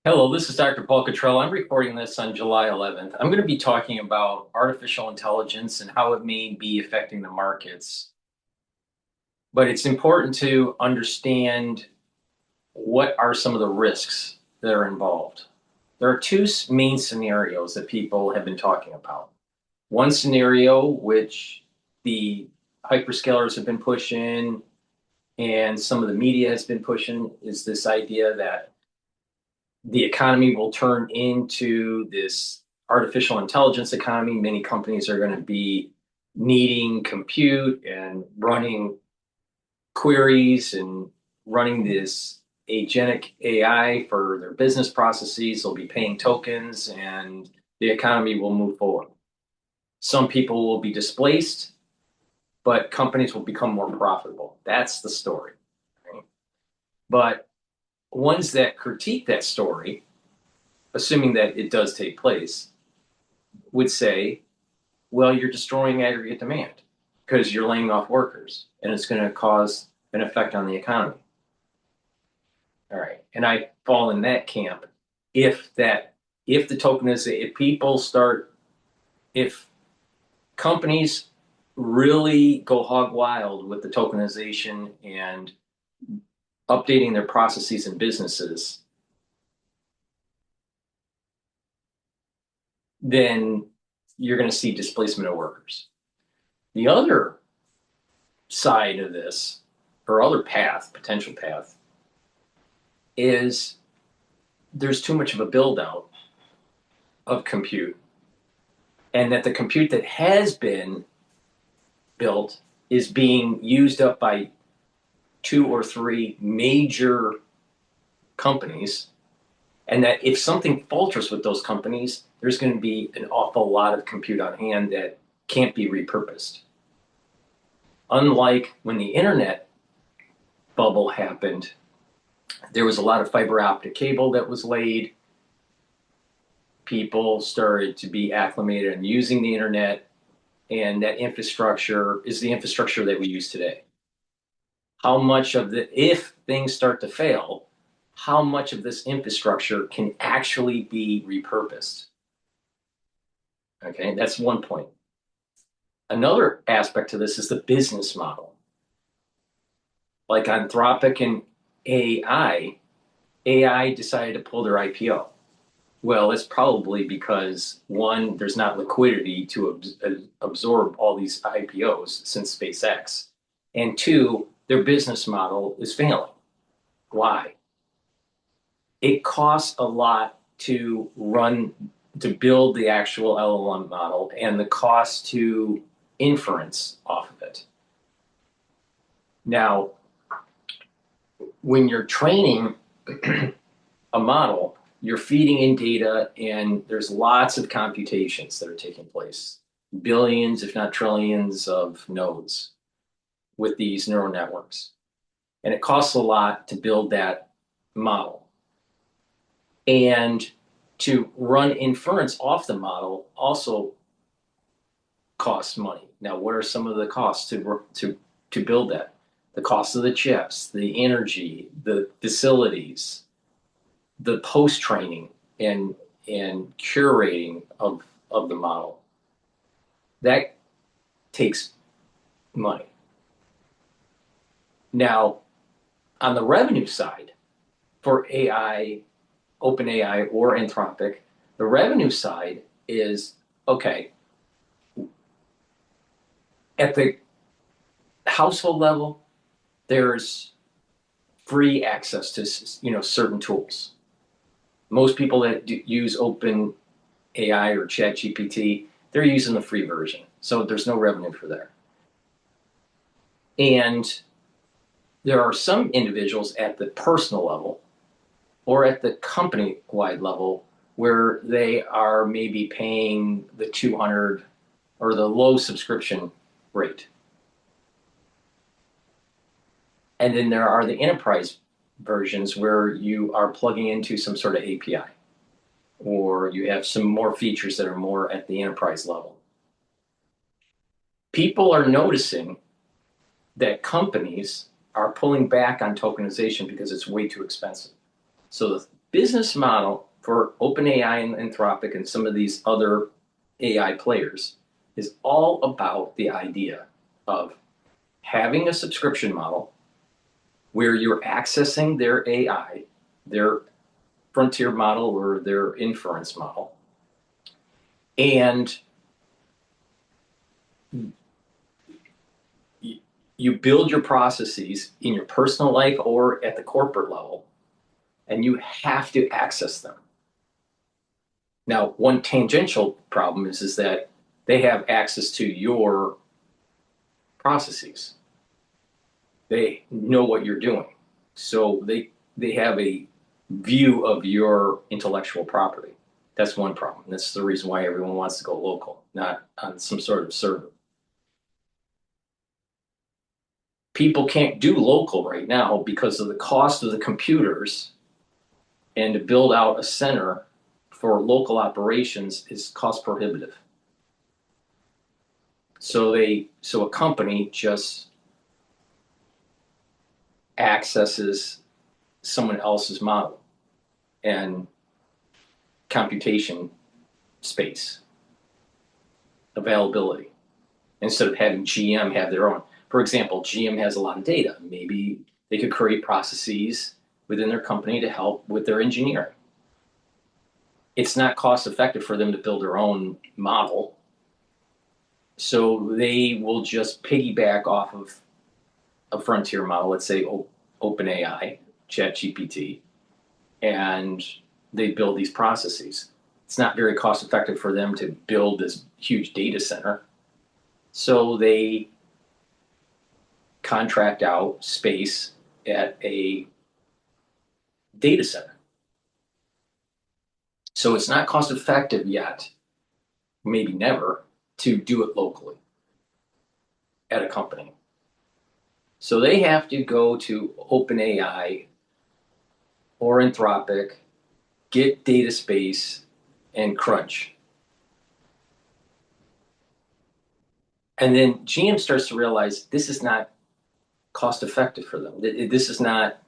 Hello, this is Dr. Paul Cottrell. I'm recording this on July 11th. I'm going to be talking about artificial intelligence and how it may be affecting the markets. But it's important to understand what are some of the risks that are involved. There are two main scenarios that people have been talking about. One scenario, which the hyperscalers have been pushing and some of the media has been pushing, is this idea that the economy will turn into this artificial intelligence economy. Many companies are going to be needing compute and running queries and running this agentic AI for their business processes. They'll be paying tokens and the economy will move forward. Some people will be displaced, but companies will become more profitable. That's the story. Right? But ones that critique that story, assuming that it does take place, would say, well, you're destroying aggregate demand because you're laying off workers and it's going to cause an effect on the economy. All right. And I fall in that camp. If the token is, if companies really go hog wild with the tokenization and updating their processes and businesses, then you're going to see displacement of workers. The other side of this, or other potential path, is there's too much of a build out of compute, and that the compute that has been built is being used up by two or three major companies, and that if something falters with those companies, there's going to be an awful lot of compute on hand that can't be repurposed. Unlike when the internet bubble happened, there was a lot of fiber optic cable that was laid. People started to be acclimated in using the internet, and that infrastructure is the infrastructure that we use today. How much of if things start to fail, how much of this infrastructure can actually be repurposed? Okay, that's one point. Another aspect to this is the business model. Like Anthropic and AI decided to pull their IPO. Well, it's probably because, one, there's not liquidity to absorb all these IPOs since SpaceX. And two, their business model is failing. Why? It costs a lot to build the actual LLM model and the cost to inference off of it. Now, when you're training a model, you're feeding in data, and there's lots of computations that are taking place, billions, if not trillions, of nodes with these neural networks. And it costs a lot to build that model. And to run inference off the model also costs money. Now, what are some of the costs to build that? The cost of the chips, the energy, the facilities, the post-training and curating of the model. That takes money. Now, on the revenue side, for AI, OpenAI or Anthropic, the revenue side is, okay, at the household level, there's free access to certain tools. Most people that use OpenAI or ChatGPT, they're using the free version, so there's no revenue for there. And there are some individuals at the personal level or at the company-wide level where they are maybe paying the 200 or the low subscription rate. And then there are the enterprise versions where you are plugging into some sort of API, or you have some more features that are more at the enterprise level. People are noticing that companies are pulling back on tokenization because it's way too expensive. So business model for OpenAI and Anthropic and some of these other AI players is all about the idea of having a subscription model where you're accessing their AI, their frontier model or their inference model, and you build your processes in your personal life or at the corporate level, and you have to access them. Now, one tangential problem is that they have access to your processes. They know what you're doing. So they have a view of your intellectual property. That's one problem. That's the reason why everyone wants to go local, not on some sort of server. People can't do local right now because of the cost of the computers, and to build out a center for local operations is cost prohibitive. So a company just accesses someone else's model and computation space availability instead of having GM have their own. For example, GM has a lot of data. Maybe they could create processes within their company to help with their engineering. It's not cost effective for them to build their own model. So they will just piggyback off of a frontier model, let's say OpenAI, ChatGPT, and they build these processes. It's not very cost effective for them to build this huge data center. So they contract out space at a data center. So it's not cost effective yet, maybe never, to do it locally at a company. So they have to go to OpenAI or Anthropic, get data space, and crunch. And then GM starts to realize this is not cost effective for them. This is not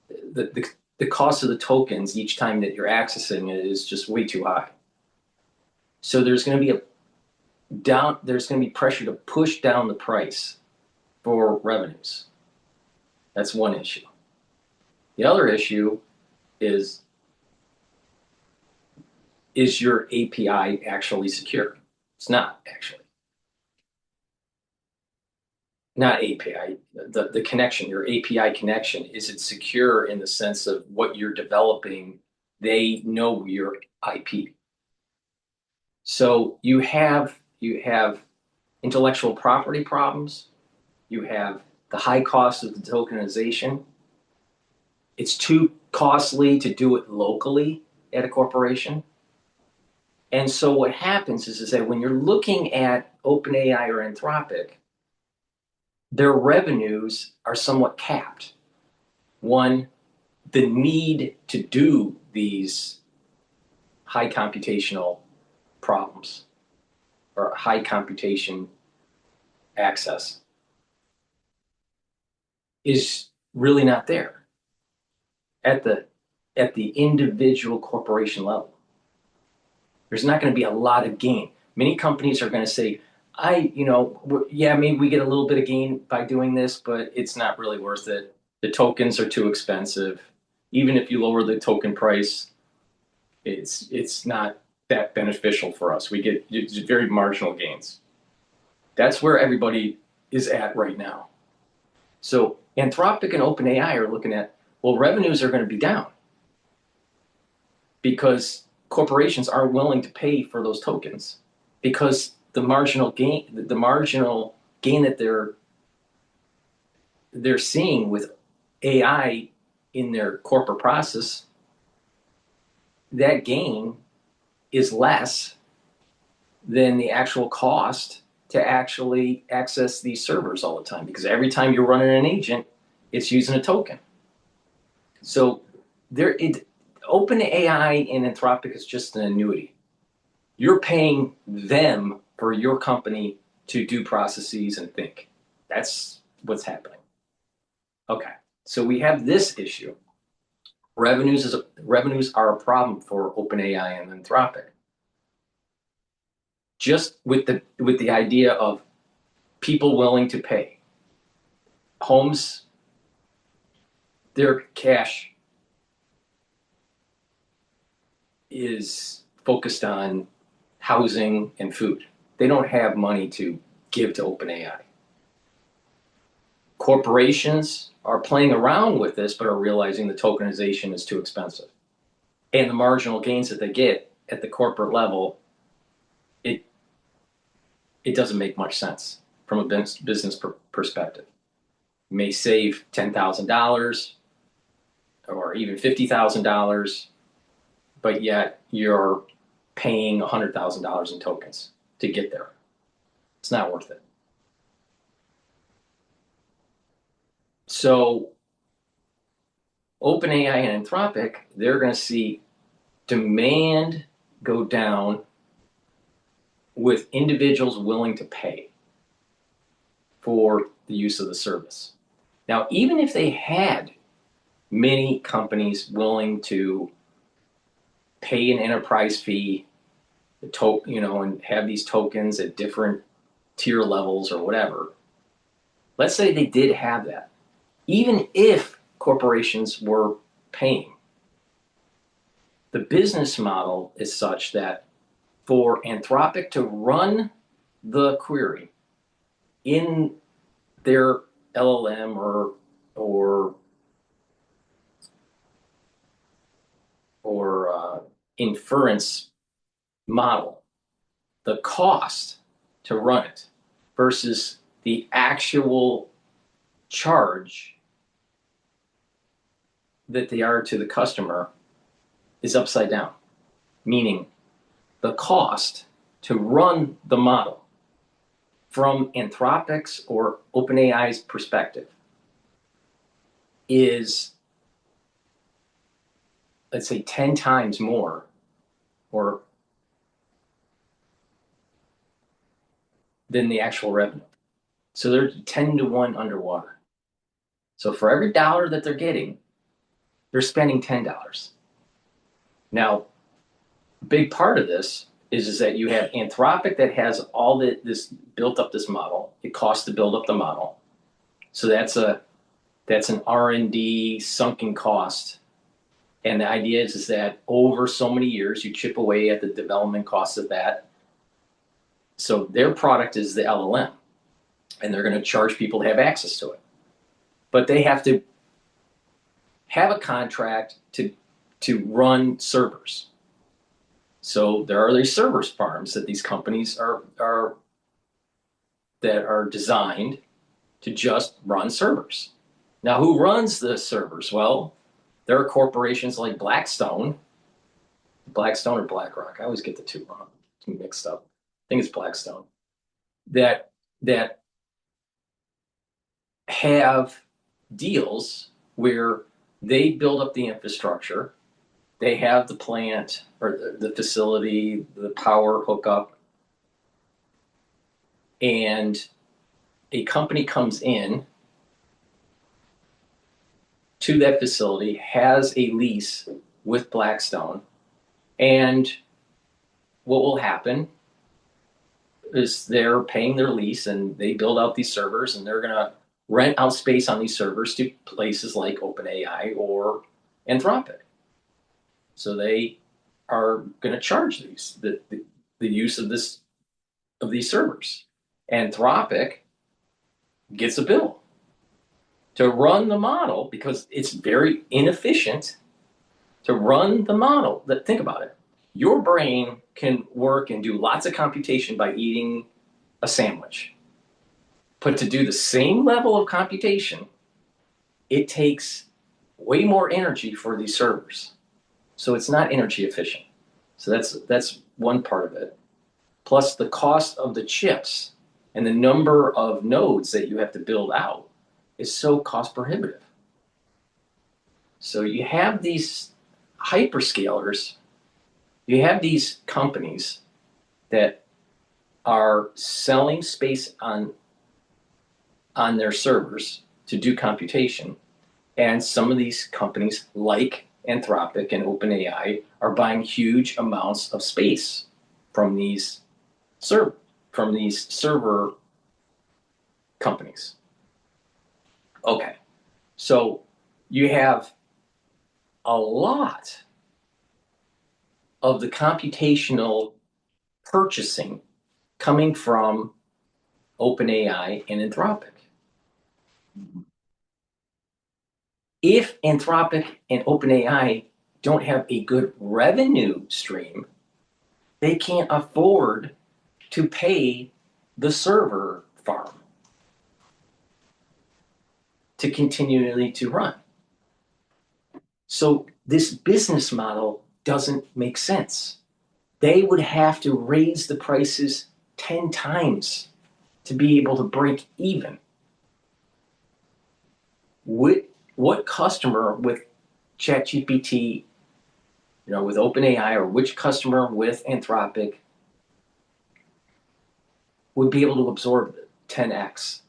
the cost of the tokens each time that you're accessing it is just way too high. So there's going to be pressure to push down the price for revenues. That's one issue. The other issue is your API actually secure? It's not actually. Not API, the connection, your API connection, is it secure in the sense of what you're developing? They know your IP. So you have intellectual property problems. You have the high cost of the tokenization. It's too costly to do it locally at a corporation. And so what happens is that when you're looking at OpenAI or Anthropic, their revenues are somewhat capped. One, the need to do these high computational problems or high computation access is really not there at the individual corporation level. There's not going to be a lot of gain. Many companies are going to say, maybe we get a little bit of gain by doing this, but it's not really worth it. The tokens are too expensive. Even if you lower the token price, it's not that beneficial for us. We get very marginal gains. That's where everybody is at right now. So Anthropic and OpenAI are looking at, well, revenues are going to be down because corporations aren't willing to pay for those tokens because the marginal gain that they're seeing with AI in their corporate process, that gain is less than the actual cost to actually access these servers all the time, because every time you're running an agent, it's using a token. So OpenAI and Anthropic is just an annuity. You're paying them for your company to do processes and think. That's what's happening. Okay, so we have this issue. Revenues are a problem for OpenAI and Anthropic. Just with the idea of people willing to pay. Homes, their cash is focused on housing and food. They don't have money to give to OpenAI. Corporations are playing around with this, but are realizing the tokenization is too expensive. And the marginal gains that they get at the corporate level, it doesn't make much sense from a business perspective. You may save $10,000 or even $50,000, but yet you're paying $100,000 in tokens to get there. It's not worth it. So OpenAI and Anthropic, they're going to see demand go down with individuals willing to pay for the use of the service. Now, even if they had many companies willing to pay an enterprise fee, and have these tokens at different tier levels or whatever, let's say they did have that. Even if corporations were paying, the business model is such that for Anthropic to run the query in their LLM or inference model, the cost to run it versus the actual charge that they are to the customer is upside down, meaning the cost to run the model from Anthropic's or OpenAI's perspective is, let's say, 10 times more than the actual revenue. So they're 10 to 1 underwater. So for every dollar that they're getting, they're spending $10. Now, a big part of this is that you have Anthropic that has all this built up this model. It costs to build up the model. So that's an R&D sunken cost. And the idea is that over so many years, you chip away at the development costs of that. So their product is the LLM, and they're going to charge people to have access to it. But they have to have a contract to run servers. So there are these server farms that these companies are designed to just run servers. Now, who runs the servers? Well, there are corporations like Blackstone or BlackRock. I always get the two wrong, mixed up. I think it's Blackstone that have deals where they build up the infrastructure. They have the plant or the facility, the power hookup, and a company comes in to that facility, has a lease with Blackstone, and what will happen is they're paying their lease and they build out these servers, and they're going to rent out space on these servers to places like OpenAI or Anthropic. So they are going to charge the use of these servers. Anthropic gets a bill to run the model because it's very inefficient to run the model. Think about it. Your brain can work and do lots of computation by eating a sandwich. But to do the same level of computation, it takes way more energy for these servers. So it's not energy efficient. So that's one part of it. Plus the cost of the chips and the number of nodes that you have to build out is so cost prohibitive. So you have these hyperscalers, you have these companies that are selling space on their servers to do computation. And some of these companies, like Anthropic and OpenAI are buying huge amounts of space from these server companies. Okay, so you have a lot of the computational purchasing coming from OpenAI and Anthropic. If Anthropic and OpenAI don't have a good revenue stream, they can't afford to pay the server farm to continually to run. So this business model doesn't make sense. They would have to raise the prices 10 times to be able to break even. What customer with ChatGPT, with OpenAI, or which customer with Anthropic would be able to absorb 10x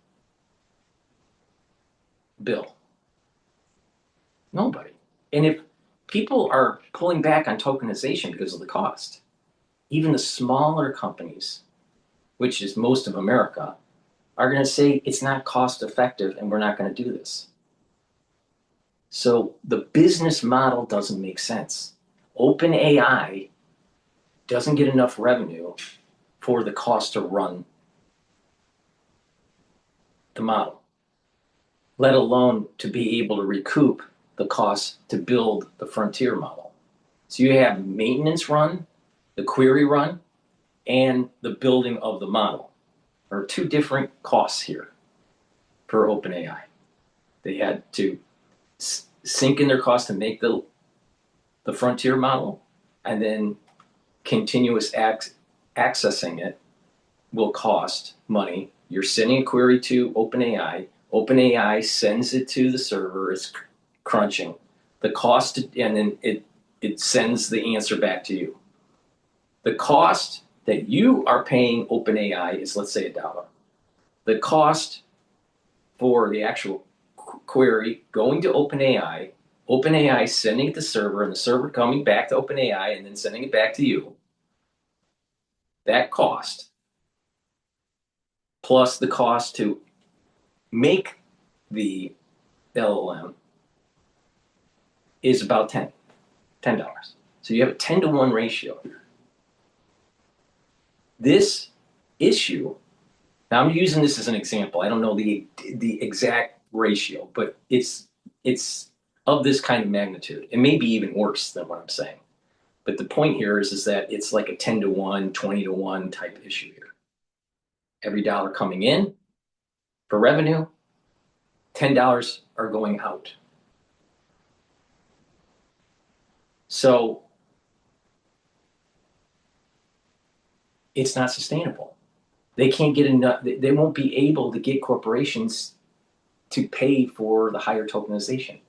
bill? Nobody. And if people are pulling back on tokenization because of the cost, even the smaller companies, which is most of America, are going to say it's not cost effective and we're not going to do this. So the business model doesn't make sense. OpenAI doesn't get enough revenue for the cost to run the model, let alone to be able to recoup the cost to build the frontier model. So you have maintenance run, the query run, and the building of the model. There are two different costs here for OpenAI. They had to sink in their cost to make the frontier model, and then continuous accessing it will cost money. You're sending a query to OpenAI. OpenAI sends it to the server. It's crunching the cost, and then it sends the answer back to you. The cost that you are paying OpenAI is, let's say, $1. The cost for the actual query going to OpenAI, OpenAI sending it to the server, and the server coming back to OpenAI and then sending it back to you, that cost plus the cost to make the LLM is about $10. So you have a 10-to-1 ratio here. This issue, now I'm using this as an example. I don't know the exact ratio, but it's of this kind of magnitude. It may be even worse than what I'm saying. But the point here is that it's like a 10-to-1, 20-to-1 type issue here. Every dollar coming in for revenue, $10 are going out. So it's not sustainable. They can't get enough, they won't be able to get corporations to pay for the higher tokenization.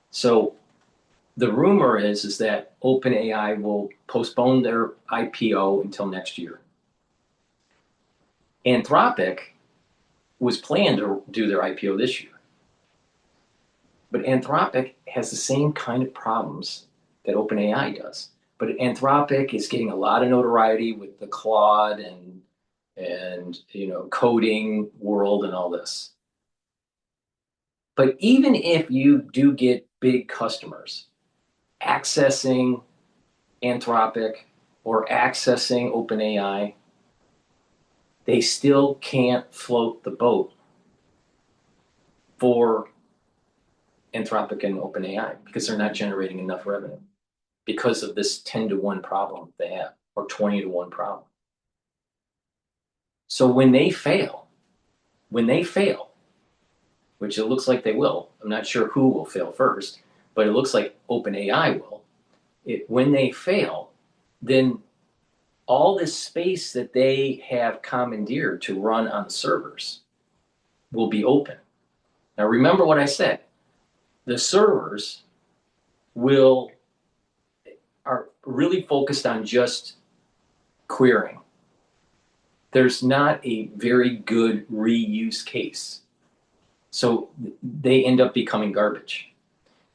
So the rumor is that OpenAI will postpone their IPO until next year. Anthropic was planned to do their IPO this year. But Anthropic has the same kind of problems that OpenAI does. But Anthropic is getting a lot of notoriety with the Claude and coding world and all this. But even if you do get big customers accessing Anthropic or accessing OpenAI, they still can't float the boat for Anthropic and OpenAI because they're not generating enough revenue because of this 10-to-1 problem they have, or 20-to-1 problem. So when they fail, which it looks like they will, I'm not sure who will fail first, but it looks like OpenAI will. When they fail, then all this space that they have commandeered to run on the servers will be open. Now remember what I said. The servers are really focused on just querying. There's not a very good reuse case. So they end up becoming garbage.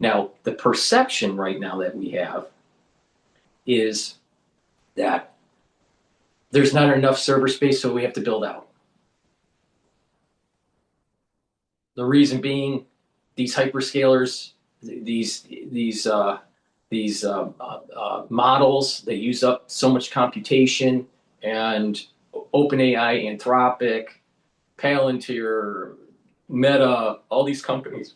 Now, the perception right now that we have is that there's not enough server space, so we have to build out. The reason being, these hyperscalers, these models, they use up so much computation, and OpenAI, Anthropic, Palantir, Meta, all these companies,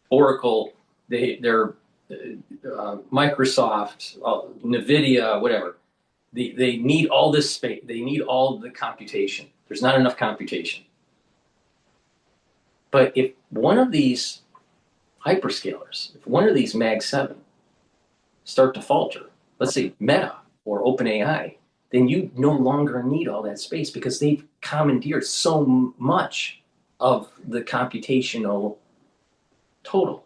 Oracle, they're Microsoft, NVIDIA, whatever. They need all this space. They need all the computation. There's not enough computation. But if one of these hyperscalers, if one of these Mag 7 start to falter, let's say Meta or OpenAI, then you no longer need all that space because they've commandeered so much of the computational total.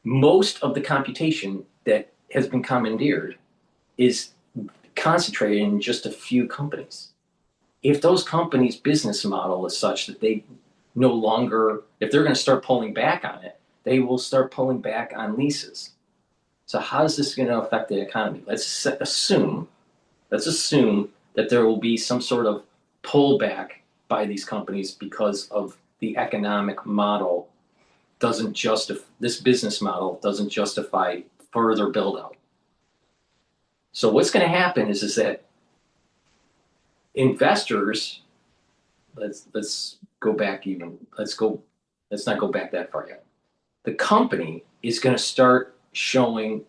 Most of the computation that has been commandeered is concentrated in just a few companies. If those companies' business model is such that they no longer, if they're going to start pulling back on it, they will start pulling back on leases. So how is this going to affect the economy? Let's assume that there will be some sort of pullback by these companies because of the economic model doesn't justify, this business model doesn't justify further build out. So what's going to happen is that investors, let's go back even, let's not go back that far yet. The company is going to start showing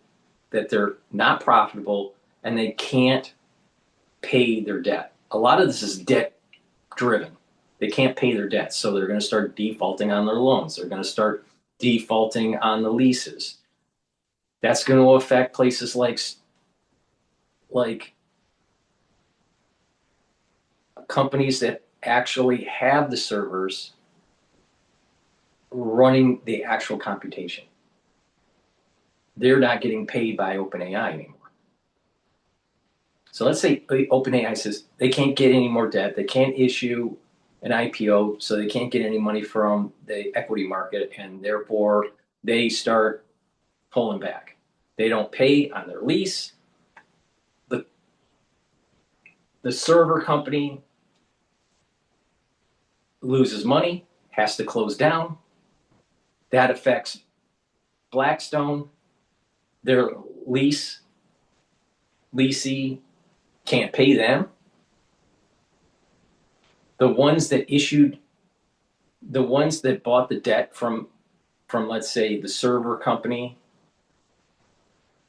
that they're not profitable and they can't pay their debt. A lot of this is debt driven. They can't pay their debts, so they're going to start defaulting on their loans. They're going to start defaulting on the leases. That's going to affect places like companies that actually have the servers running the actual computation. They're not getting paid by OpenAI anymore. So let's say OpenAI says they can't get any more debt, they can't issue an IPO, so they can't get any money from the equity market, and therefore they start pulling back. They don't pay on their lease. The server company loses money, has to close down. That affects Blackstone. Their leasee can't pay them. The ones that bought the debt from let's say the server company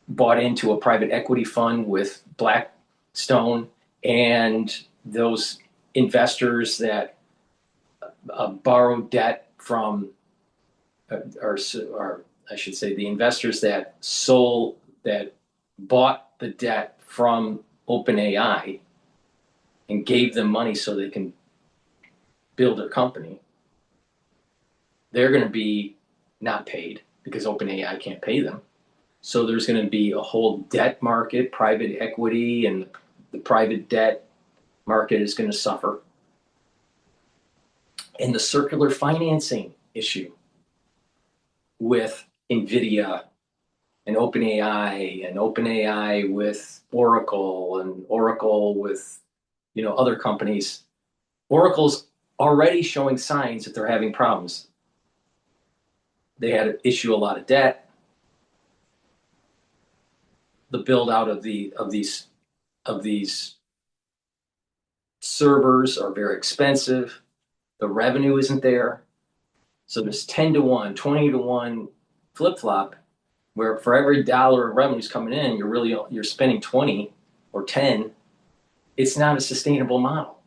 bought into a private equity fund with Blackstone, and those investors that borrowed debt from, or I should say, the investors that bought the debt from OpenAI and gave them money so they can build their company, they're going to be not paid because OpenAI can't pay them. So there's going to be a whole debt market, private equity, and the private debt market is going to suffer. And the circular financing issue with NVIDIA and OpenAI with Oracle, and Oracle with other companies. Oracle's already showing signs that they're having problems. They had to issue a lot of debt. The build out of these servers are very expensive. The revenue isn't there. So there's 10 to 1, 20 to 1 flip-flop, where for every dollar of revenues coming in, you're spending 20 or 10. It's not a sustainable model.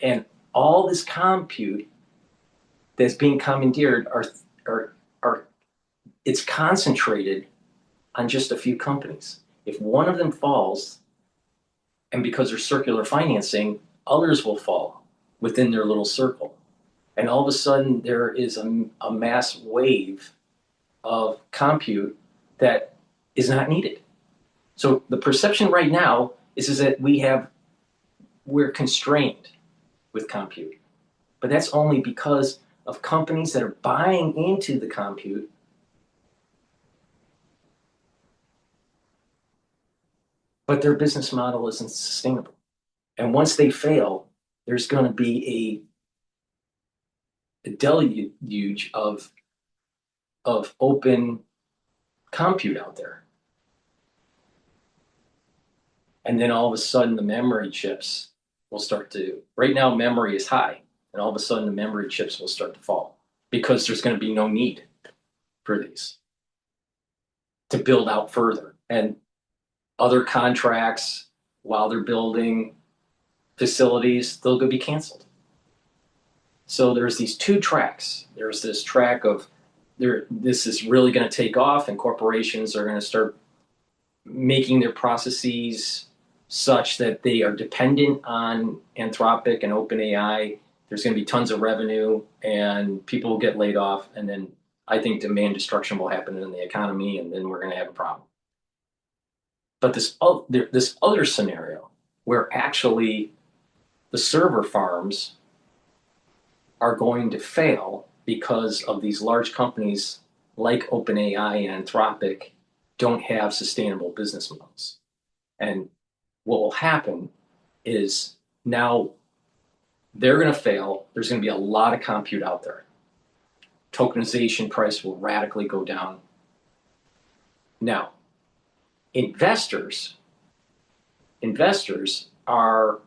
And all this compute that's being commandeered it's concentrated on just a few companies. If one of them falls, and because there's circular financing, others will fall within their little circle. And all of a sudden, there is a mass wave of compute that is not needed. So the perception right now is that we're constrained with compute. But that's only because of companies that are buying into the compute, but their business model isn't sustainable. And once they fail, there's going to be a deluge of open compute out there. And then all of a sudden, the memory chips will start to, right now, memory is high. And all of a sudden, the memory chips will start to fall because there's going to be no need for these to build out further. And other contracts, while they're building facilities, they'll go be canceled. So there's these two tracks. There's this track of this is really going to take off, and corporations are going to start making their processes such that they are dependent on Anthropic and OpenAI. There's going to be tons of revenue, and people will get laid off, and then I think demand destruction will happen in the economy, and then we're going to have a problem. But this other scenario where actually the server farms are going to fail because of these large companies like OpenAI and Anthropic don't have sustainable business models. And what will happen is now they're going to fail. There's going to be a lot of compute out there. Tokenization price will radically go down. Now, investors are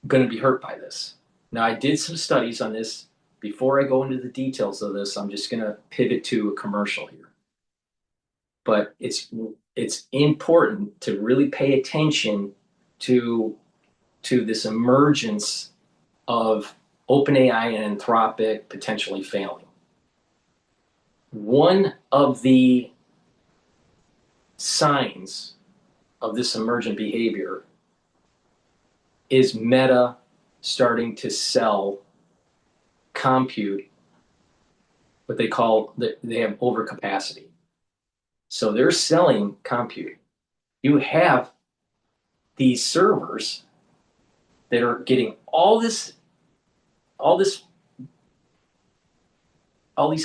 going to be hurt by this. Now, I did some studies on this. Before I go into the details of this, I'm just going to pivot to a commercial here. But it's important to really pay attention to this emergence of OpenAI and Anthropic potentially failing. One of the signs of this emergent behavior is Meta starting to sell compute, what they call, they have overcapacity. So they're selling compute. You have these servers that are getting all these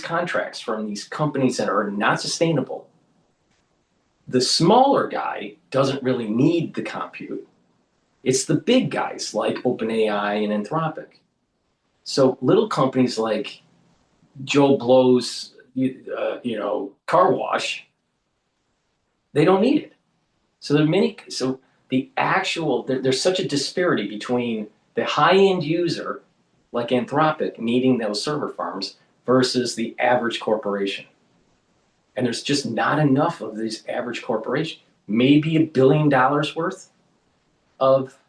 contracts from these companies that are not sustainable. The smaller guy doesn't really need the compute. It's the big guys like OpenAI and Anthropic. So little companies like Joe Blow's, car wash, they don't need it. So there's such a disparity between the high-end user like Anthropic needing those server farms versus the average corporation. And there's just not enough of these average corporations. Maybe $1 billion worth of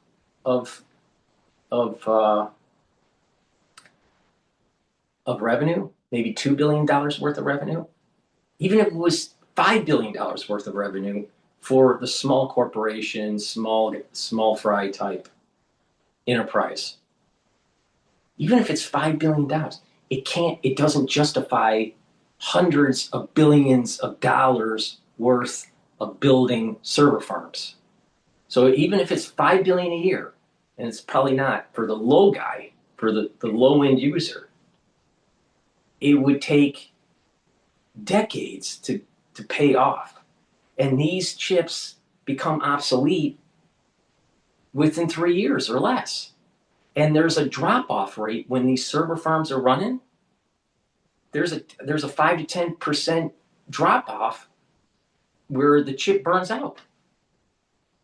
revenue, maybe $2 billion worth of revenue. Even if it was $5 billion worth of revenue for the small corporation, small fry type enterprise. Even if it's $5 billion, it doesn't justify hundreds of billions of dollars worth of building server farms. So even if it's $5 billion a year, and it's probably not for the low guy, for the low end user, it would take decades to pay off. And these chips become obsolete within 3 years or less. And there's a drop-off rate when these server farms are running. There's a 5 to 10% drop-off where the chip burns out.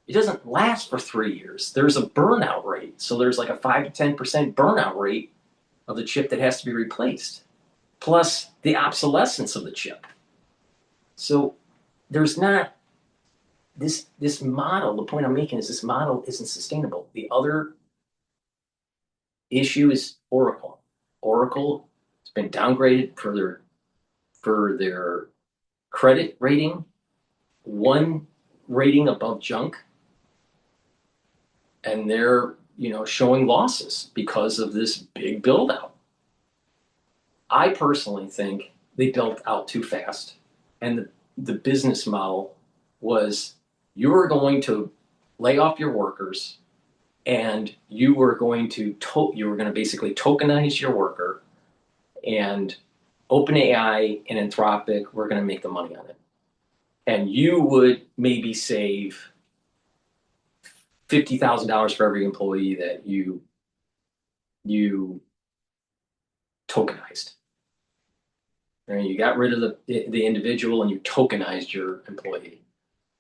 It doesn't last for 3 years. There's a burnout rate. So there's like a 5 to 10% burnout rate of the chip that has to be replaced, plus the obsolescence of the chip. So there's not this model. The point I'm making is this model isn't sustainable. The other issue is Oracle. Oracle has been downgraded for their credit rating, one rating above junk, and they're showing losses because of this big build out. I personally think they built out too fast, and the business model was you were going to lay off your workers, and you were going to basically tokenize your worker, And OpenAI and Anthropic, we're going to make the money on it. And you would maybe save $50,000 for every employee that you tokenized. And you got rid of the individual and you tokenized your employee.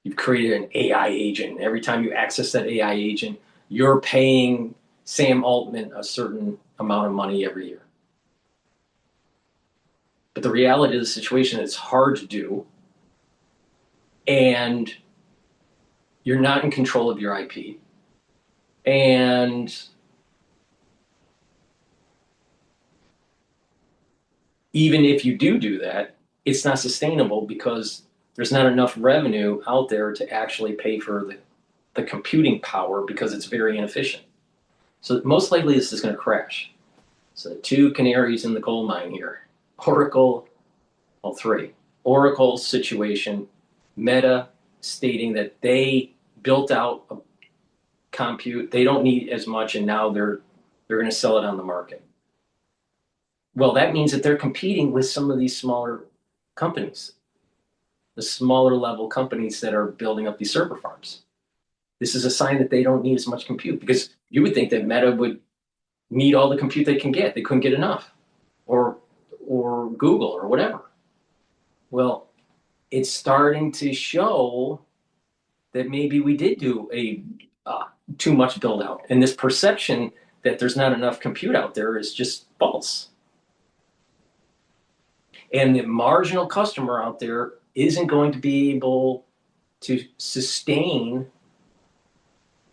You've created an AI agent. Every time you access that AI agent, you're paying Sam Altman a certain amount of money every year. But the reality of the situation is hard to do, and you're not in control of your IP. And even if you do that, it's not sustainable because there's not enough revenue out there to actually pay for the computing power because it's very inefficient. So most likely this is going to crash. So the two canaries in the coal mine here, Oracle, well, three. Oracle's situation, Meta stating that they built out a compute, they don't need as much, and now they're going to sell it on the market. Well, that means that they're competing with some of these smaller companies, the smaller level companies that are building up these server farms. This is a sign that they don't need as much compute, because you would think that Meta would need all the compute they can get. They couldn't get enough, or Google or whatever. Well, it's starting to show that maybe we did do a too much build out, and this perception that there's not enough compute out there is just false. And the marginal customer out there isn't going to be able to sustain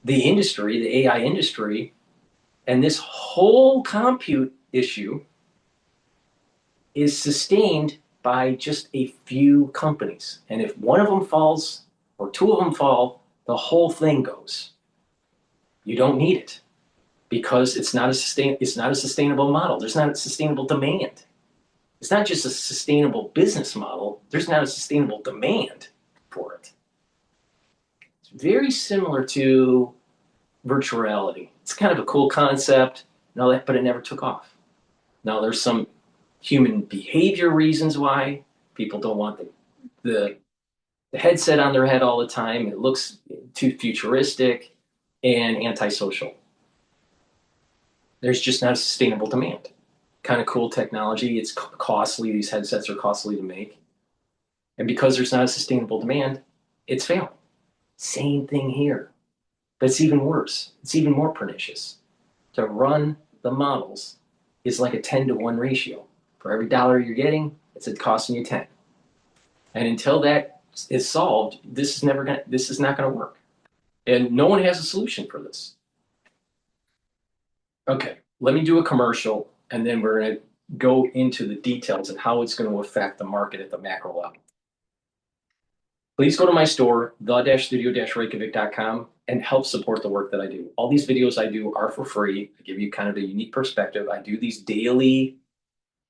the industry, the AI industry, and this whole compute issue is sustained by just a few companies. And if one of them falls or two of them fall, the whole thing goes. You don't need it because it's not a sustainable model. There's not a sustainable demand. It's not just a sustainable business model. There's not a sustainable demand for it. It's very similar to virtual reality. It's kind of a cool concept, and all that, but it never took off. Now there's some human behavior reasons why people don't want the headset on their head all the time. It looks too futuristic and antisocial. There's just not a sustainable demand. Kind of cool technology. It's costly. These headsets are costly to make. And because there's not a sustainable demand, it's failing. Same thing here. But it's even worse. It's even more pernicious. To run the models is like a 10-to-1 ratio. For every dollar you're getting, it's costing you 10. And until that is solved, this is not going to work. And no one has a solution for this. Okay, let me do a commercial, and then we're going to go into the details of how it's going to affect the market at the macro level. Please go to my store, the-studio-reykjavik.com, and help support the work that I do. All these videos I do are for free. I give you kind of a unique perspective. I do these daily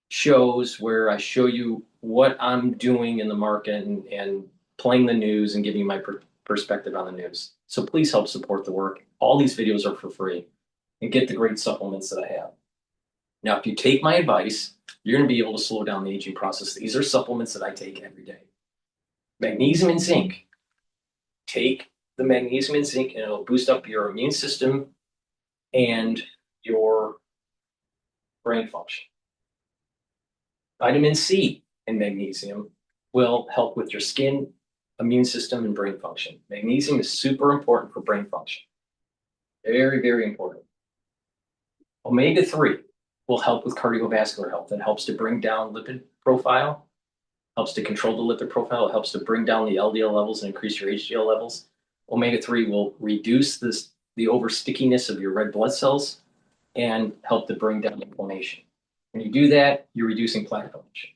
shows where I show you what I'm doing in the market and playing the news and giving you my perspective on the news. So please help support the work. All these videos are for free, and get the great supplements that I have. Now, if you take my advice, you're going to be able to slow down the aging process. These are supplements that I take every day. Magnesium and zinc. Take the magnesium and zinc, and it'll boost up your immune system and your brain function. Vitamin C and magnesium will help with your skin, immune system, and brain function. Magnesium is super important for brain function. Very, very important. Omega-3 will help with cardiovascular health. It helps to bring down lipid profile, helps to control the lipid profile. It helps to bring down the LDL levels and increase your HDL levels. Omega-3 will reduce the over stickiness of your red blood cells and help to bring down inflammation. When you do that, you're reducing plaque formation.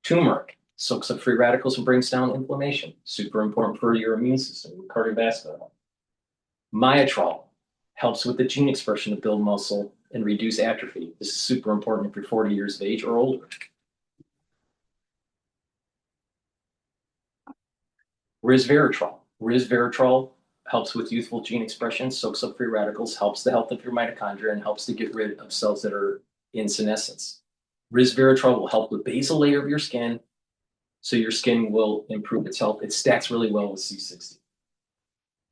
Turmeric soaks up free radicals and brings down inflammation. Super important for your immune system and cardiovascular health. Myotrol helps with the gene expression to build muscle and reduce atrophy. This is super important if you're 40 years of age or older. Resveratrol. Resveratrol helps with youthful gene expression, soaks up free radicals, helps the health of your mitochondria, and helps to get rid of cells that are in senescence. Resveratrol will help the basal layer of your skin, so your skin will improve its health. It stacks really well with C60.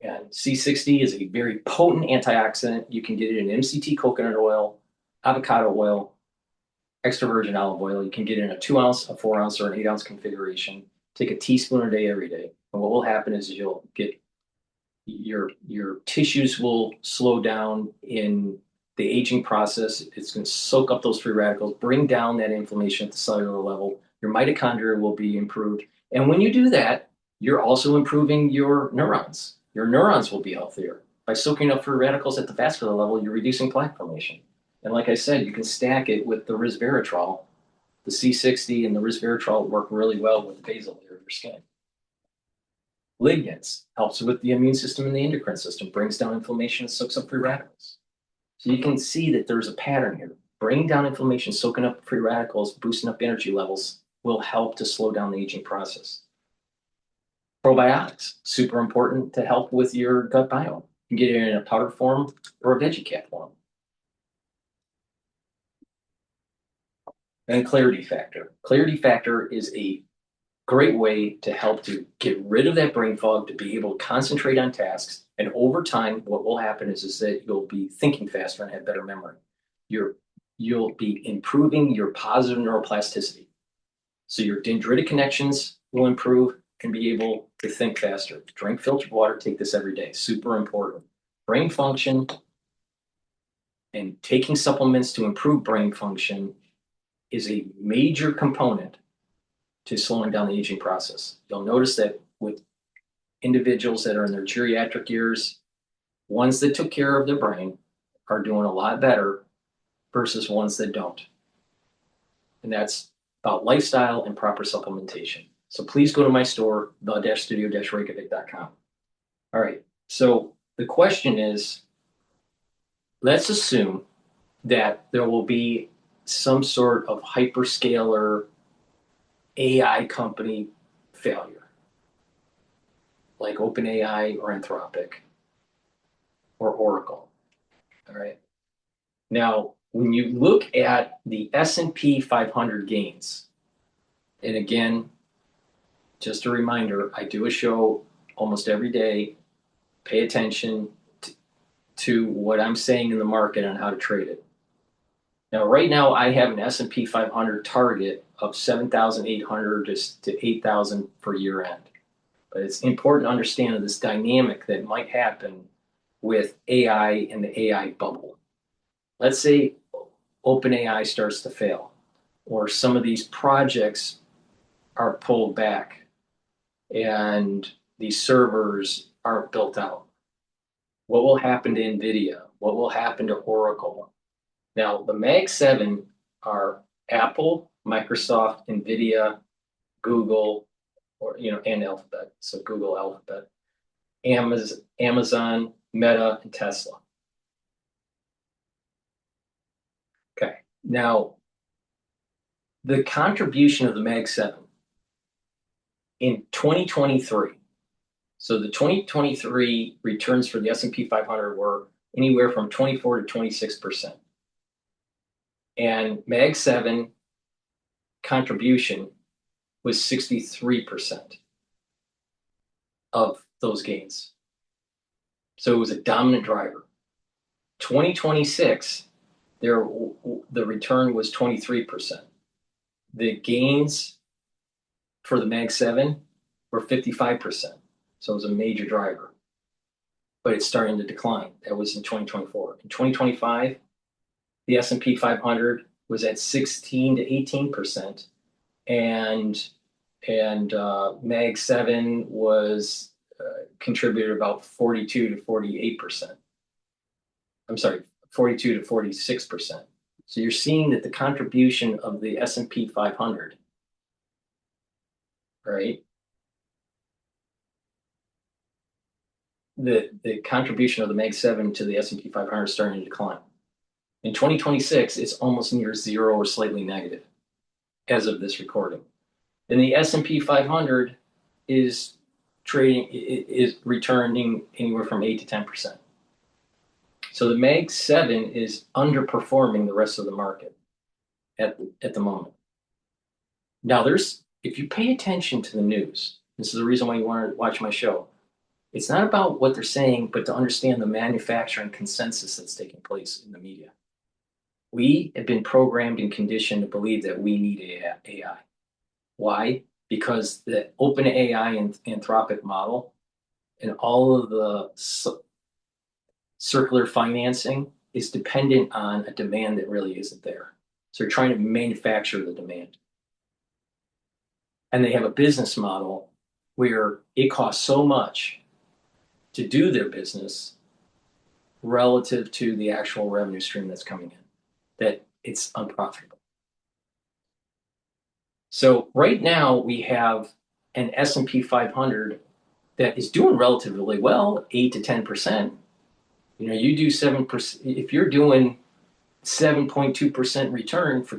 And C60 is a very potent antioxidant. You can get it in MCT coconut oil, avocado oil, extra virgin olive oil. You can get it in a 2-ounce, a 4-ounce, or an 8-ounce configuration. Take a teaspoon a day every day. And what will happen is you'll get your tissues will slow down in the aging process. It's going to soak up those free radicals, bring down that inflammation at the cellular level. Your mitochondria will be improved. And when you do that, you're also improving your neurons. Your neurons will be healthier. By soaking up free radicals at the vascular level, you're reducing plaque formation. And like I said, you can stack it with the resveratrol. The C60 and the resveratrol work really well with the basal layer of your skin. Lignans helps with the immune system and the endocrine system, brings down inflammation and soaks up free radicals. So you can see that there's a pattern here. Bringing down inflammation, soaking up free radicals, boosting up energy levels will help to slow down the aging process. Probiotics, super important to help with your gut biome. You can get it in a powder form or a veggie cap form. And clarity factor. Clarity factor is a great way to help to get rid of that brain fog, to be able to concentrate on tasks. And over time, what will happen is that you'll be thinking faster and have better memory. You'll be improving your positive neuroplasticity. So your dendritic connections will improve and be able to think faster. Drink filtered water, take this every day, super important. Brain function and taking supplements to improve brain function is a major component to slowing down the aging process. You'll notice that with individuals that are in their geriatric years, ones that took care of their brain are doing a lot better versus ones that don't. And that's about lifestyle and proper supplementation. So please go to my store, the-studio-reykjavik.com. All right, so the question is, let's assume that there will be some sort of hyperscaler AI company failure, like OpenAI or Anthropic or Oracle. All right. Now, when you look at the S&P 500 gains, and again, just a reminder, I do a show almost every day. Pay attention to what I'm saying in the market on how to trade it. Now, right now, I have an S&P 500 target of 7,800 to 8,000 for year end. But it's important to understand this dynamic that might happen with AI and the AI bubble. Let's say OpenAI starts to fail, or some of these projects are pulled back and these servers aren't built out. What will happen to NVIDIA? What will happen to Oracle? Now, the Mag 7 are Apple, Microsoft, NVIDIA, Google, and Alphabet. So Google, Alphabet, Amazon, Meta, and Tesla. Okay. Now, the contribution of the Mag 7 in 2023. So the 2023 returns for the S&P 500 were anywhere from 24 to 26%. And Mag 7 contribution was 63% of those gains. So it was a dominant driver. 2026, the return was 23%. The gains for the Mag 7 were 55%. So it was a major driver. But it's starting to decline. That was in 2024. In 2025, the S&P 500 was at 16 to 18%, and Mag 7 was contributed about 42 to 48%. I'm sorry, 42 to 46%. So you're seeing that the contribution of the S&P 500, right? The contribution of the Mag 7 to the S&P 500 is starting to decline. In 2026, it's almost near zero or slightly negative as of this recording. And the S&P 500 is returning anywhere from 8 to 10%. So the Mag 7 is underperforming the rest of the market. at the moment. Now, if you pay attention to the news, this is the reason why you want to watch my show. It's not about what they're saying, but to understand the manufacturing consensus that's taking place in the media. We have been programmed and conditioned to believe that we need AI. Why? Because the open AI and Anthropic model and all of the circular financing is dependent on a demand that really isn't there. So they're trying to manufacture the demand. And they have a business model where it costs so much to do their business relative to the actual revenue stream that's coming in that it's unprofitable. So right now we have an S&P 500 that is doing relatively well, 8 to 10%. You know, you do 7%. If you're doing 7.2% return for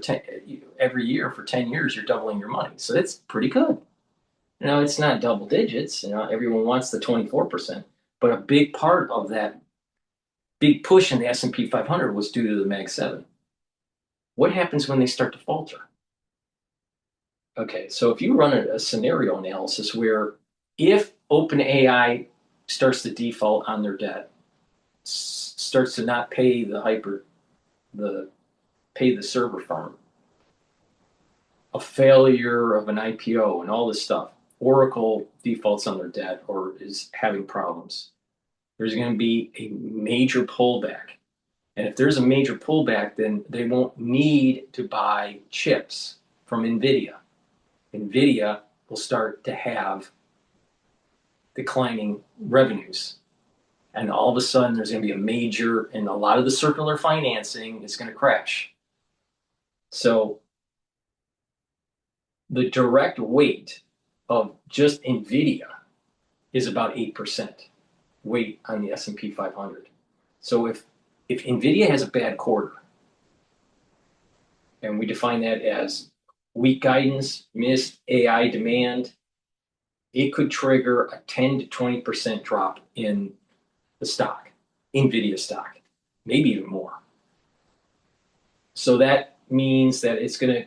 every year for 10 years, you're doubling your money. So that's pretty good. You know, it's not double digits. You know, everyone wants the 24%, but a big part of that big push in the S&P 500 was due to the Mag 7. What happens when they start to falter? Okay, so if you run a scenario analysis where if OpenAI starts to default on their debt, starts to not pay the server farm, a failure of an IPO and all this stuff, Oracle defaults on their debt or is having problems, there's going to be a major pullback. And if there's a major pullback, then they won't need to buy chips from NVIDIA. NVIDIA will start to have declining revenues. And all of a sudden, there's going to be a major, and a lot of the circular financing is going to crash. So the direct weight of just NVIDIA is about 8% weight on the S&P 500. So if NVIDIA has a bad quarter, and we define that as weak guidance, missed AI demand, it could trigger a 10 to 20% drop in the stock, NVIDIA stock, maybe even more. So that means that it's going to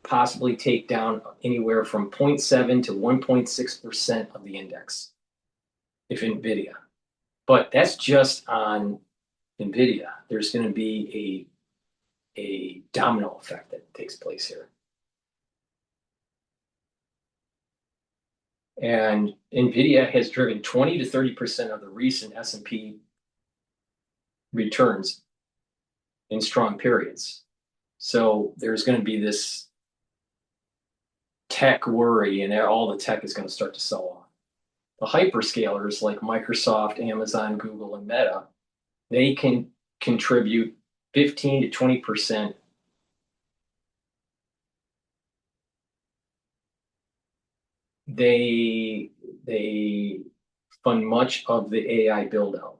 possibly take down anywhere from 0.7 to 1.6% of the index, if NVIDIA. But that's just on NVIDIA. There's going to be a domino effect that takes place here. And NVIDIA has driven 20 to 30% of the recent S&P returns in strong periods. So there's going to be this tech worry, and all the tech is going to start to sell off. The hyperscalers like Microsoft, Amazon, Google, and Meta, they can contribute 15 to 20%. They fund much of the AI build out.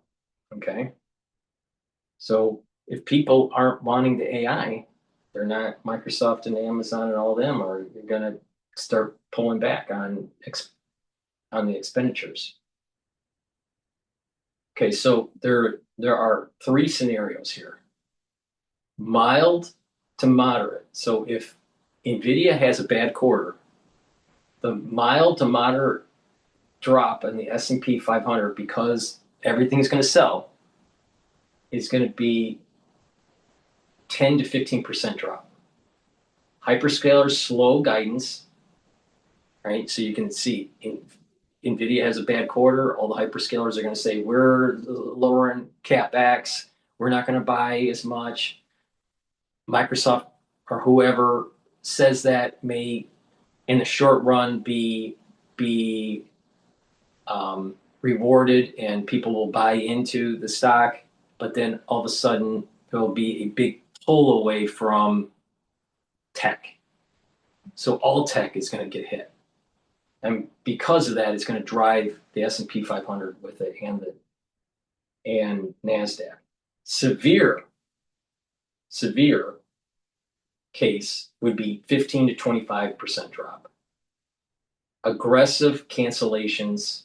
Okay. So if people aren't wanting the AI, they're not, Microsoft and Amazon and all of them are going to start pulling back on the expenditures. Okay, so there are three scenarios here. Mild to moderate. So if NVIDIA has a bad quarter, the mild to moderate drop in the S&P 500, because everything's going to sell, is going to be 10 to 15% drop. Hyperscalers slow guidance, right? So you can see NVIDIA has a bad quarter. All the hyperscalers are going to say, we're lowering CapEx. We're not going to buy as much. Microsoft or whoever says that may, in the short run, be rewarded and people will buy into the stock. But then all of a sudden, there'll be a big pull away from tech. So all tech is going to get hit. And because of that, it's going to drive the S&P 500 with it and NASDAQ. Severe case would be 15 to 25% drop. Aggressive cancellations.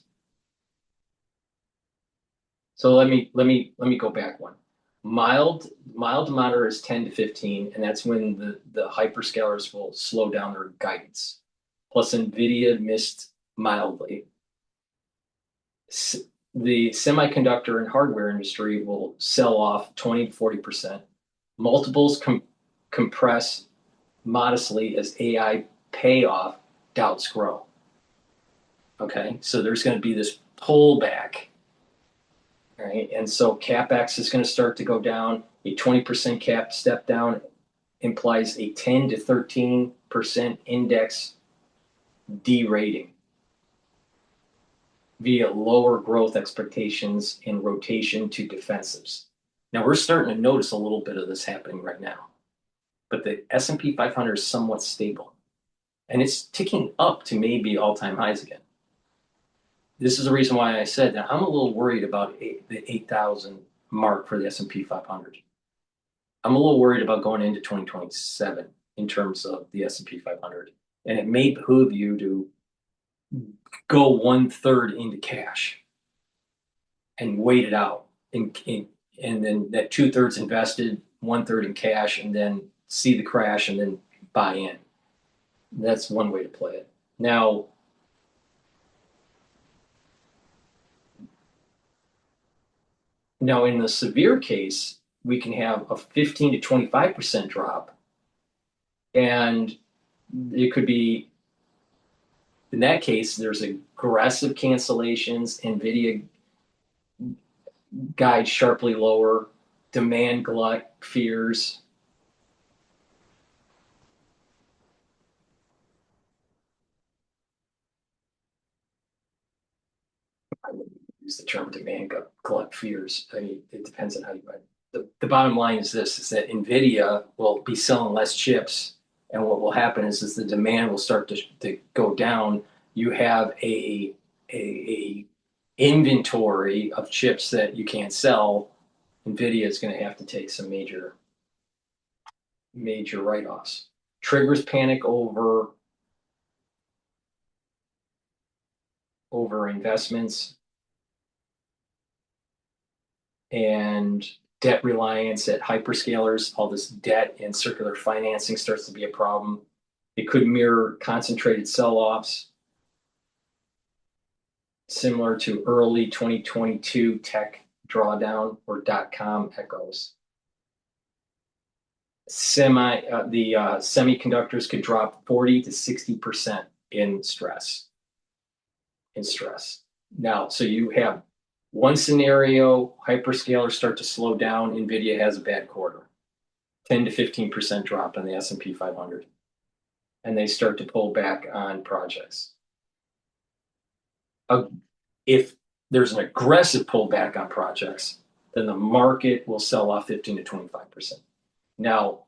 So let me go back one. Mild to moderate is 10 to 15, and that's when the hyperscalers will slow down their guidance. Plus, Nvidia missed mildly. The semiconductor and hardware industry will sell off 20 to 40%. Multiples compress modestly as AI payoff doubts grow. Okay, so there's going to be this pullback, right? And so CapEx is going to start to go down. A 20% cap step down implies a 10 to 13% index derating via lower growth expectations and rotation to defensives. Now we're starting to notice a little bit of this happening right now, but the S&P 500 is somewhat stable, and it's ticking up to maybe all-time highs again. This is the reason why I said that I'm a little worried about the 8,000 mark for the S&P 500. I'm a little worried about going into 2027 in terms of the S&P 500, and it may behoove you to go 1/3 into cash and wait it out, and then that 2/3 invested, 1/3 in cash, and then see the crash and then buy in. That's one way to play it. Now, in the severe case, we can have a 15 to 25% drop, and it could be, in that case, there's aggressive cancellations, NVIDIA guides sharply lower, demand glut fears. I wouldn't use the term demand glut fears. I mean, it depends on how you write. The bottom line is this, is that NVIDIA will be selling less chips, and what will happen is the demand will start to go down. You have a inventory of chips that you can't sell. NVIDIA is going to have to take some major write-offs. Triggers panic over investments and debt reliance at hyperscalers. All this debt and circular financing starts to be a problem. It could mirror concentrated sell-offs similar to early 2022 tech drawdown or dot-com echoes. Semiconductors could drop 40 to 60% in stress. Now, so you have one scenario, hyperscalers start to slow down, NVIDIA has a bad quarter, 10 to 15% drop in the S&P 500, and they start to pull back on projects. If there's an aggressive pullback on projects, then the market will sell off 15 to 25%. Now,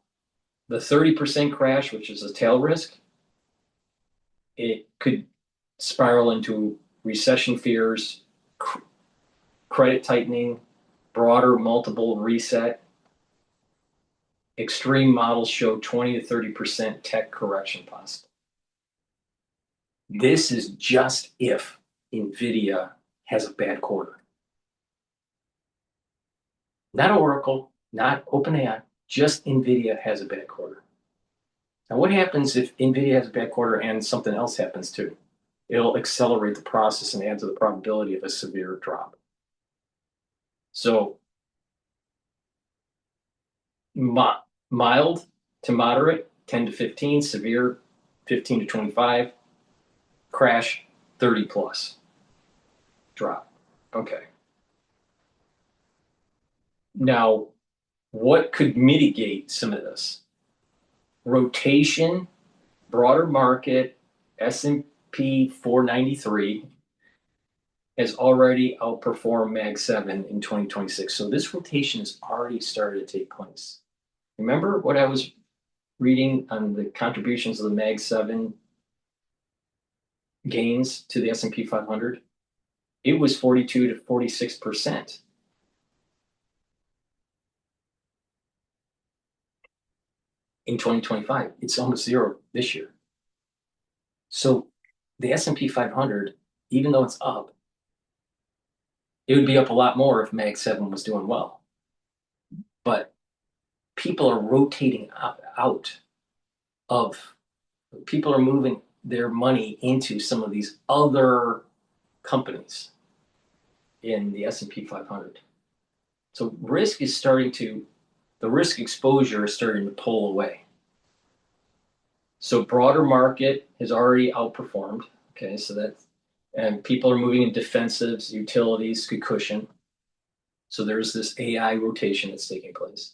the 30% crash, which is a tail risk, it could spiral into recession fears, credit tightening, broader multiple reset. Extreme models show 20 to 30% tech correction possible. This is just if NVIDIA has a bad quarter. Not Oracle, not OpenAI, just NVIDIA has a bad quarter. Now, what happens if NVIDIA has a bad quarter and something else happens too? It'll accelerate the process and add to the probability of a severe drop. So, mild to moderate, 10 to 15, severe, 15 to 25, crash, 30 plus, drop. Okay. Now, what could mitigate some of this? Rotation, broader market, S&P 493 has already outperformed Mag 7 in 2026. So this rotation has already started to take place. Remember what I was reading on the contributions of the Mag 7 gains to the S&P 500? It was 42 to 46%. In 2025, it's almost zero this year. So the S&P 500, even though it's up, it would be up a lot more if Mag 7 was doing well. but people are rotating out of, people are moving their money into some of these other companies in the S&P 500. So the risk exposure is starting to pull away. So broader market has already outperformed. Okay, so that's, and people are moving in defensives, utilities, good cushion. So there's this AI rotation that's taking place.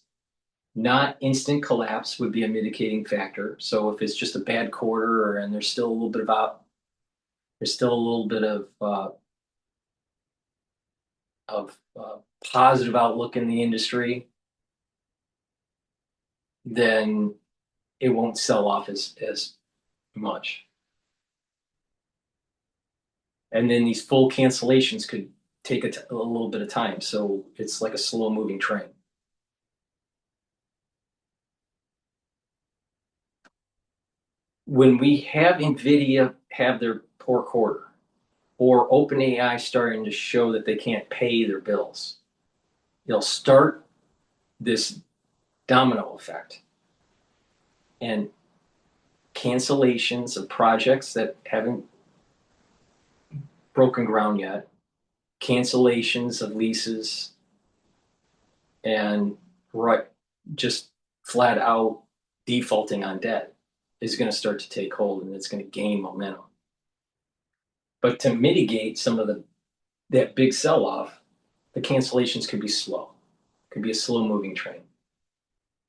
Not instant collapse would be a mitigating factor. So if it's just a bad quarter, and there's still a little bit of positive outlook in the industry, then it won't sell off as much. And then these full cancellations could take a little bit of time. So it's like a slow moving train. When we have NVIDIA have their poor quarter, or OpenAI starting to show that they can't pay their bills, it'll start this domino effect. And cancellations of projects that haven't broken ground yet, cancellations of leases, and just flat out defaulting on debt is going to start to take hold, and it's going to gain momentum. But to mitigate some of that big sell-off, the cancellations could be slow. Could be a slow-moving train.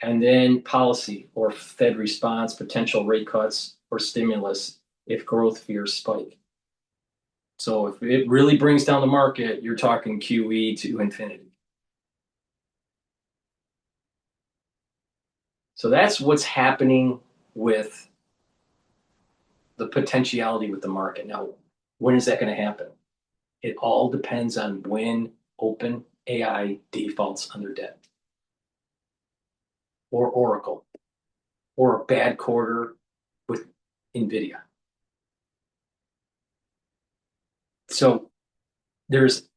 And then policy or Fed response, potential rate cuts or stimulus if growth fears spike. So if it really brings down the market, you're talking QE to infinity. So that's what's happening with the potentiality with the market. Now, when is that going to happen? It all depends on when OpenAI defaults on their debt, or Oracle, or a bad quarter with NVIDIA. So there's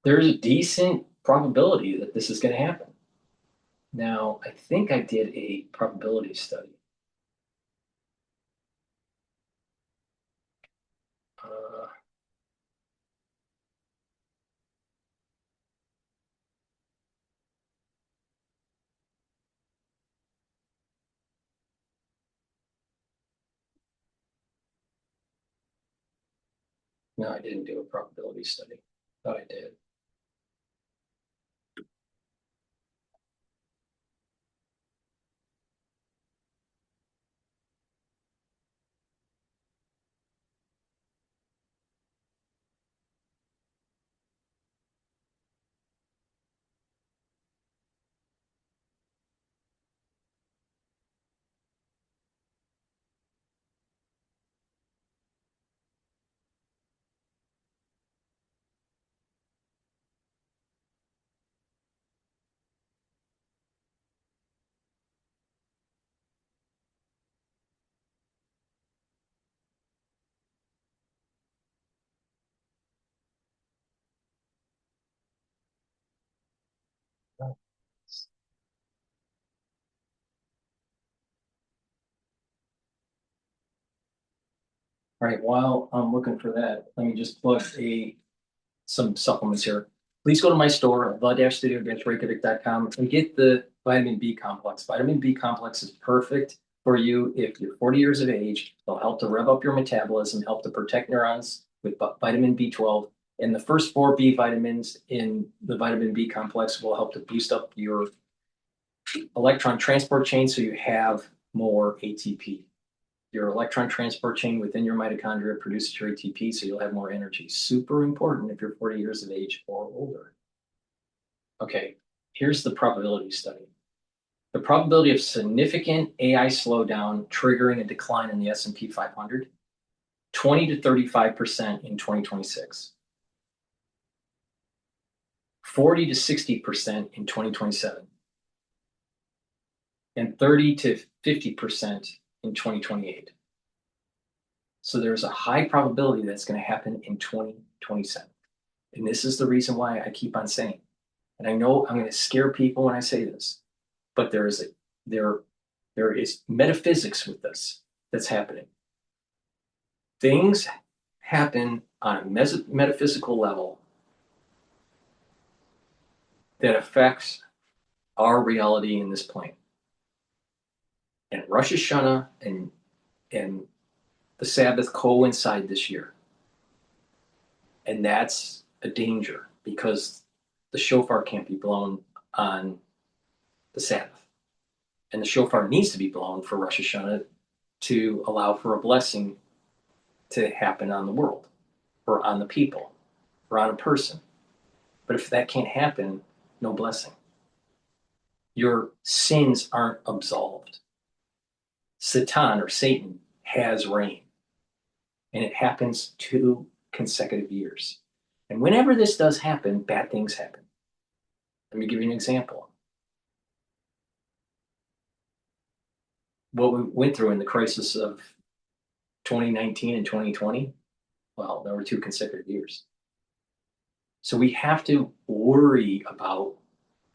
a decent probability that this is going to happen. Now, I think I did a probability study. No, I didn't do a probability study. Thought I did. All right, while I'm looking for that, let me just plug some supplements here. Please go to my store, the-studio-reykjavik.com, and get the vitamin B complex. Vitamin B complex is perfect for you if you're 40 years of age. It'll help to rev up your metabolism, help to protect neurons with vitamin B12. And the first 4 B vitamins in the vitamin B complex will help to boost up your electron transport chain so you have more ATP. Your electron transport chain within your mitochondria produces your ATP, so you'll have more energy. Super important if you're 40 years of age or older. Okay, here's the probability study. The probability of significant AI slowdown triggering a decline in the S&P 500, 20 to 35% in 2026. 40 to 60% in 2027. And 30 to 50% in 2028. So there's a high probability that's going to happen in 2027. And this is the reason why I keep on saying And I know I'm going to scare people when I say this, but there is metaphysics with this that's happening. Things happen on a metaphysical level that affects our reality in this plane. And Rosh Hashanah and the Sabbath coincide this year. And that's a danger because the shofar can't be blown on the Sabbath. And the shofar needs to be blown for Rosh Hashanah to allow for a blessing to happen on the world or on the people or on a person. But if that can't happen, no blessing. Your sins aren't absolved. Satan or Satan has reign. And it happens 2 consecutive years. And whenever this does happen, bad things happen. Let me give you an example. What we went through in the crisis of 2019 and 2020, well, there were 2 consecutive years. So we have to worry about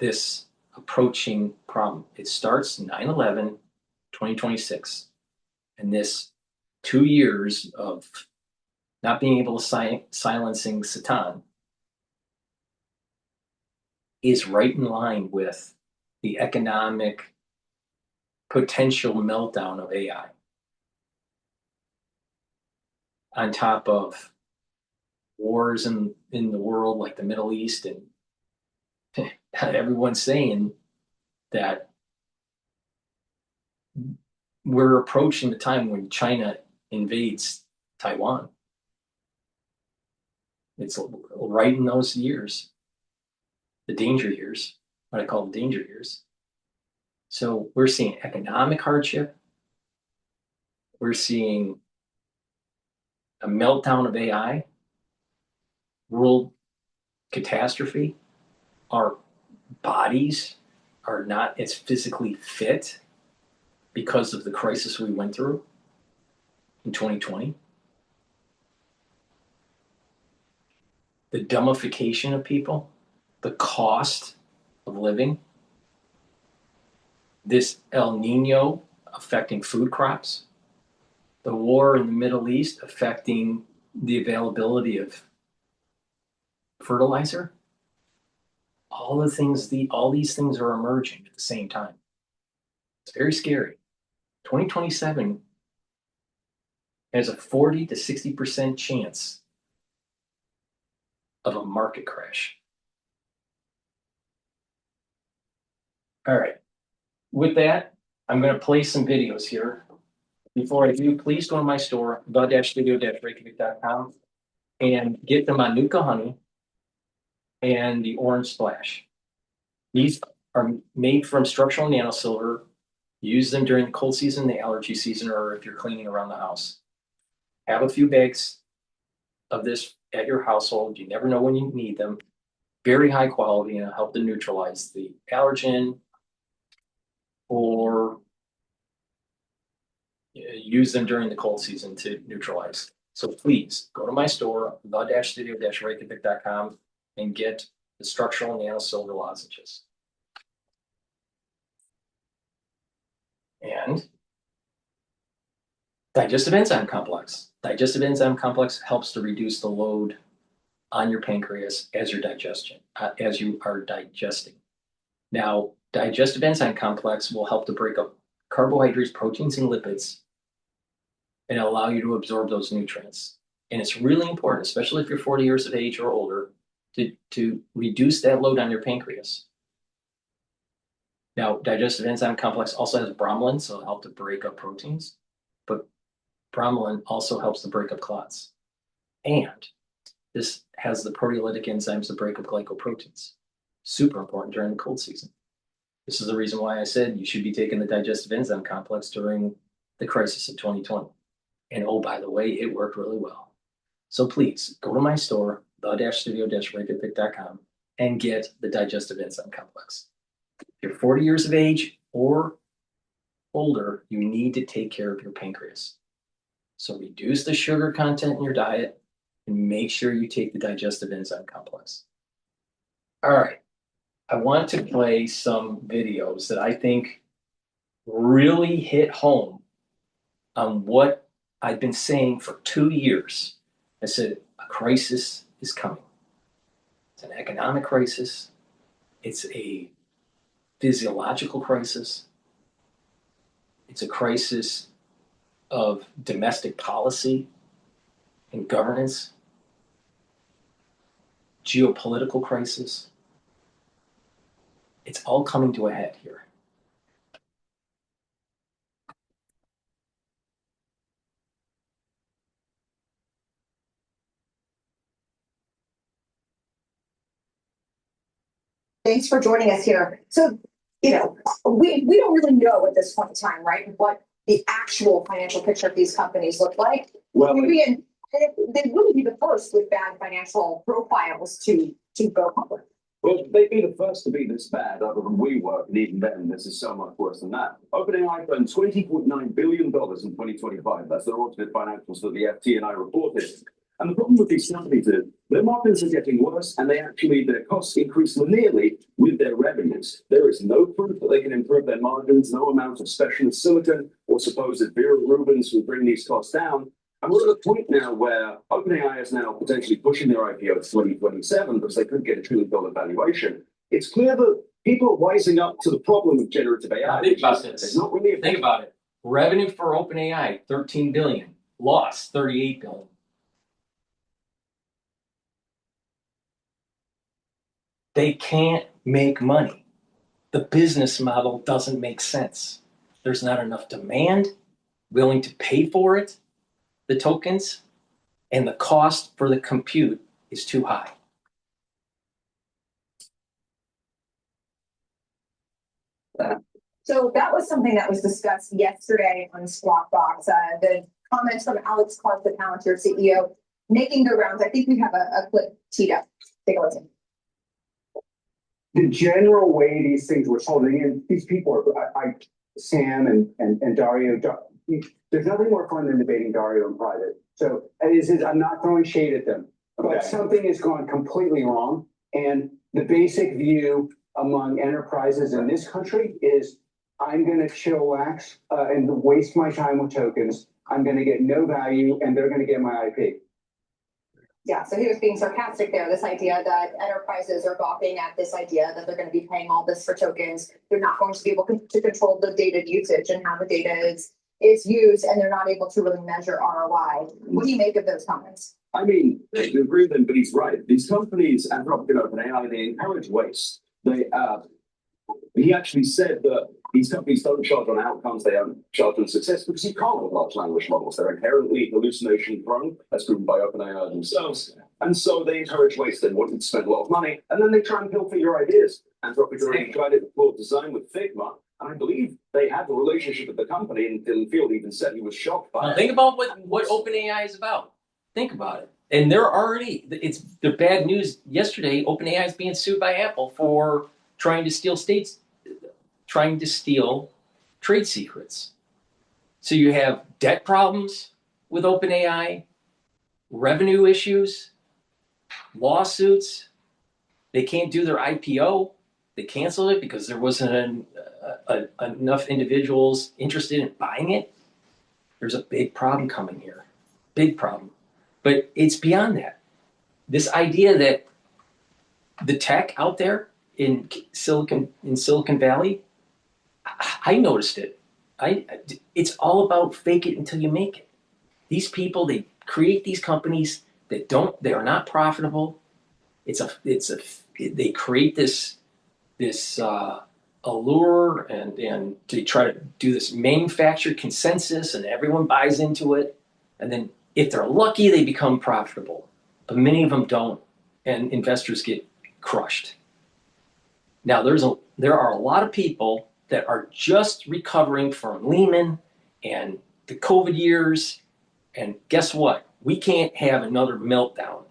this approaching problem. It starts 9/11, 2026. And this 2 years of not being able to silencing Satan is right in line with the economic potential meltdown of AI. On top of wars in the world like the Middle East, and everyone's saying that we're approaching the time when China invades Taiwan. It's right in those years, the danger years, what I call the danger years. So we're seeing economic hardship. We're seeing a meltdown of AI, world catastrophe. Our bodies are not as physically fit because of the crisis we went through in 2020. The dumbification of people, the cost of living, this El Nino affecting food crops, the war in the Middle East affecting the availability of fertilizer. All these things are emerging at the same time. It's very scary. 2027 has a 40 to 60% chance of a market crash. All right. With that, I'm going to play some videos here. Before I do, please go to my store, the-studio-reykjavik.com, and get the Manuka honey and the orange splash. These are made from structural nanosilver. Use them during the cold season, the allergy season, or if you're cleaning around the house. Have a few bags of this at your household. You never know when you need them. Very high quality, and it'll help to neutralize the allergen, or use them during the cold season to neutralize. So please go to my store, the-studio-reykjavik.com, and get the structural nanosilver lozenges. And digestive enzyme complex. Digestive enzyme complex helps to reduce the load on your pancreas as you are digesting. Now, digestive enzyme complex will help to break up carbohydrates, proteins, and lipids, and allow you to absorb those nutrients. And it's really important, especially if you're 40 years of age or older, to reduce that load on your pancreas. Now, digestive enzyme complex also has bromelain, so it'll help to break up proteins, but bromelain also helps to break up clots. And this has the proteolytic enzymes to break up glycoproteins. Super important during the cold season. This is the reason why I said you should be taking the digestive enzyme complex during the crisis of 2020. And oh, by the way, it worked really well. So please go to my store, the-studio-reykjavik.com, and get the digestive enzyme complex. If you're 40 years of age or older, you need to take care of your pancreas. So reduce the sugar content in your diet and make sure you take the digestive enzyme complex. All right. I want to play some videos that I think really hit home on what I've been saying for 2 years. I said, a crisis is coming. It's an economic crisis. It's a physiological crisis. It's a crisis of domestic policy and governance, geopolitical crisis. It's all coming to a head here. Thanks for joining us here. So, we don't really know at this point in time, right, what the actual financial picture of these companies look like. Well, they wouldn't be the first with bad financial profiles to go public. well, they'd be the first to be this bad, other than WeWork, and even then, this is so much worse than that. OpenAI burned $20.9 billion in 2025. That's their audited financials that the FT&I reported. And the problem with these companies is their margins are getting worse, and their costs increase linearly with their revenues. There is no proof that they can improve their margins, no amount of specialist silicon or supposed Vera Rubins will bring these costs down. And we're at a point now where OpenAI is now potentially pushing their IPO to 2027 because they could get a $1 trillion valuation. It's clear that people are wising up to the problem of generative AI. Think about this. It's not really Think about it. Revenue for OpenAI, 13 billion. Loss, 38 billion. They can't make money. The business model doesn't make sense. There's not enough demand willing to pay for it, the tokens, and the cost for the compute is too high. So that was something that was discussed yesterday on Squawk Box. The comments from Alex Clark, the Palantir CEO, making the rounds. I think we have a clip teed up. Take a listen. The general way these things were sold, and these people are, Sam and Dario, there's nothing more fun than debating Dario in private. So I'm not throwing shade at them, but something has gone completely wrong. And the basic view among enterprises in this country is I'm going to chillax and waste my time with tokens. I'm going to get no value, and they're going to get my IP. Yeah, so he was being sarcastic there. This idea that enterprises are gawking at this idea that they're going to be paying all this for tokens. They're not going to be able to control the data usage and how the data is used, and they're not able to really measure ROI. What do you make of those comments? I mean, I agree with him, but he's right. These companies, Anthropic and OpenAI, they encourage waste. He actually said that these companies don't charge on outcomes, they don't charge on success because you can't with large language models. They're inherently hallucination prone, as proven by OpenAI themselves. And so they encourage waste. They want you to spend a lot of money, and then they try and pilfer your ideas. Anthropic already tried it with Claude Design with Figma, and I believe they had a relationship with the company, and Dylan Field even said he was shocked by it. Think about what OpenAI is about. Think about it. And they're already, it's the bad news. Yesterday, OpenAI is being sued by Apple for trying to steal trade secrets. So you have debt problems with OpenAI, revenue issues, lawsuits. They can't do their IPO. They canceled it because there wasn't enough individuals interested in buying it. There's a big problem coming here. Big problem. But it's beyond that. This idea that the tech out there in Silicon Valley, I noticed it. It's all about fake it until you make it. These people, they create these companies that they are not profitable. They create this allure and they try to do this manufactured consensus and everyone buys into it. And then if they're lucky, they become profitable, but many of them don't, and investors get crushed. Now, there are a lot of people that are just recovering from Lehman and the COVID years, and guess what? We can't have another meltdown.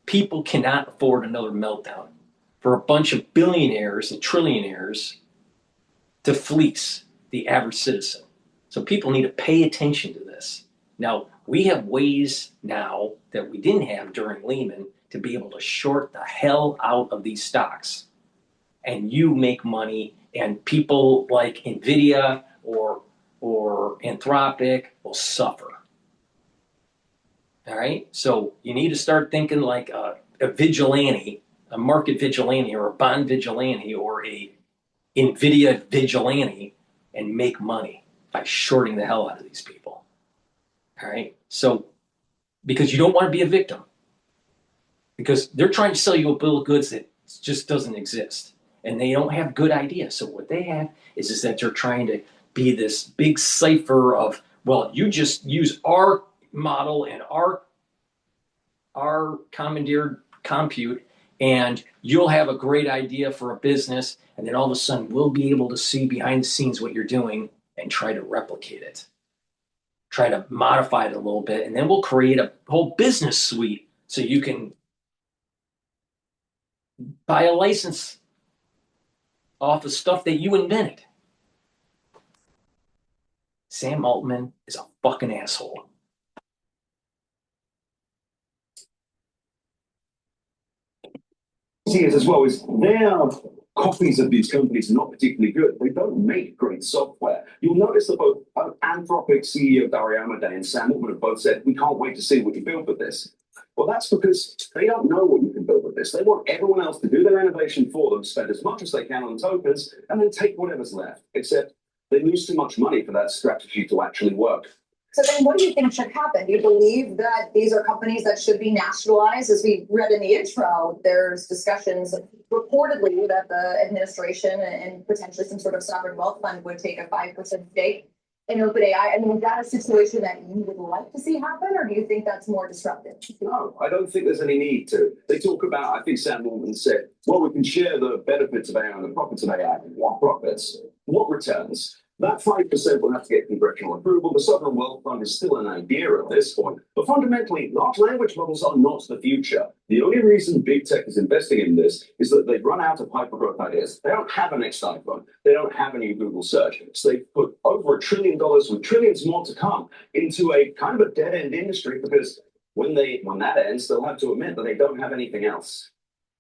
People cannot afford another meltdown for a bunch of billionaires and trillionaires to fleece the average citizen. So people need to pay attention to this. Now, we have ways now that we didn't have during Lehman to be able to short the hell out of these stocks. and you make money, and people like Nvidia or Anthropic will suffer. All right, so you need to start thinking like a vigilante, a market vigilante, or a bond vigilante, or a Nvidia vigilante, and make money by shorting the hell out of these people. All right, so because you don't want to be a victim, because they're trying to sell you a bill of goods that just doesn't exist, and they don't have good ideas. So what they have is that they're trying to be this big cipher of, well, you just use our model and our commandeered compute, and you'll have a great idea for a business, and then all of a sudden we'll be able to see behind the scenes what you're doing and try to replicate it, try to modify it a little bit, and then we'll create a whole business suite so you can buy a license off of stuff that you invented. Sam Altman is a fucking asshole. See it as well is their copies of these companies are not particularly good. They don't make great software. You'll notice that both Anthropic CEO Dario Amodei and Sam Altman have both said, we can't wait to see what you build with this. Well, that's because they don't know what you can build with this. They want everyone else to do their innovation for them, spend as much as they can on tokens, and then take whatever's left. Except they lose too much money for that strategy to actually work. So then what do you think should happen? Do you believe that these are companies that should be nationalized? As we read in the intro, there's discussions reportedly that the administration and potentially some sort of sovereign wealth fund would take a 5% stake in OpenAI. I mean, is that a situation that you would like to see happen, or do you think that's more disruptive? No, I don't think there's any need to. They talk about, I think Sam Altman said, well, we can share the benefits of AI and the profits of AI. What profits? What returns? That 5% will have to get congressional approval. The sovereign wealth fund is still an idea at this point. But fundamentally, large language models are not the future. The only reason big tech is investing in this is that they've run out of hypergrowth ideas. They don't have a next iPhone. They don't have a new Google search. So they've put over $1 trillion with trillions more to come into a kind of a dead-end industry, because when that ends, they'll have to admit that they don't have anything else.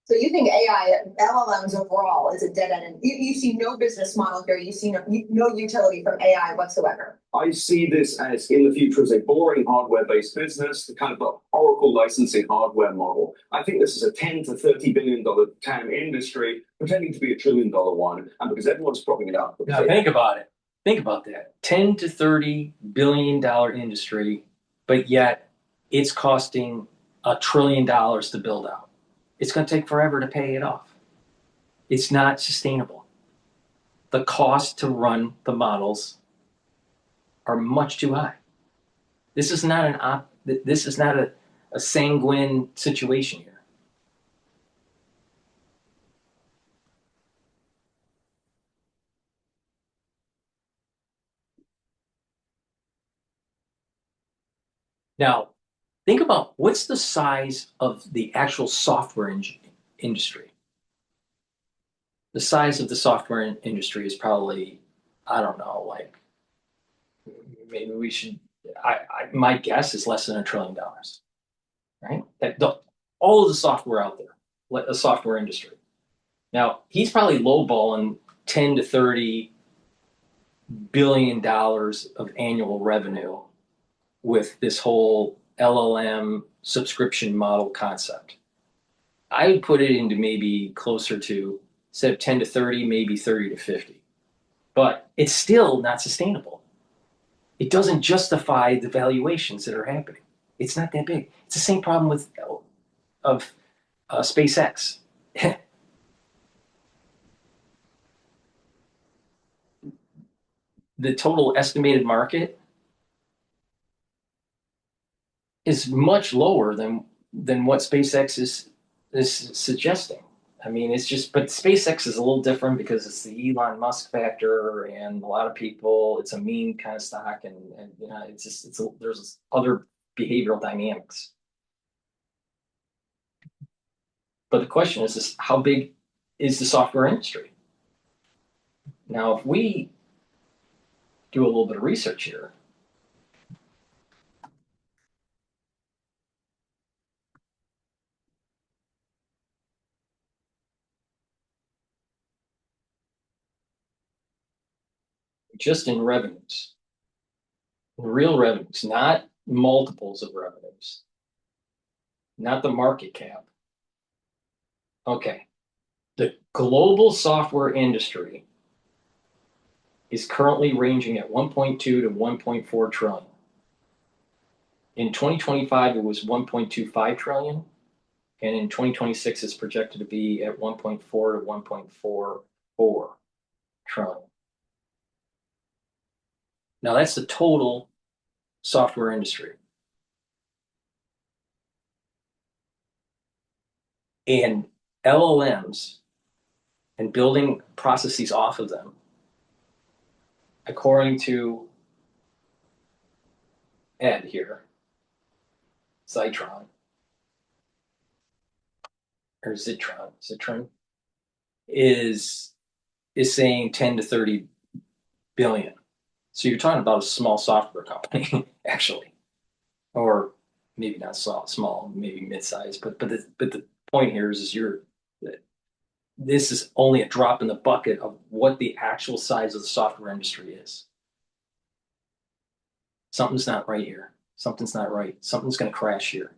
So you think AI, LLMs overall, is a dead end? You see no business model here. You see no utility from AI whatsoever. I see this as, in the future, as a boring hardware-based business, the kind of the Oracle licensing hardware model. I think this is a $10 to $30 billion TAM industry, pretending to be $1 trillion one, and because everyone's propping it up. Now think about it. Think about that. $10 to $30 billion industry, but yet it's costing $1 trillion to build out. It's going to take forever to pay it off. It's not sustainable. The cost to run the models are much too high. This is not a sanguine situation here. Now, think about what's the size of the actual software industry. The size of the software industry is probably, I don't know, like maybe we should. My guess is less than $1 trillion, right? All of the software out there, the software industry. Now he's probably lowballing $10 to $30 billion of annual revenue with this whole LLM subscription model concept. I would put it into maybe closer to, instead of 10 to 30, maybe 30 to 50. But it's still not sustainable. It doesn't justify the valuations that are happening. It's not that big. It's the same problem with SpaceX. The total estimated market is much lower than what SpaceX is suggesting. I mean, it's just, but SpaceX is a little different because it's the Elon Musk factor, and a lot of people, it's a meme kind of stock, and you know, there's other behavioral dynamics. But the question is how big is the software industry? Now, if we do a little bit of research here, just in revenues, real revenues, not multiples of revenues, not the market cap. Okay. The global software industry is currently ranging at 1.2 to 1.4 trillion. In 2025, it was 1.25 trillion. And in 2026, it's projected to be at 1.4 to 1.44 trillion. Now, that's the total software industry. And LLMs and building processes off of them, according to Ed here, Zitron, or Zitron, is saying 10 to 30 billion. So you're talking about a small software company, actually, or maybe not small, maybe mid-sized. But the point here is this is only a drop in the bucket of what the actual size of the software industry is. Something's not right here. Something's not right. Something's going to crash here.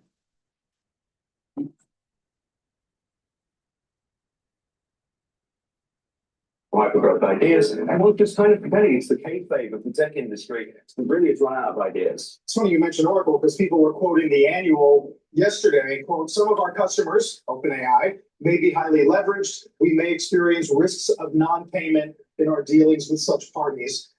Hypergrowth ideas, and we're just kind of pretending it's the kayfabe of the tech industry. Really, it's run out of ideas. It's funny you mentioned Oracle because people were quoting the annual yesterday. Quote, some of our customers, OpenAI, may be highly leveraged. We may experience risks of non-payment in our dealings with such parties.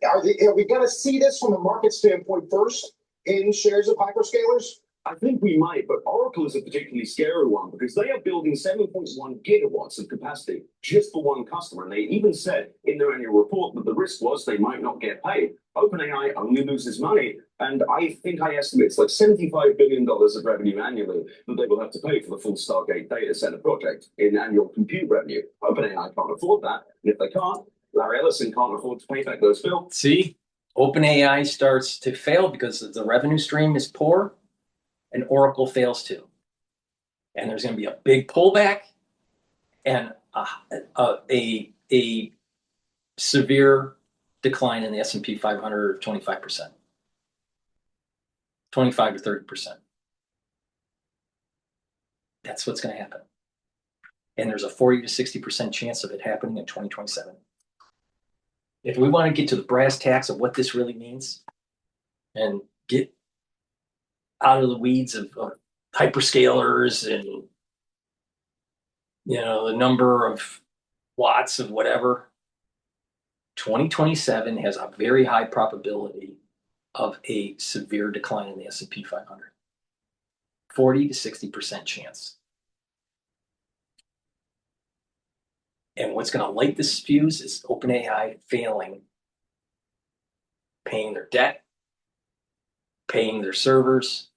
Are we going to see this from a market standpoint first in shares of hyperscalers? I think we might, but Oracle is a particularly scary one because they are building 7.1 gigawatts of capacity just for one customer. And they even said in their annual report that the risk was they might not get paid. OpenAI only loses money. And I think I estimate it's like $75 billion of revenue annually that they will have to pay for the full Stargate data center project in annual compute revenue. OpenAI can't afford that. And if they can't, Larry Ellison can't afford to pay back those bills. See, OpenAI starts to fail because the revenue stream is poor. And Oracle fails too. And there's going to be a big pullback and a severe decline in the S&P 500 of 25%, 25 to 30%. That's what's going to happen. And there's a 40 to 60% chance of it happening in 2027. If we want to get to the brass tacks of what this really means and get out of the weeds of hyperscalers and the number of watts of whatever, 2027 has a very high probability of a severe decline in the S&P 500. 40 to 60% chance. And what's going to light this fuse is OpenAI failing, paying their debt, paying their servers,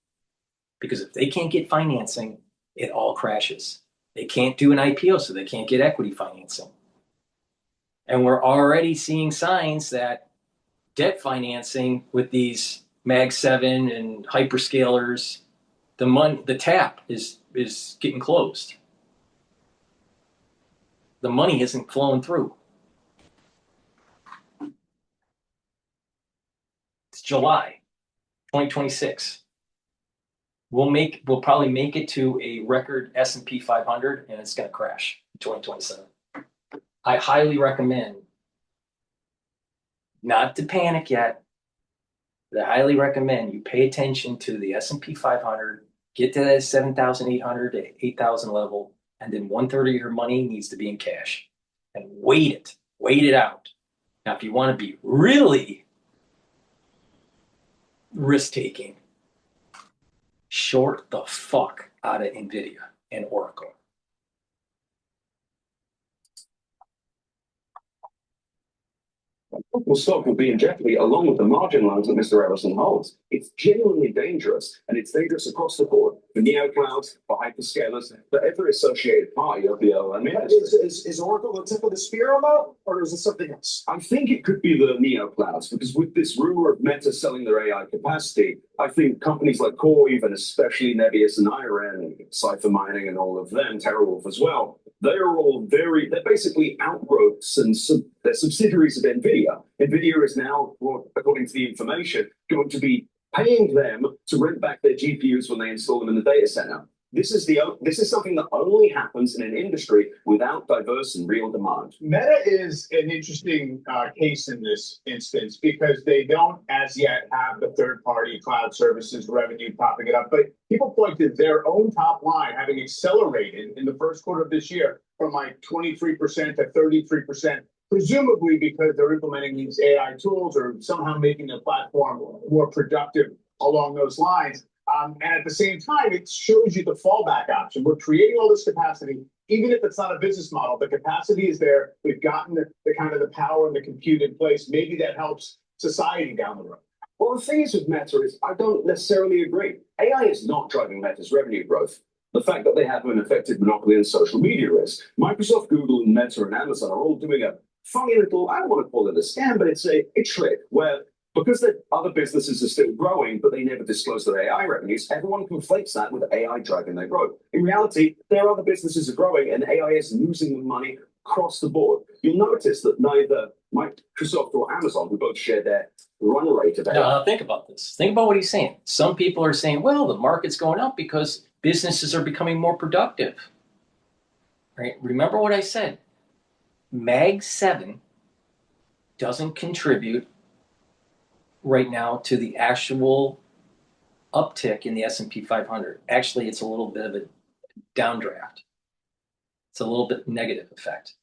because if they can't get financing, it all crashes. They can't do an IPO, so they can't get equity financing. And we're already seeing signs that debt financing with these Mag 7 and hyperscalers, the tap is getting closed. The money isn't flowing through. It's July 2026. We'll probably make it to a record S&P 500, and it's going to crash in 2027. I highly recommend not to panic yet, but I highly recommend you pay attention to the S&P 500, get to that 7,800 to 8,000 level, and then 1/3 of your money needs to be in cash, and wait it out. Now, if you want to be really risk-taking, short the fuck out of NVIDIA and Oracle. Oracle stock will be in jeopardy along with the margin loans that Mr. Ellison holds. It's genuinely dangerous, and it's dangerous across the board for neoclouds, for hyperscalers, for every associated party of the LLM industry. Is Oracle the tip of the spear on that, or is it something else? I think it could be the neoclouds, because with this rumor of Meta selling their AI capacity, I think companies like Core, even especially Nebius and Iran, and Cypher Mining and all of them, TerraWolf as well, they're basically outgrowths and they're subsidiaries of NVIDIA. NVIDIA is now, well, according to the information, going to be paying them to rent back their GPUs when they install them in the data center. This is something that only happens in an industry without diverse and real demand. Meta is an interesting case in this instance because they don't as yet have the third-party cloud services revenue popping it up. But people point to their own top line having accelerated in the first quarter of this year from like 23% to 33%, presumably because they're implementing these AI tools or somehow making the platform more productive along those lines. And at the same time, it shows you the fallback option. We're creating all this capacity, even if it's not a business model. The capacity is there. We've gotten the kind of the power and the compute in place. Maybe that helps society down the road. Well, the thing is with Meta is I don't necessarily agree. AI is not driving Meta's revenue growth. The fact that they have an effective monopoly in social media is. Microsoft, Google, and Meta and Amazon are all doing a funny little, I don't want to call it a scam, but it's a trick where because the other businesses are still growing, but they never disclose their AI revenues, everyone conflates that with AI driving their growth. In reality, their other businesses are growing and AI is losing them money across the board. You'll notice that neither Microsoft or Amazon, who both share their run rate of AI. Now, think about this. Think about what he's saying. Some people are saying, well, the market's going up because businesses are becoming more productive. Right? Remember what I said. Mag 7 doesn't contribute right now to the actual uptick in the S&P 500. Actually, it's a little bit of a downdraft. It's a little bit negative effect.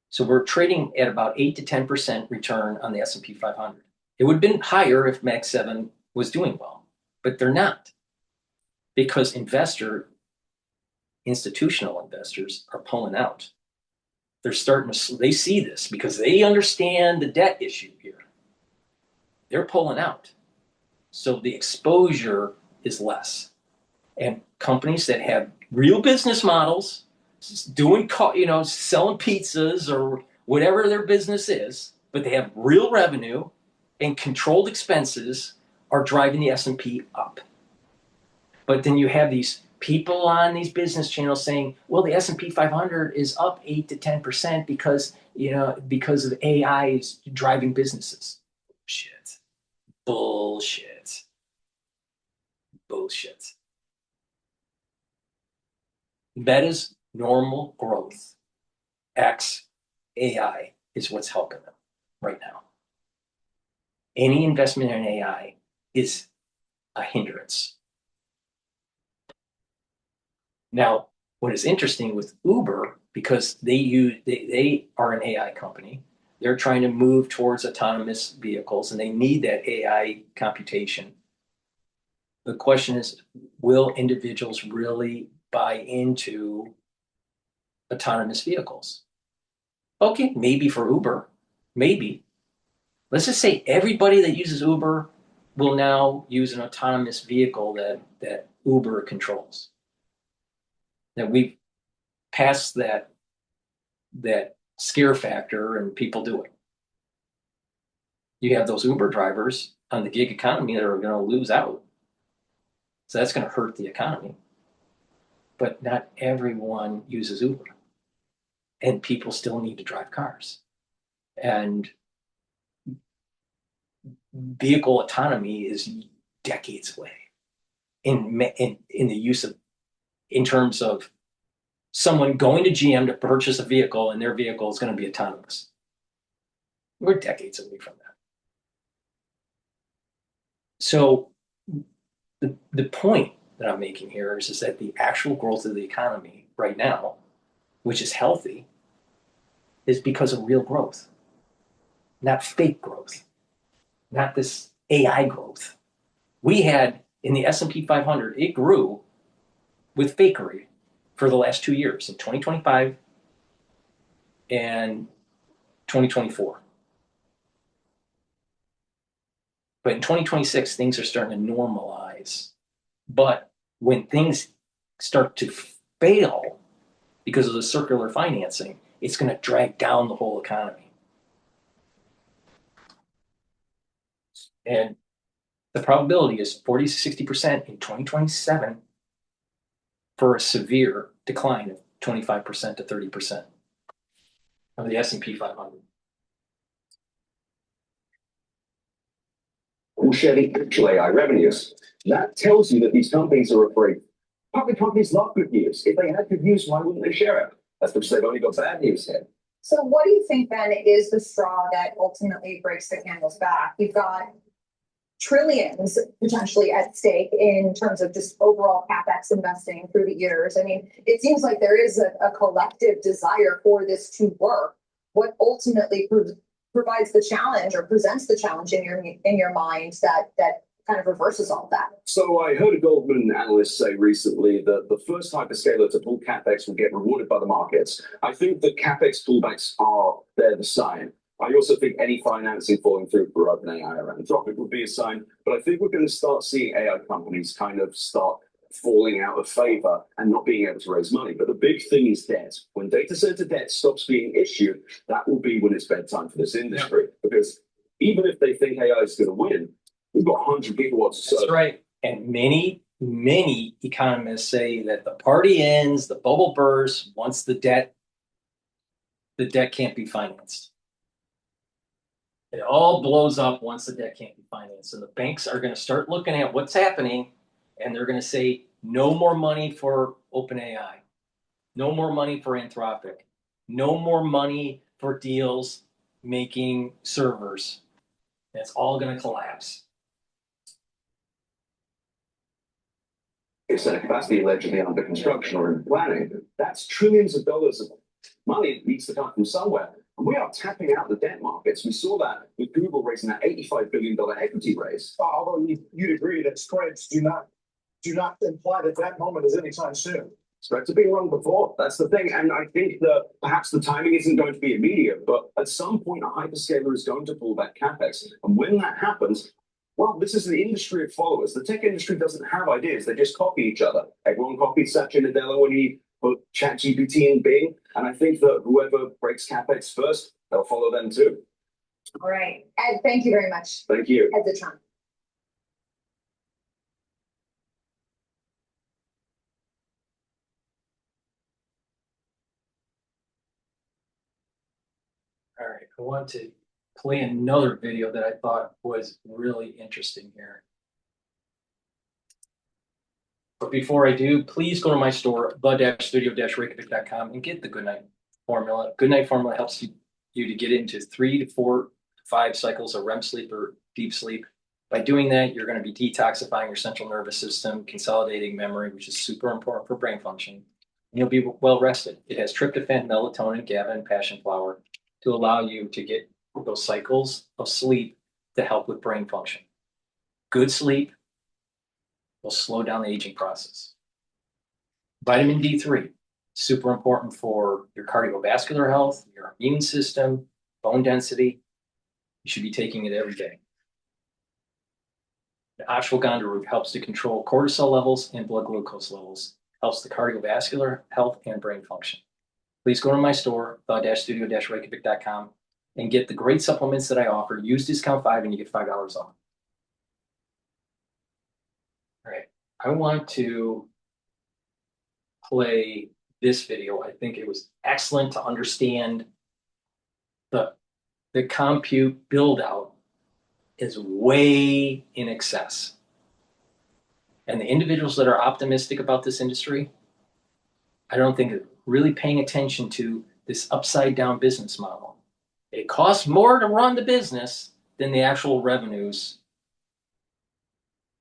So we're trading at about 8 to 10% return on the S&P 500. It would have been higher if Mag 7 was doing well, but they're not because institutional investors are pulling out. They're they see this because they understand the debt issue here. They're pulling out. So the exposure is less. And companies that have real business models, doing, selling pizzas or whatever their business is, but they have real revenue and controlled expenses are driving the S&P up. But then you have these people on these business channels saying, well, the S&P 500 is up 8 to 10% because of AI is driving businesses. Bullshit. Meta's normal growth, X AI, is what's helping them right now. Any investment in AI is a hindrance. Now, what is interesting with Uber, because they are an AI company, they're trying to move towards autonomous vehicles and they need that AI computation. The question is, will individuals really buy into autonomous vehicles? Okay, maybe for Uber, maybe. Let's just say everybody that uses Uber will now use an autonomous vehicle that Uber controls. That we've passed that scare factor and people do it. You have those Uber drivers on the gig economy that are going to lose out. So that's going to hurt the economy. But not everyone uses Uber. And people still need to drive cars. And vehicle autonomy is decades away in the use of, in terms of someone going to GM to purchase a vehicle and their vehicle is going to be autonomous. We're decades away from that. So the point that I'm making here is that the actual growth of the economy right now, which is healthy, is because of real growth, not fake growth, not this AI growth. We had in the S&P 500, it grew with fakery for the last 2 years, in 2025 and 2024. But in 2026, things are starting to normalize. But when things start to fail because of the circular financing, it's going to drag down the whole economy. And the probability is 40 to 60% in 2027 for a severe decline 25% to 30% of the S&P 500. Will share the actual AI revenues. That tells you that these companies are afraid. Public companies love good news. If they had good news, why wouldn't they share it? That's because they've only got bad news here. So what do you think then is the straw that ultimately breaks the camel's back? You've got trillions potentially at stake in terms of just overall CapEx investing through the years. I mean, it seems like there is a collective desire for this to work. What ultimately provides the challenge or presents the challenge in your mind that kind of reverses all of that? So I heard a Goldman analyst say recently that the first hyperscaler to pull CapEx will get rewarded by the markets. I think that CapEx pullbacks they're the sign. I also think any financing falling through for OpenAI or Anthropic would be a sign, but I think we're going to start seeing AI companies kind of start falling out of favor and not being able to raise money. But the big thing is debt. When data center debt stops being issued, that will be when it's bedtime for this industry. Yeah. Because even if they think AI is going to win, we've got 100 gigawatts. That's right. And many economists say that the party ends, the bubble bursts once the debt can't be financed. It all blows up once the debt can't be financed. And the banks are going to start looking at what's happening, and they're going to say, no more money for OpenAI, no more money for Anthropic, no more money for deals making servers. It's all going to collapse. Center capacity allegedly under construction or in planning. That's trillions of dollars of money that needs to come from somewhere. And we are tapping out the debt markets. We saw that with Google raising that $85 billion equity raise. Although you'd agree that spreads do not imply that moment is anytime soon. Spreads have been wrong before. That's the thing. And I think that perhaps the timing isn't going to be immediate, but at some point, a hyperscaler is going to pull back CapEx. And when that happens, well, this is the industry of followers. The tech industry doesn't have ideas. They just copy each other. Everyone copied Satya Nadella when he put ChatGPT in Bing. And I think that whoever breaks CapEx first, they'll follow them too. All right. Ed, thank you very much. Thank you. Ed the Trump. All right. I want to play another video that I thought was really interesting here. But before I do, please go to my store, the-studio-reykjavik.com, and get the Goodnight Formula. Goodnight Formula helps you to get into 3 to 4 to 5 cycles of REM sleep or deep sleep. By doing that, you're going to be detoxifying your central nervous system, consolidating memory, which is super important for brain function. And you'll be well rested. It has tryptophan, melatonin, GABA, and passion flower to allow you to get those cycles of sleep to help with brain function. Good sleep will slow down the aging process. Vitamin D3, super important for your cardiovascular health, your immune system, bone density. You should be taking it every day. The ashwagandha root helps to control cortisol levels and blood glucose levels, helps the cardiovascular health and brain function. Please go to my store, the-studio-reykjavik.com, and get the great supplements that I offer. Use discount 5 and you get $5 off. All right, I want to play this video. I think it was excellent to understand the compute build out is way in excess. And the individuals that are optimistic about this industry, I don't think are really paying attention to this upside down business model. It costs more to run the business than the actual revenues.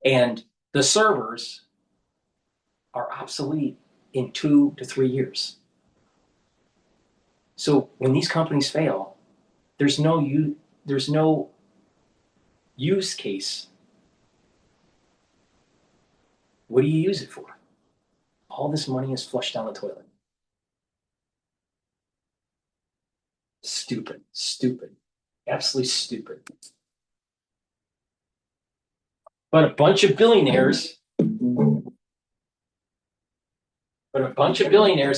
And the servers are obsolete in 2 to 3 years. So when these companies fail, there's no use case. What do you use it for? All this money is flushed down the toilet. Stupid, absolutely stupid. But a bunch of billionaires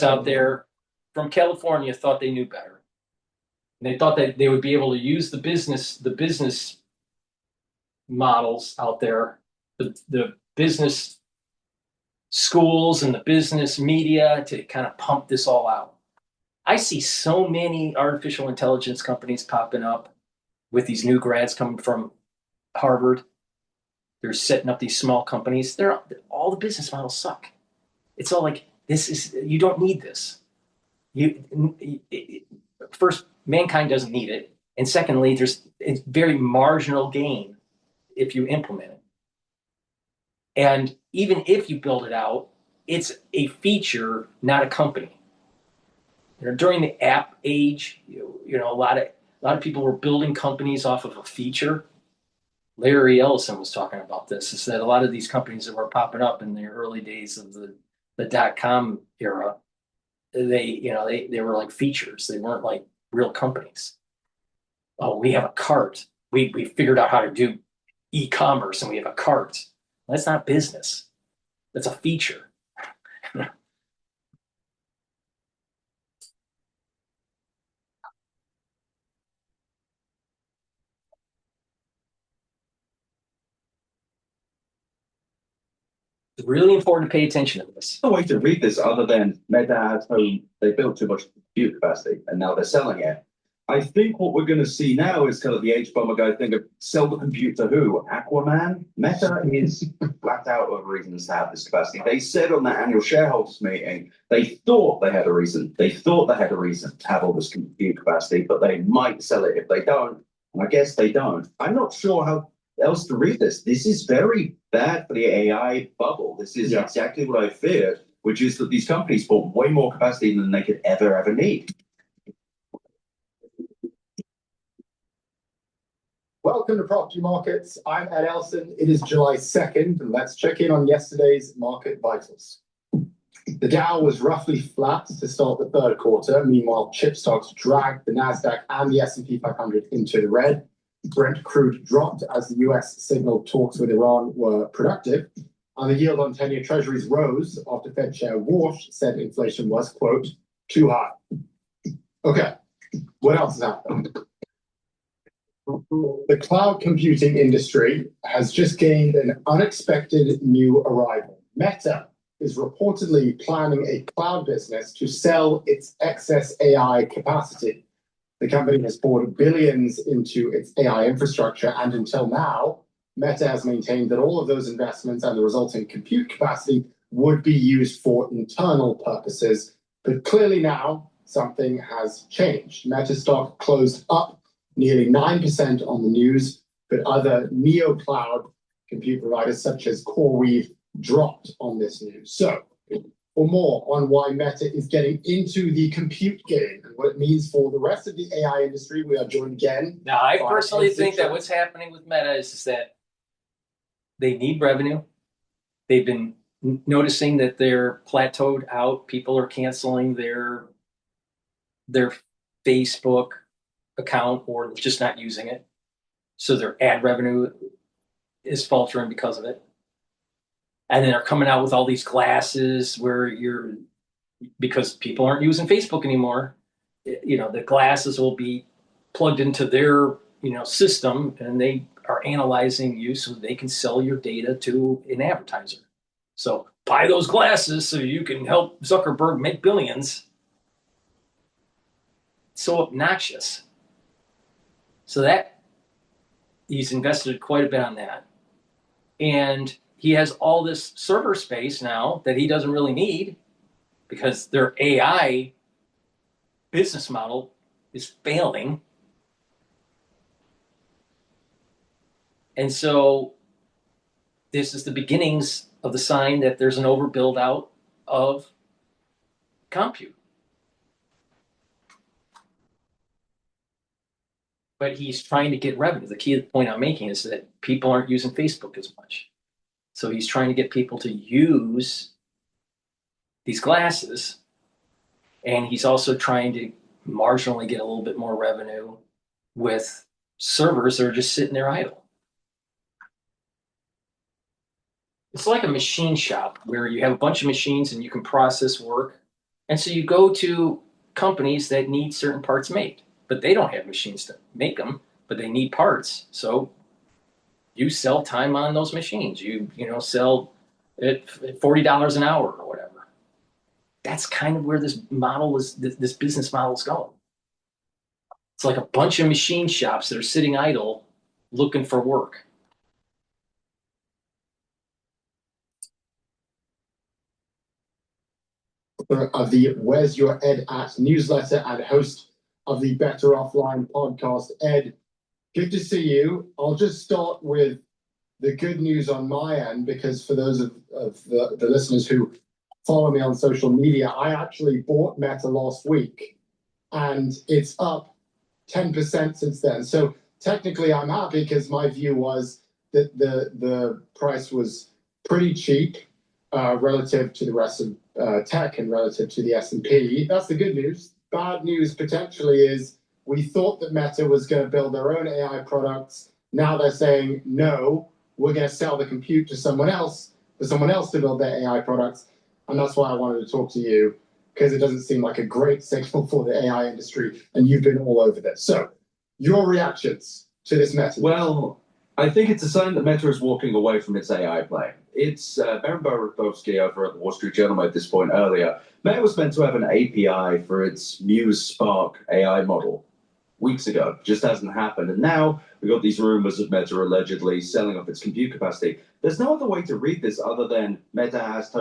out there from California thought they knew better. And they thought that they would be able to use the business models out there, the business schools and the business media to kind of pump this all out. I see so many artificial intelligence companies popping up with these new grads coming from Harvard. They're setting up these small companies. All the business models suck. It's all like, you don't need this. First, mankind doesn't need it. And secondly, it's very marginal gain if you implement it. And even if you build it out, it's a feature, not a company. During the app age, a lot of people were building companies off of a feature. Larry Ellison was talking about this. Is that a lot of these companies that were popping up in the early days of the .com era, they were like features. They weren't like real companies. Oh, we have a cart. We figured out how to do e-commerce, and we have a cart. That's not business. That's a feature. It's really important to pay attention to this. No way to read this other than Meta at home, they built too much compute capacity and now they're selling it. I think what we're going to see now is kind of the H bomber guy thing of sell the compute to who? Aquaman? Meta is flat out of reasons to have this capacity. They said on that annual shareholders meeting, they thought they had a reason. They thought they had a reason to have all this compute capacity, but they might sell it if they don't. And I guess they don't. I'm not sure how else to read this. This is very bad for the AI bubble. This is exactly what I feared, which is that these companies bought way more capacity than they could ever need. Welcome to Property Markets. I'm Ed Elson. It is July 2nd, and let's check in on yesterday's market vitals. The Dow was roughly flat to start the third quarter. Meanwhile, chip stocks dragged the Nasdaq and the S&P 500 into the red. Brent crude dropped as the US signaled talks with Iran were productive, and the yield on 10-year treasuries rose after Fed Chair Walsh said inflation was, quote, too high. Okay, what else is happening? The cloud computing industry has just gained an unexpected new arrival. Meta is reportedly planning a cloud business to sell its excess AI capacity. The company has poured billions into its AI infrastructure, and until now, Meta has maintained that all of those investments and the resulting compute capacity would be used for internal purposes. But clearly now, something has changed. Meta stock closed up nearly 9% on the news, but other neo-cloud compute providers such as CoreWeave dropped on this news. So, for more on why Meta is getting into the compute game and what it means for the rest of the AI industry, we are joined again. Now, I personally think that what's happening with Meta is that they need revenue. They've been noticing that they're plateaued out. People are canceling their Facebook account or just not using it. So their ad revenue is faltering because of it. And then they're coming out with all these glasses where because people aren't using Facebook anymore, the glasses will be plugged into their, system, and they are analyzing you so they can sell your data to an advertiser. So buy those glasses so you can help Zuckerberg make billions. It's so obnoxious. So that he's invested quite a bit on that. And he has all this server space now that he doesn't really need because their AI business model is failing. And so this is the beginnings of the sign that there's an overbuild out of compute. But he's trying to get revenue. The key point I'm making is that people aren't using Facebook as much. So he's trying to get people to use these glasses. And he's also trying to marginally get a little bit more revenue with servers that are just sitting there idle. It's like a machine shop where you have a bunch of machines and you can process work. And so you go to companies that need certain parts made, but they don't have machines to make them, but they need parts. So you sell time on those machines. You sell at $40 an hour or whatever. That's kind of where this business model is going. It's like a bunch of machine shops that are sitting idle looking for work. Of the Where's Your Ed At newsletter and host of the Better Offline podcast. Ed, good to see you. I'll just start with the good news on my end, because for those of the listeners who follow me on social media, I actually bought Meta last week and it's up 10% since then. So technically I'm happy because my view was that the price was pretty cheap relative to the rest of tech and relative to the S&P. That's the good news. Bad news potentially is we thought that Meta was going to build their own AI products. Now they're saying, no, we're going to sell the compute to someone else, for someone else to build their AI products. And that's why I wanted to talk to you, because it doesn't seem like a great signal for the AI industry. And you've been all over this. So your reactions to this message? Well, I think it's a sign that Meta is walking away from its AI play. It's Baron Borowski over at the Wall Street Journal made this point earlier. Meta was meant to have an API for its Muse Spark AI model weeks ago. Just hasn't happened. And now we've got these rumors of Meta allegedly selling off its compute capacity. There's no other way to read this other than Meta has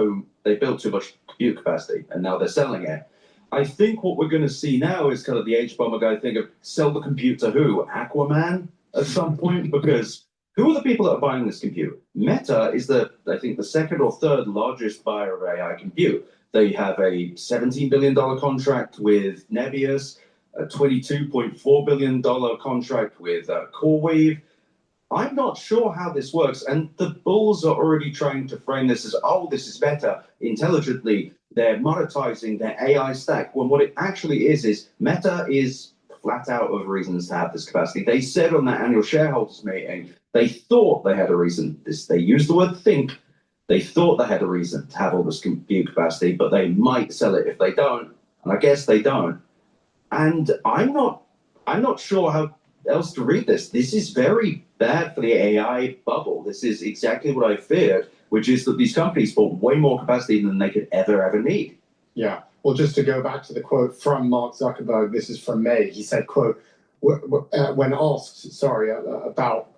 they built too much compute capacity and now they're selling it. I think what we're going to see now is kind of the H-bomber guy thing of sell the compute to who? Aquaman at some point? Because who are the people that are buying this compute? Meta is I think the second or third largest buyer of AI compute. They have a $17 billion contract with Nebius, a $22.4 billion contract with CoreWeave. I'm not sure how this works. And the bulls are already trying to frame this as, oh, this is Meta. Intelligently, they're monetizing their AI stack. When what it actually is Meta is flat out of reasons to have this capacity. They said on that annual shareholders meeting, they thought they had a reason. They used the word think. They thought they had a reason to have all this compute capacity, but they might sell it if they don't. And I guess they don't. And I'm not sure how else to read this. This is very bad for the AI bubble. This is exactly what I feared, which is that these companies bought way more capacity than they could ever need. Yeah. Well, just to go back to the quote from Mark Zuckerberg, this is from May. He said, quote, when asked, about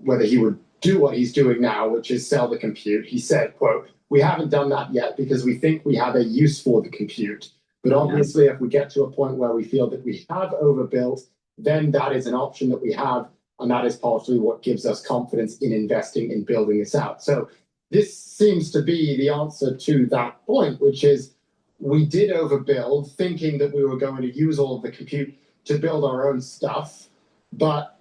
whether he would do what he's doing now, which is sell the compute, he said, quote, we haven't done that yet because we think we have a use for the compute. But obviously, if we get to a point where we feel that we have overbuilt, then that is an option that we have. And that is partially what gives us confidence in investing in building this out. So this seems to be the answer to that point, which is we did overbuild, thinking that we were going to use all of the compute to build our own stuff. But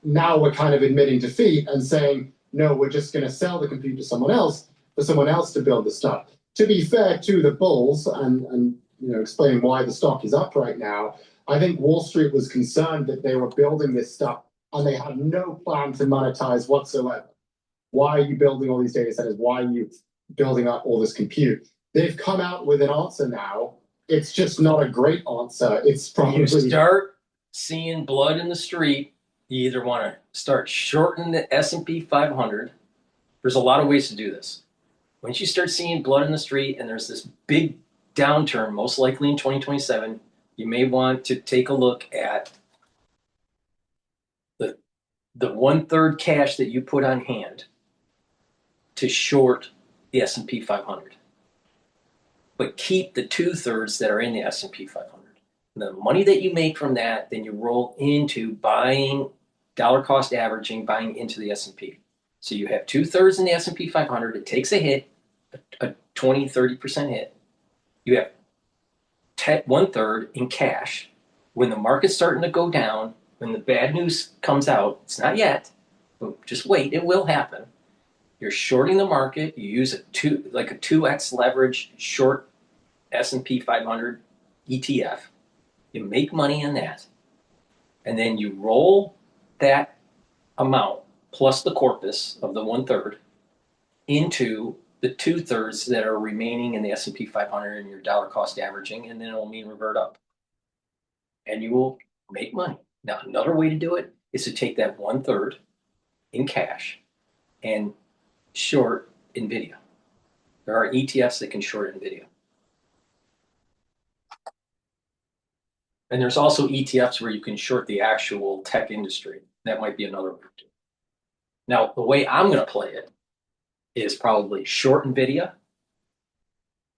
now we're kind of admitting defeat and saying, no, we're just going to sell the compute to someone else for someone else to build the stuff. To be fair to the bulls and explaining why the stock is up right now, I think Wall Street was concerned that they were building this stuff and they had no plan to monetize whatsoever. Why are you building all these data centers? Why are you building up all this compute? They've come out with an answer now. It's just not a great answer. It's probably... You start seeing blood in the street, you either want to start shorting the S&P 500. There's a lot of ways to do this. Once you start seeing blood in the street and there's this big downturn, most likely in 2027, you may want to take a look at the 1/3 cash that you put on hand to short the S&P 500. But keep the 2/3 that are in the S&P 500. And the money that you make from that, then you roll into buying, dollar cost averaging, buying into the S&P. So you have 2/3 in the S&P 500. It takes a hit, a 20, 30% hit. You have 1/3 in cash. When the market's starting to go down, when the bad news comes out, it's not yet, but just wait, it will happen. You're shorting the market. You use a 2x leverage short S&P 500 ETF. You make money on that. And then you roll that amount plus the corpus of the 1/3 into the 2/3 that are remaining in the S&P 500 and your dollar cost averaging, and then it'll mean revert up. And you will make money. Now, another way to do it is to take that 1/3 in cash and short NVIDIA. There are ETFs that can short NVIDIA. And there's also ETFs where you can short the actual tech industry. That might be another route. Now, the way I'm going to play it is probably short NVIDIA,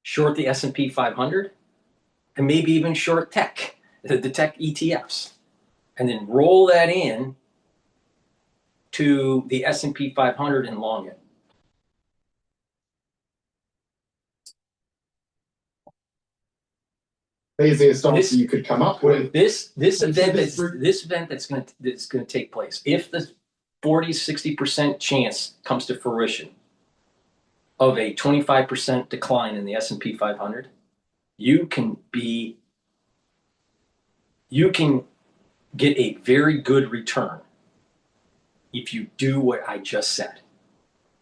short the S&P 500, and maybe even short tech, the tech ETFs, and then roll that in to the S&P 500 and long it. Easiest answer you could come up with. This event that's going to take place, if the 40-60% chance comes to fruition of a 25% decline in the S&P 500, you can get a very good return if you do what I just said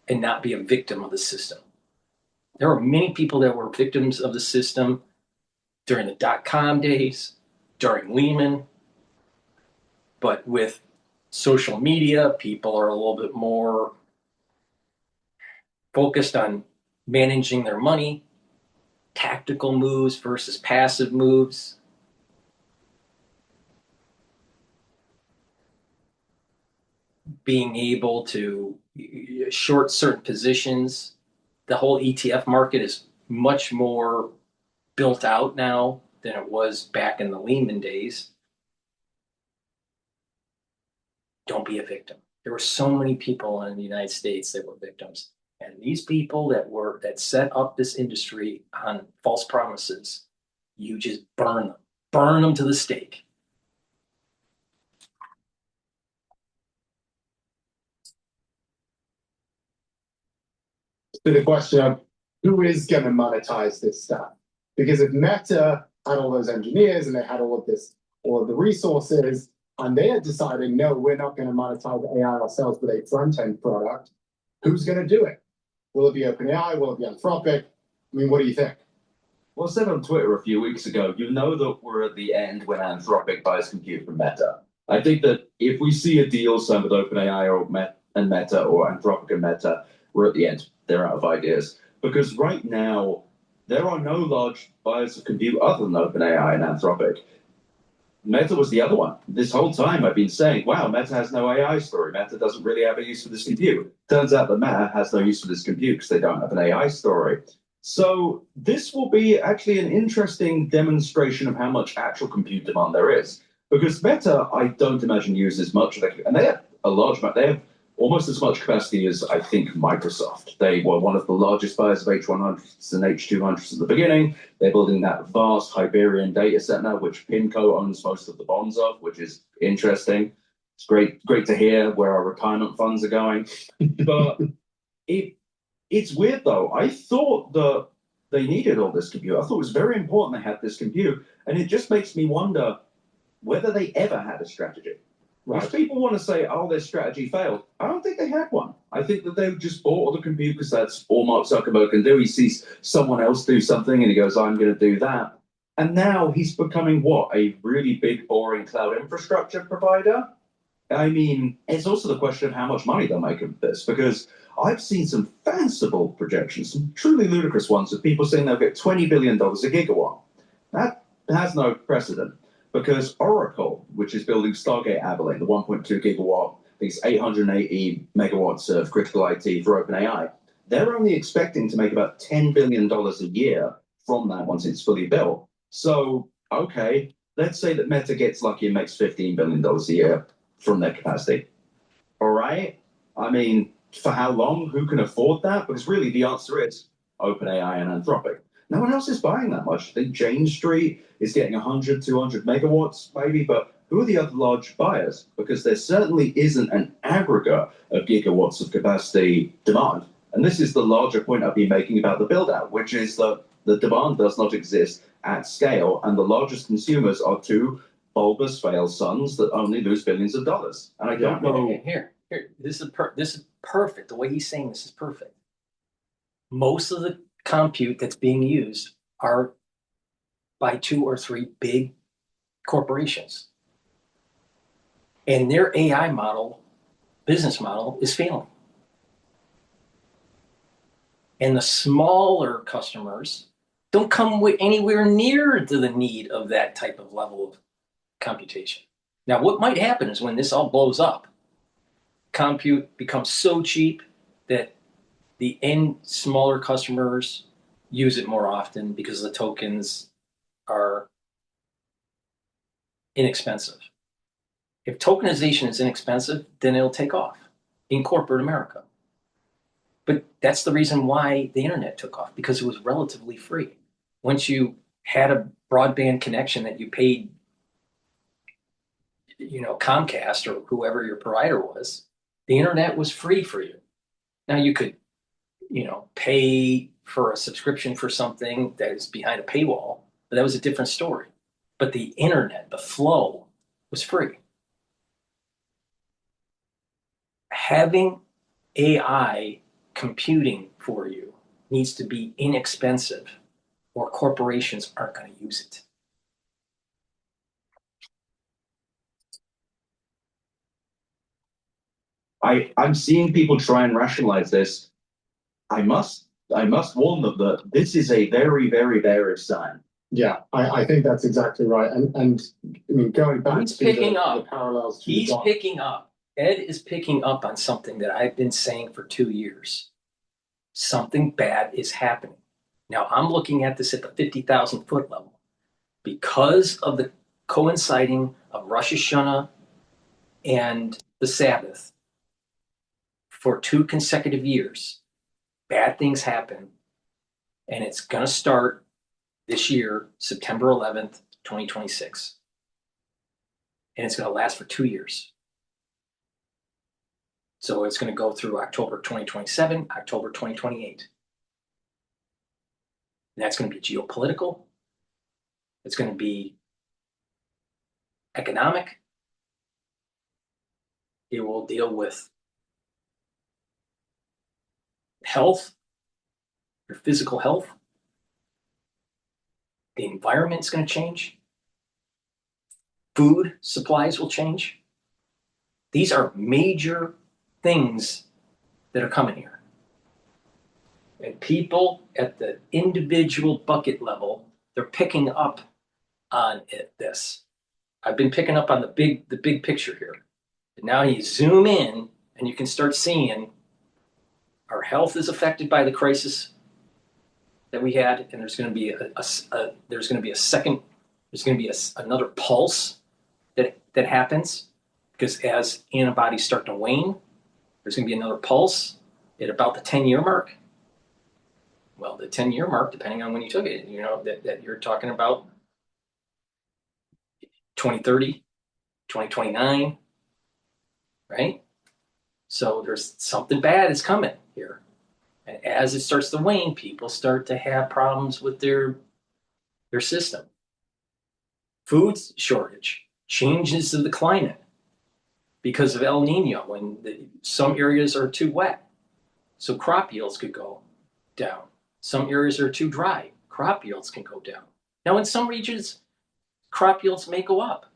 and not be a victim of the system. There are many people that were victims of the system during the dot-com days, during Lehman, but with social media, people are a little bit more focused on managing their money, tactical moves versus passive moves. Being able to short certain positions. The whole ETF market is much more built out now than it was back in the Lehman days. Don't be a victim. There were so many people in the United States that were victims. And these people that set up this industry on false promises, you just burn them to the stake. To the question of who is going to monetize this stuff? Because if Meta had all those engineers and they had all of the resources, and they are deciding, no, we're not going to monetize AI ourselves with a front-end product, who's going to do it? Will it be OpenAI? Will it be Anthropic? I mean, what do you think? Well, I said on Twitter a few weeks ago, you know that we're at the end when Anthropic buys compute from Meta. I think that if we see a deal signed with OpenAI or Meta or Anthropic and Meta, we're at the end. They're out of ideas. Because right now, there are no large buyers of compute other than OpenAI and Anthropic. Meta was the other one. This whole time I've been saying, wow, Meta has no AI story. Meta doesn't really have a use for this compute. Turns out that Meta has no use for this compute because they don't have an AI story. So this will be actually an interesting demonstration of how much actual compute demand there is. Because Meta, I don't imagine uses much of it. And they have a large amount. They have almost as much capacity as, I think, Microsoft. They were one of the largest buyers of H100s and H200s at the beginning. They're building that vast Harvardian data center, which PIMCO owns most of the bonds of, which is interesting. It's great to hear where our retirement funds are going. But it's weird, though. I thought that they needed all this compute. I thought it was very important they had this compute. And it just makes me wonder whether they ever had a strategy. Right. If people want to say, oh, their strategy failed, I don't think they had one. I think that they just bought all the compute because that's all Mark Zuckerberg can do. He sees someone else do something and he goes, I'm going to do that. And now he's becoming what? A really big, boring cloud infrastructure provider? I mean, it's also the question of how much money they'll make of this, because I've seen some fanciful projections, some truly ludicrous ones of people saying they'll get $20 billion a gigawatt. That has no precedent. Because Oracle, which is building Stargate Abilene, the 1.2 gigawatt, these 880 megawatts of critical IT for OpenAI, they're only expecting to make about $10 billion a year from that once it's fully built. So, okay, let's say that Meta gets lucky and makes $15 billion a year from their capacity. All right? I mean, for how long? Who can afford that? Because really the answer is OpenAI and Anthropic. No one else is buying that much. I think Jane Street is getting 100, 200 megawatts maybe, but who are the other large buyers? Because there certainly isn't an aggregate of gigawatts of capacity demand. And this is the larger point I've been making about the build-out, which is that the demand does not exist at scale, and the largest consumers are two bulbous failed sons that only lose billions of dollars. And I don't know. Here, this is perfect. The way he's saying this is perfect. Most of the compute that's being used are by 2 or 3 big corporations. And their AI business model is failing. And the smaller customers don't come anywhere near to the need of that type of level of computation. Now, what might happen is when this all blows up, compute becomes so cheap that the end smaller customers use it more often because the tokens are inexpensive. If tokenization is inexpensive, then it'll take off in corporate America. But that's the reason why the internet took off, because it was relatively free. Once you had a broadband connection that you paid, Comcast or whoever your provider was, the internet was free for you. Now you could, pay for a subscription for something that is behind a paywall, but that was a different story. But the internet, the flow, was free. Having AI computing for you needs to be inexpensive, or corporations aren't going to use it. I'm seeing people try and rationalize this. I must warn them that this is a very, very bearish sign. Yeah, I think that's exactly right. And I mean, going back He's to picking the up. parallels to He's picking up. Ed is picking up on something that I've been saying for 2 years. Something bad is happening. Now, I'm looking at this at the 50,000 foot level. Because of the coinciding of Rosh Hashanah and the Sabbath, for 2 consecutive years, bad things happen. And it's going to start this year, September 11th, 2026. And it's going to last for 2 years. So it's going to go through October 2027, October 2028. And that's going to be geopolitical. It's going to be economic. It will deal with health, your physical health. The environment's going to change. Food supplies will change. These are major things that are coming here. And people at the individual bucket level, they're picking up on this. I've been picking up on the big picture here. And now you zoom in and you can start seeing our health is affected by the crisis that we had, and there's going to be another pulse that happens, because as antibodies start to wane, there's going to be another pulse at about the 10-year mark. Well, the 10-year mark, depending on when you took it, that you're talking about 2030, 2029, right? So there's something bad is coming here. And as it starts to wane, people start to have problems with their system. Food shortage, changes of the climate because of El Nino, when some areas are too wet. So crop yields could go down. Some areas are too dry. Crop yields can go down. Now, in some regions, crop yields may go up.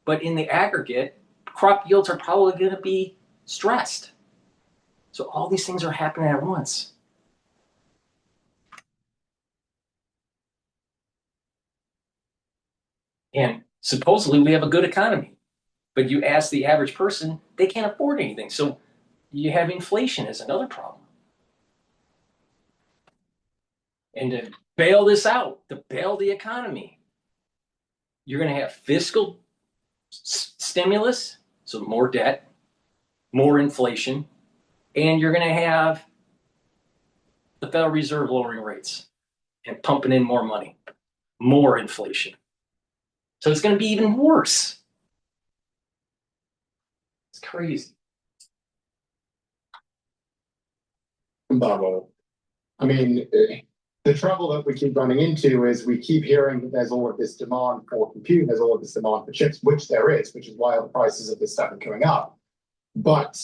But in the aggregate, crop yields are probably going to be stressed. So all these things are happening at once. And supposedly we have a good economy. But you ask the average person, they can't afford anything. So you have inflation as another problem. And to bail this out, to bail the economy, you're going to have fiscal stimulus, so more debt, more inflation, and you're going to have the Federal Reserve lowering rates and pumping in more money, more inflation. So it's going to be even worse. It's crazy. bubble. I mean, the trouble that we keep running into is we keep hearing that there's all of this demand for computing, there's all of this demand for chips, which there is, which is why the prices of this stuff are going up. But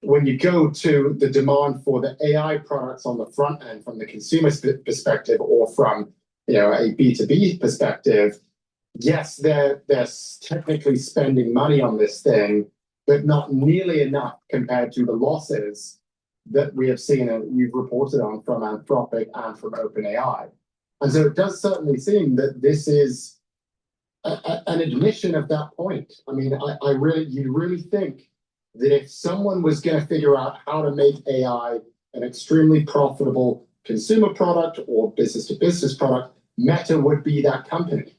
when you go to the demand for the AI products on the front end from the consumer perspective, or from a B2B perspective, yes, they're technically spending money on this thing, but not nearly enough compared to the losses that we have seen and you've reported on from Anthropic and from OpenAI. And so it does certainly seem that this is an admission of that point. I mean, you really think that if someone was going to figure out how to make AI an extremely profitable consumer product or business-to-business product, Meta would be that company.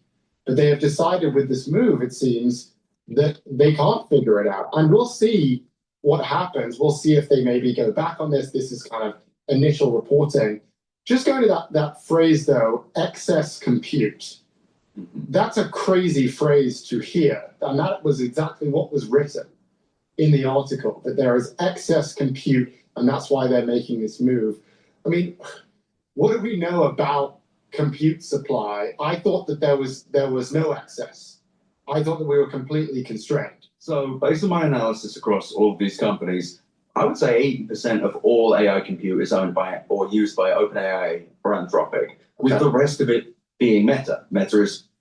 But they have decided with this move, it seems, that they can't figure it out. And we'll see what happens. We'll see if they maybe go back on this. This is kind of initial reporting. Just going to that phrase, though, excess compute. That's a crazy phrase to hear. And that was exactly what was written in the article, that there is excess compute, and that's why they're making this move. I mean, what do we know about compute supply? I thought that there was no excess. I thought that we were completely constrained. So based on my analysis across all of these companies, I would say 80% of all AI compute is owned by or used by OpenAI or Anthropic, with the rest of it being Meta.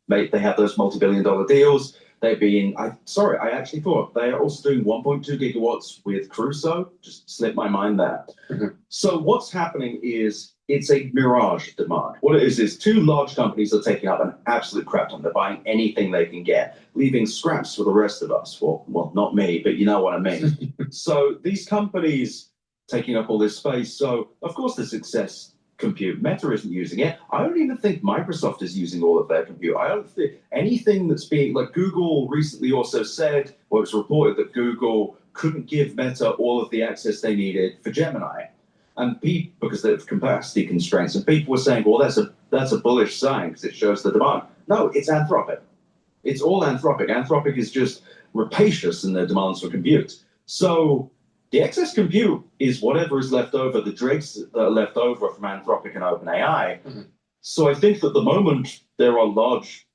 They have those multi-billion-dollar deals. I actually thought they are also doing 1.2 gigawatts with Crusoe. Just slipped my mind there. So what's happening is it's a mirage of demand. What it is two large companies are taking up an absolute crap ton. They're buying anything they can get, leaving scraps for the rest of us. Well, not me, but you know what I mean. So these companies taking up all this space. So of course the success compute. Meta isn't using it. I don't even think Microsoft is using all of their compute. I don't think anything that's being, like Google recently also said, or it's reported that Google couldn't give Meta all of the access they needed for Gemini. And because of capacity constraints, and people were saying, well, that's a bullish sign because it shows the demand. No, it's Anthropic. It's all Anthropic. Anthropic is just rapacious in their demands for compute. So the excess compute is whatever is left over, the dregs that are left over from Anthropic and OpenAI. So I think that the moment there are large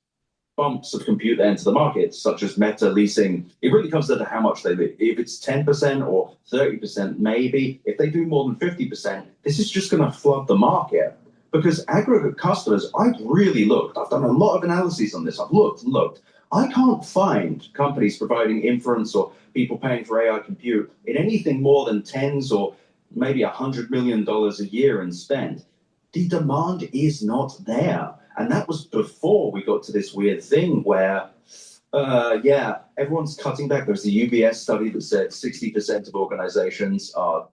bumps of compute that enter the market, such as Meta leasing, it really comes down to how much they lease. If it's 10% or 30%, maybe. If they do more than 50%, this is just going to flood the market. Because aggregate customers, I've really looked. I've done a lot of analyses on this. I've looked. I can't find companies providing inference or people paying for AI compute in anything more than tens or maybe $100 million a year in spend. The demand is not there. And that was before we got to this weird thing where, everyone's cutting back. There's the UBS study that said 60% of organizations are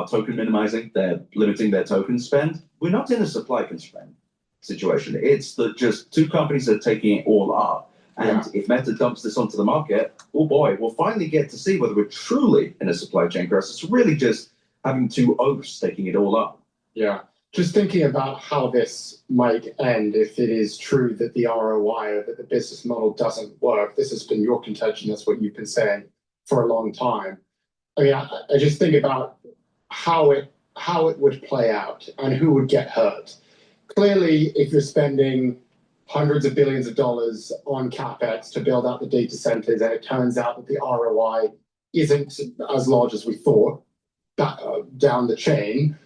token minimizing. They're limiting their token spend. We're not in a supply constraint situation. It's that just two companies are taking it all up. And if Meta dumps this onto the market, oh boy, we'll finally get to see whether we're truly in a supply chain crisis, really just having two oaks taking it all up. Yeah. Just thinking about how this might end if it is true that the ROI or that the business model doesn't work. This has been your contention. That's what you've been saying for a long time. I mean, I just think about how it would play out and who would get hurt. Clearly, if you're spending hundreds of billions of dollars on CapEx to build out the data centers, and it turns out that the ROI isn't as large as we thought down the chain,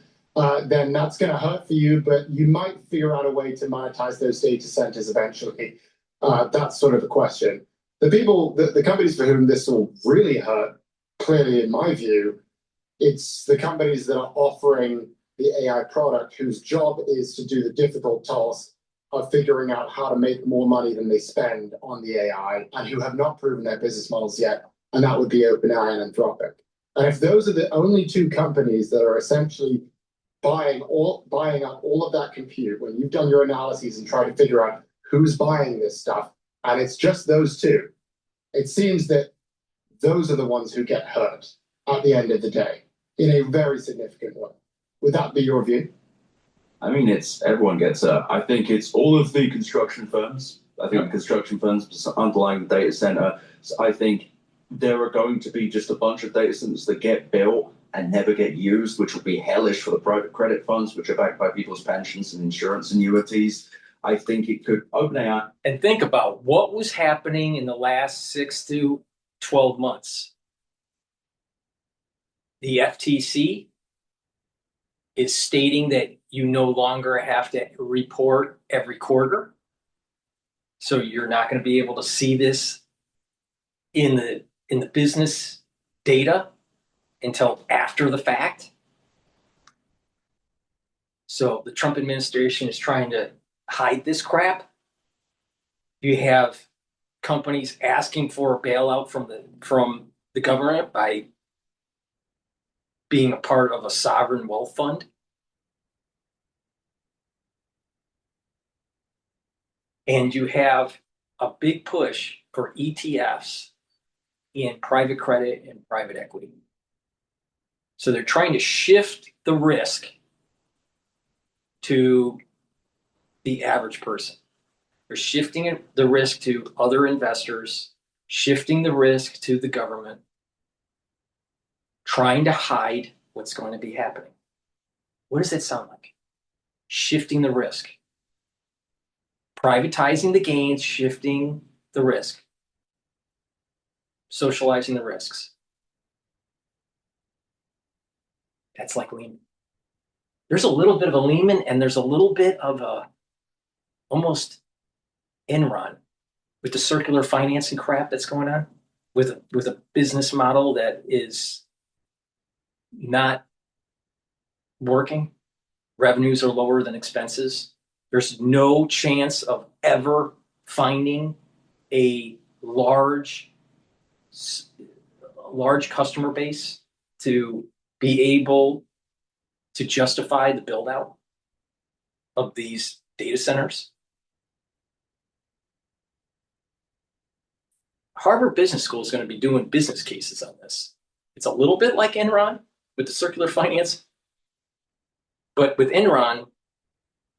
then that's going to hurt for you, but you might figure out a way to monetize those data centers eventually. That's sort of the question. The companies for whom this will really hurt, clearly in my view, it's the companies that are offering the AI product whose job is to do the difficult task of figuring out how to make more money than they spend on the AI and who have not proven their business models yet, and that would be OpenAI and Anthropic. And if those are the only two companies that are essentially buying up all of that compute, when you've done your analyses and tried to figure out who's buying this stuff, and it's just those two, it seems that those are the ones who get hurt at the end of the day in a very significant way. Would that be your view? I mean, everyone gets hurt. I think it's all of the construction firms. I think the construction firms underlying the data center. So I think there are going to be just a bunch of data centers that get built and never get used, which will be hellish for the private credit funds, which are backed by people's pensions and insurance annuities. I think it could open AI. And think about what was happening in the last 6 to 12 months. The FTC is stating that you no longer have to report every quarter. So you're not going to be able to see this in the business data until after the fact. So the Trump administration is trying to hide this crap. You have companies asking for a bailout from the government by being a part of a sovereign wealth fund. And you have a big push for ETFs in private credit and private equity. So they're trying to shift the risk to the average person. They're shifting the risk to other investors, shifting the risk to the government, trying to hide what's going to be happening. What does that sound like? Shifting the risk. Privatizing the gains, shifting the risk. Socializing the risks. That's like Lehman. There's a little bit of a Lehman and there's a little bit of a almost Enron with the circular financing crap that's going on with a business model that is not working. Revenues are lower than expenses. There's no chance of ever finding a large customer base to be able to justify the build out of these data centers. Harvard Business School is going to be doing business cases on this. It's a little bit like Enron with the circular finance, but with Enron,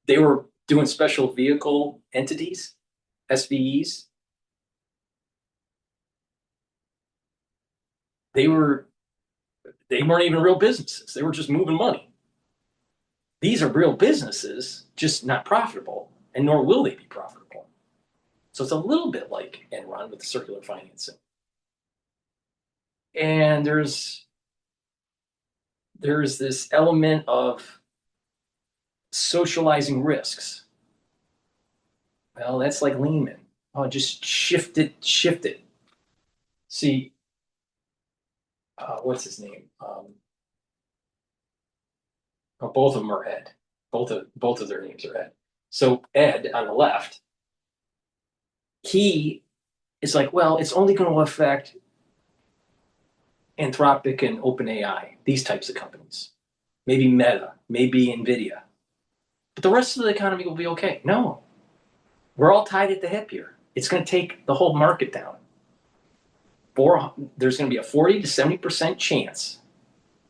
they were doing special vehicle entities, SVEs. They weren't even real businesses. They were just moving money. These are real businesses, just not profitable, and nor will they be profitable. So it's a little bit like Enron with the circular financing. And there's this element of socializing risks. Well, that's like Lehman. Oh, just shift it. See, what's his name? Both of them are Ed. Both of their names are Ed. So Ed on the left, he is like, well, it's only going to affect Anthropic and OpenAI, these types of companies. Maybe Meta, maybe NVIDIA. But the rest of the economy will be okay. No, we're all tied at the hip here. It's going to take the whole market down. There's going to be a 40 to 70% chance,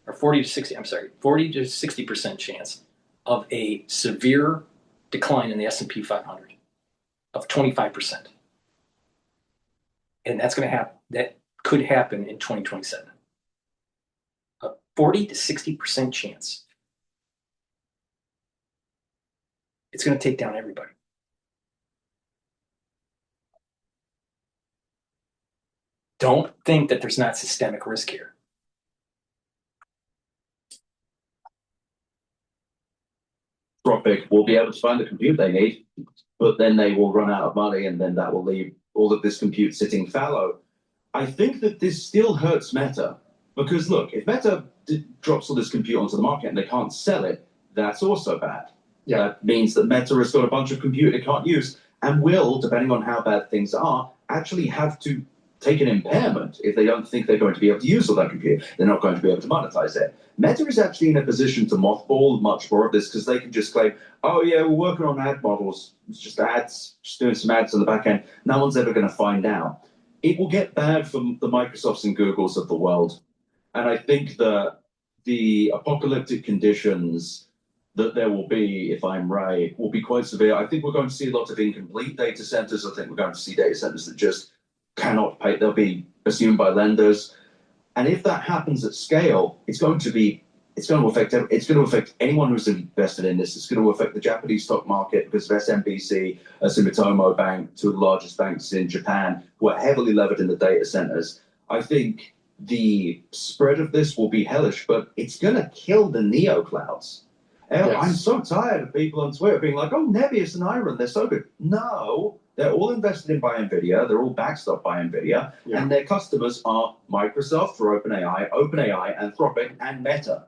or 40 to 60% chance of a severe decline in the S&P 500 of 25%. And that's going to happen. That could happen in 2027. A 40 to 60% chance. It's going to take down everybody. Don't think that there's not systemic risk here. Anthropic will be able to find the compute they need, but then they will run out of money, and then that will leave all of this compute sitting fallow. I think that this still hurts Meta, because look, if Meta drops all this compute onto the market and they can't sell it, that's also bad. Yeah. That means that Meta has got a bunch of compute it can't use, and will, depending on how bad things are, actually have to take an impairment if they don't think they're going to be able to use all that compute. They're not going to be able to monetize it. Meta is actually in a position to mothball much more of this, because they can just claim, oh yeah, we're working on ad models. It's just ads, just doing some ads on the back end. No one's ever going to find out. It will get bad for the Microsofts and Googles of the world. And I think that the apocalyptic conditions that there will be, if I'm right, will be quite severe. I think we're going to see a lot of incomplete data centers. I think we're going to see data centers that just cannot pay. They'll be assumed by lenders. And if that happens at scale, it's going to affect anyone who's invested in this. It's going to affect the Japanese stock market because of SMBC, Sumitomo Bank, two of the largest banks in Japan, who are heavily levered in the data centers. I think the spread of this will be hellish, but it's going to kill the neo clouds. Yes. I'm so tired of people on Twitter being like, oh, Nebius and Iron, they're so good. No, they're all invested in by NVIDIA. They're all backstopped by NVIDIA. Yeah. And their customers are Microsoft for OpenAI, Anthropic, and Meta.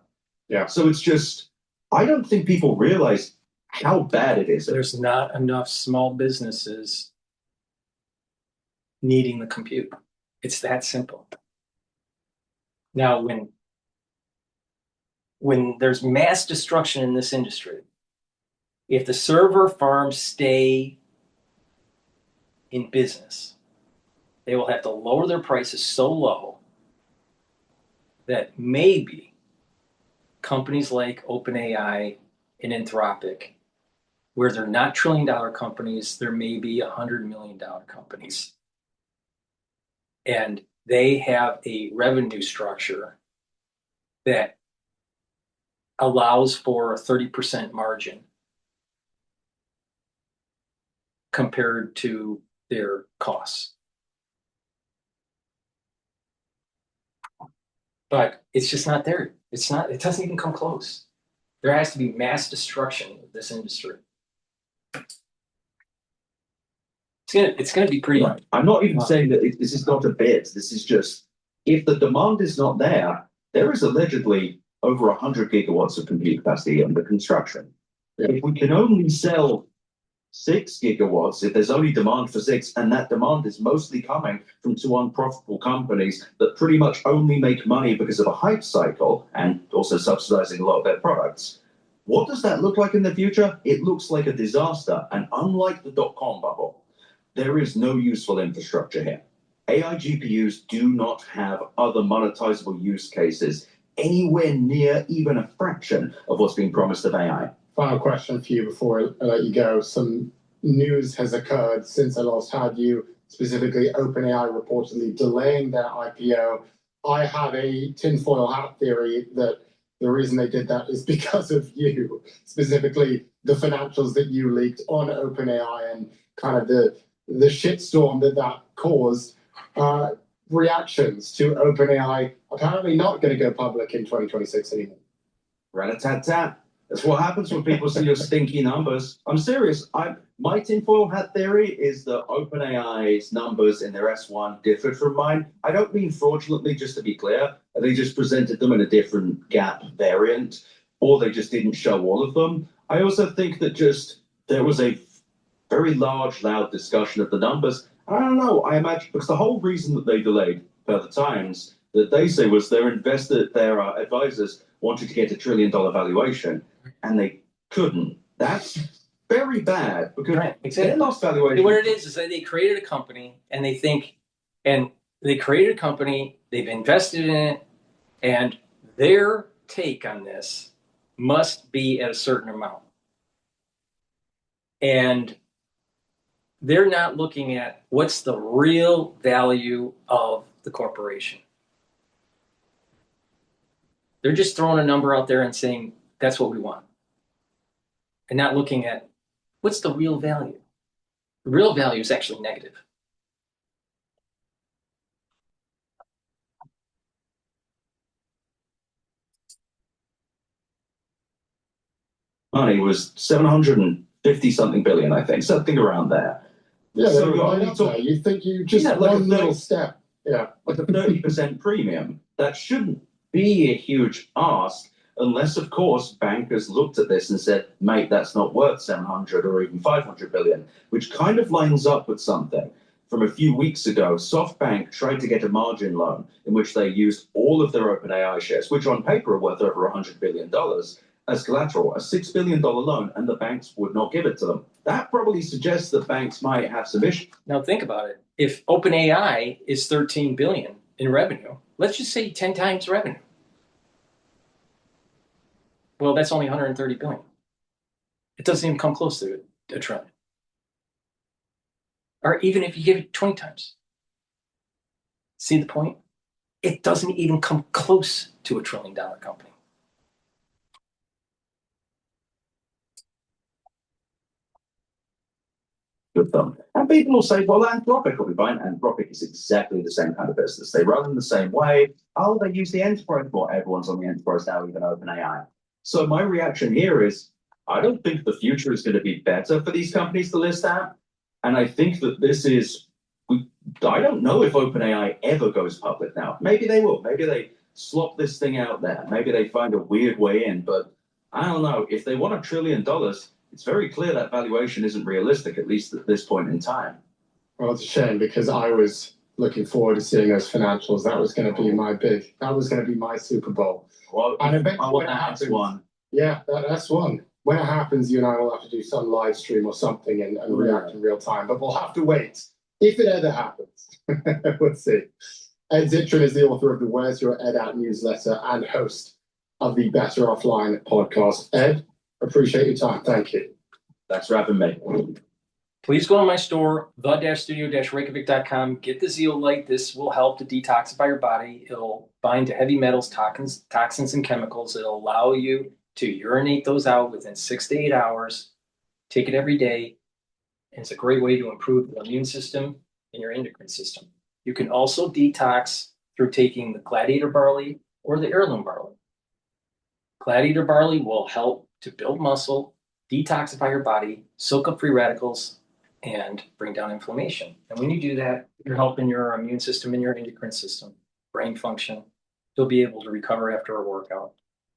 Yeah. So it's just, I don't think people realize how bad it is. There's not enough small businesses needing the compute. It's that simple. Now, when there's mass destruction in this industry, if the server farms stay in business, they will have to lower their prices so low that maybe companies like OpenAI and Anthropic, where they're not trillion-dollar companies, they're maybe $100 million companies. And they have a revenue structure that allows for a 30% margin compared to their costs. But it's just not there. It doesn't even come close. There has to be mass destruction of this industry. It's gonna be pretty. Right. I'm not even saying that this is not a bit. This is just, if the demand is not there, there is allegedly over 100 gigawatts of compute capacity under construction. Yeah. If we can only sell 6 gigawatts, if there's only demand for 6, and that demand is mostly coming from 2 unprofitable companies that pretty much only make money because of a hype cycle and also subsidizing a lot of their products, what does that look like in the future? It looks like a disaster. And unlike the dot-com bubble, there is no useful infrastructure here. AI GPUs do not have other monetizable use cases anywhere near even a fraction of what's being promised of AI. Final question for you before I let you go. Some news has occurred since I last had you, specifically OpenAI reportedly delaying their IPO. I have a tinfoil hat theory that the reason they did that is because of you, specifically the financials that you leaked on OpenAI and kind of the shitstorm that caused. Reactions to OpenAI apparently not going to go public in 2026 anymore. Rat-a-tat-tat. That's what happens when people see your stinky numbers. I'm serious. My tinfoil hat theory is that OpenAI's numbers in their S1 differed from mine. I don't mean fraudulently, just to be clear. They just presented them in a different gap variant, or they just didn't show all of them. I also think that just there was a very large, loud discussion of the numbers. I don't know. I imagine because the whole reason that they delayed per the Times that they say was their advisors wanted to get $1 trillion valuation and they couldn't. That's very bad because Right, exactly. they lost valuation. What it is that they created a company and they think, and they created a company, they've invested in it, and their take on this must be at a certain amount. And they're not looking at what's the real value of the corporation. They're just throwing a number out there and saying, that's what we want. And not looking at what's the real value. The real value is actually negative. Money was 750 something billion, I think, something around there. Yeah, So you think you just like one little step. Yeah. Like a 30% premium. That shouldn't be a huge ask unless, of course, bankers looked at this and said, mate, that's not worth 700 or even 500 billion, which kind of lines up with something. From a few weeks ago, SoftBank tried to get a margin loan in which they used all of their OpenAI shares, which on paper are worth over $100 billion, as collateral, a $6 billion loan, and the banks would not give it to them. That probably suggests that banks might have some issues. Now think about it. If OpenAI is 13 billion in revenue, let's just say 10 times revenue. Well, that's only 130 billion. It doesn't even come close to a trillion. Or even if you give it 20 times. See the point? It doesn't even come close to $1 trillion company. Good thumb. And people will say, well, Anthropic will be fine. Anthropic is exactly the same kind of business. They run in the same way. Oh, they use the enterprise more. Everyone's on the enterprise now, even OpenAI. So my reaction here is, I don't think the future is going to be better for these companies to list at. And I think that this is, I don't know if OpenAI ever goes public now. Maybe they will. Maybe they slop this thing out there. Maybe they find a weird way in. But I don't know. If they want $1 trillion, it's very clear that valuation isn't realistic, at least at this point in time. Well, it's a shame because I was looking forward to seeing those financials. That was going to be my Super Bowl. Well, And eventually when it that's happens, one. yeah, that's one. When it happens, you and I will have to do some live stream or something and react in real time, but we'll have to wait. If it ever happens, we'll see. Ed Zittrain is the author of the Where's Your Ed At newsletter and host of the Better Offline podcast. Ed, appreciate your time. Thank you. Thanks for having me. Please go to my store, the-studio-reykjavik.com. Get the zeolite. This will help to detoxify your body. It'll bind to heavy metals, toxins, and chemicals. It'll allow you to urinate those out within 6 to 8 hours. Take it every day. And it's a great way to improve the immune system and your endocrine system. You can also detox through taking the gladiator barley or the heirloom barley. Gladiator barley will help to build muscle, detoxify your body, soak up free radicals, and bring down inflammation. And when you do that, you're helping your immune system and your endocrine system, brain function. You'll be able to recover after a workout.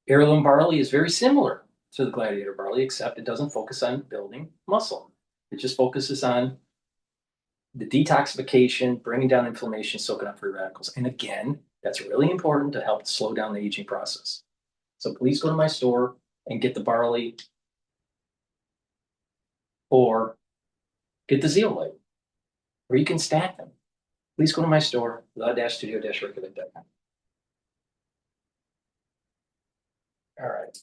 Heirloom barley is very similar to the gladiator barley, except it doesn't focus on building muscle. It just focuses on the detoxification, bringing down inflammation, soaking up free radicals. And again, that's really important to help slow down the aging process. So please go to my store and get the barley or get the zeolite, or you can stack them. Please go to my store, the-studio-reykjavik.com. All right.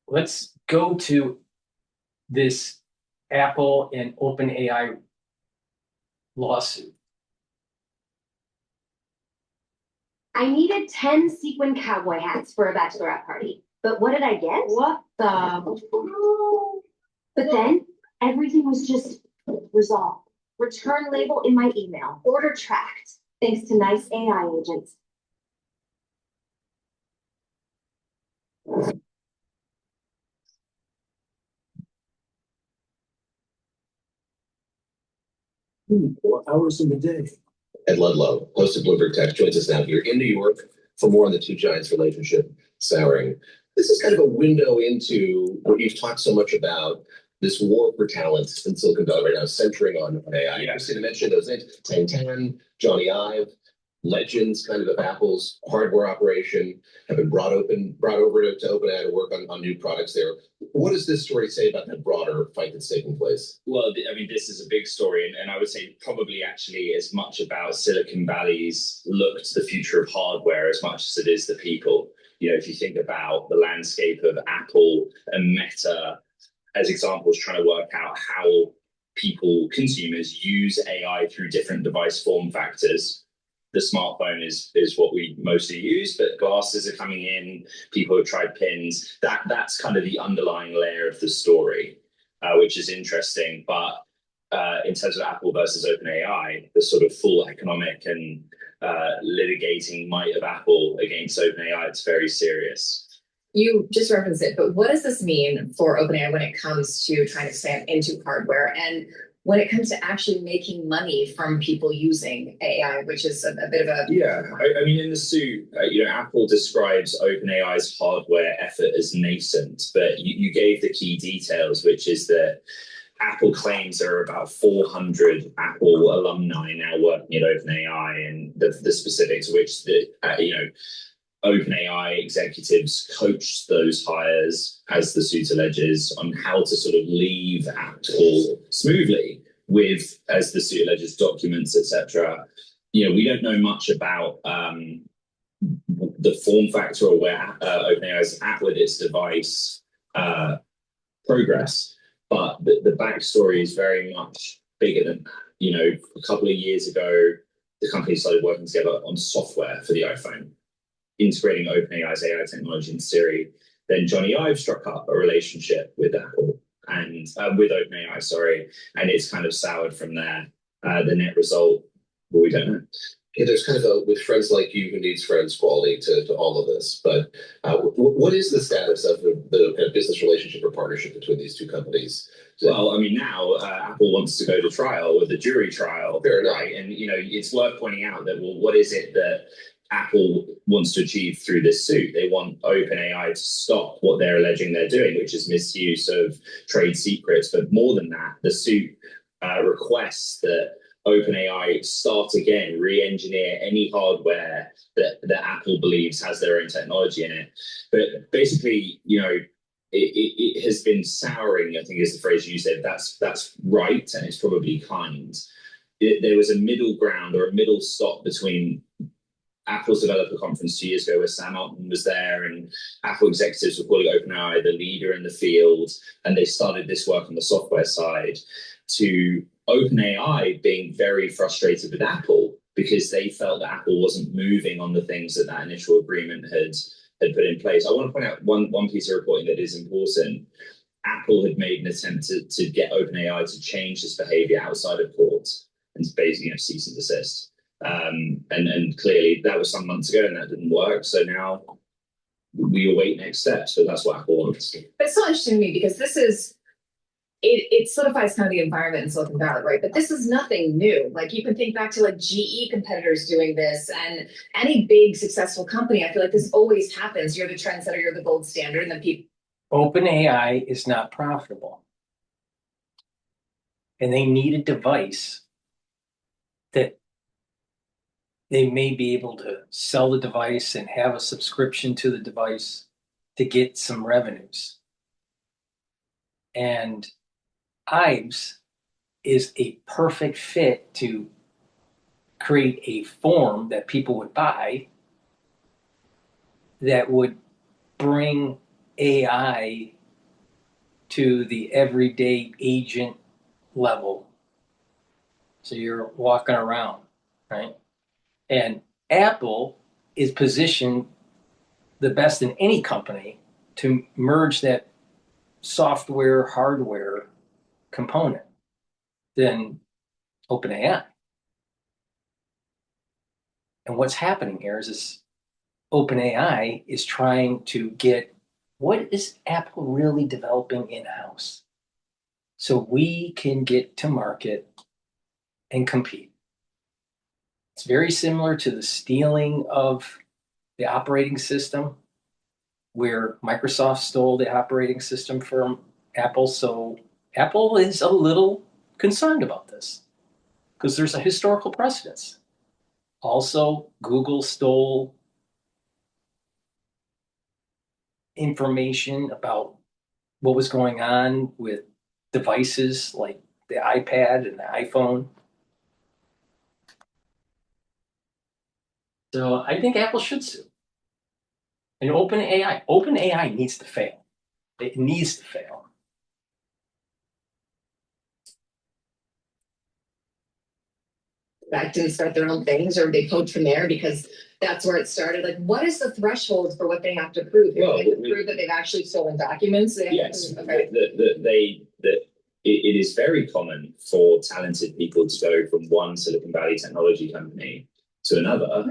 Let's go to this Apple and OpenAI lawsuit. I needed 10 sequin cowboy hats for a bachelorette party. But what did I get? What the? But then everything was just resolved. Return label in my email. Order tracked. Thanks to nice AI agents. What hours in the day? Ed Ludlow, host of Bloomberg Tech, joins us now here in New York for more on the two giants' relationship souring. This is kind of a window into what you've talked so much about, this war for talent in Silicon Valley right now, centering on AI. Yeah. Interesting to mention those names: Tan, Johnny Ive, legends kind of Apple's hardware operation, have been brought over to OpenAI to work on new products there. What does this story say about that broader fight that's taking place? Well, I mean, this is a big story, and I would say probably actually as much about Silicon Valley's look to the future of hardware as much as it is the people. You know, if you think about the landscape of Apple and Meta as examples, trying to work out how people, consumers, use AI through different device form factors. The smartphone is what we mostly use, but glasses are coming in. People have tried pins. That's kind of the underlying layer of the story, which is interesting. But in terms of Apple versus OpenAI, the sort of full economic and litigating might of Apple against OpenAI, it's very serious. You just referenced it, but what does this mean for OpenAI when it comes to trying to expand into hardware and when it comes to actually making money from people using AI, which is a bit of a... Yeah, I mean, in the suit, Apple describes OpenAI's hardware effort as nascent, but you gave the key details, which is that Apple claims there are about 400 Apple alumni now working at OpenAI, and the specifics of which OpenAI executives coached those hires, as the suit alleges, on how to sort of leave Apple smoothly with, as the suit alleges, documents, etc. We don't know much about the form factor or where OpenAI is at with its device progress, but the backstory is very much bigger than that. A couple of years ago, the company started working together on software for the iPhone, integrating OpenAI's AI technology in Siri. Then Johnny Ive struck up a relationship with Apple and with OpenAI, and it's kind of soured from there. The net result, well, we don't know. Yeah, there's kind of with friends like you who needs friends quality to all of this. But what is the status of the kind of business relationship or partnership between these two companies? Well, I mean, now Apple wants to go to trial with the jury trial. Fair enough. Right? And, it's worth pointing out that, well, what is it that Apple wants to achieve through this suit. They want OpenAI to stop what they're alleging they're doing, which is misuse of trade secrets. But more than that, the suit requests that OpenAI start again, re-engineer any hardware that Apple believes has their own technology in it. But basically, it has been souring, I think is the phrase you said. That's right, and it's probably kind. There was a middle ground or a middle stop between Apple's developer conference 2 years ago, where Sam Altman was there, and Apple executives were calling OpenAI the leader in the field, and they started this work on the software side, to OpenAI being very frustrated with Apple because they felt that Apple wasn't moving on the things that initial agreement had put in place. I want to point out one piece of reporting that is important. Apple had made an attempt to get OpenAI to change this behavior outside of court and basically cease and desist. And clearly that was some months ago and that didn't work. So now we await next steps. So that's what Apple wants. But it's so interesting to me because this is, it solidifies kind of the environment in Silicon Valley, right? But this is nothing new. Like you can think back to like GE competitors doing this, and any big successful company, I feel like this always happens. You're the trendsetter, you're the gold standard, and then people. OpenAI is not profitable. And they need a device that they may be able to sell the device and have a subscription to the device to get some revenues. And Ives is a perfect fit to create a form that people would buy that would bring AI to the everyday agent level. So you're walking around, right? And Apple is positioned the best in any company to merge that software, hardware component than OpenAI. And what's happening here is OpenAI is trying to get what is Apple really developing in-house so we can get to market and compete. It's very similar to the stealing of the operating system, where Microsoft stole the operating system from Apple. So Apple is a little concerned about this because there's a historical precedence. Also, Google stole information about what was going on with devices like the iPad and the iPhone. So I think Apple should sue. And OpenAI needs to fail. It needs to fail. That didn't start their own things, or they poach from there because that's where it started. Like, what is the threshold for what they have to prove? Well, they have to prove that they've actually stolen documents. Yes, okay. It is very common for talented people to go from one Silicon Valley technology company to another,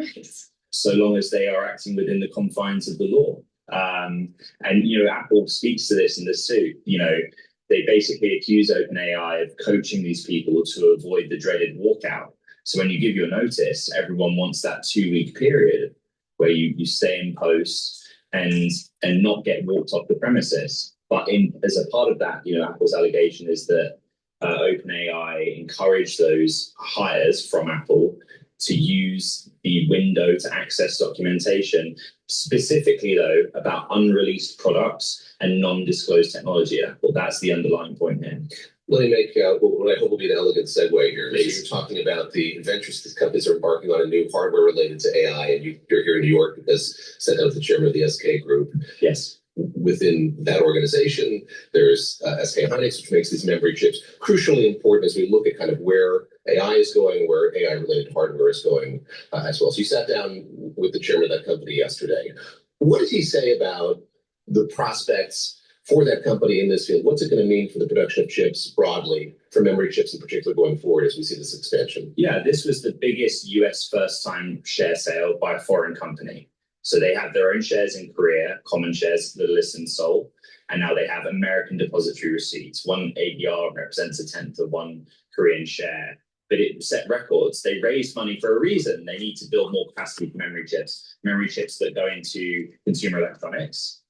so long as they are acting within the confines of the law. And Apple speaks to this in the suit. They basically accuse OpenAI of coaching these people to avoid the dreaded walkout. So when you give your notice, everyone wants that 2-week period where you stay in post and not get walked off the premises. But as a part of that, Apple's allegation is that OpenAI encouraged those hires from Apple to use the window to access documentation, specifically though about unreleased products and non-disclosed technology at Apple. That's the underlying point here. Let me make what I hope will be an elegant segue here. You're talking about the ventures these companies are embarking on a new hardware related to AI, and you're here in New York because sent out the chairman of the SK Group. Yes. Within that organization, there's SK Hynix, which makes these memory chips. Crucially important as we look at kind of where AI is going, where AI-related hardware is going as well. So you sat down with the chairman of that company yesterday. What did he say about the prospects for that company in this field? What's it going to mean for the production of chips broadly, for memory chips in particular going forward as we see this expansion? Yeah, this was the biggest US first-time share sale by a foreign company. So they have their own shares in Korea, common shares that are listed and sold, and now they have American depository receipts. One ADR represents 1/10 of one Korean share. but it set records. They raised money for a reason. They need to build more capacity for memory chips that go into consumer electronics,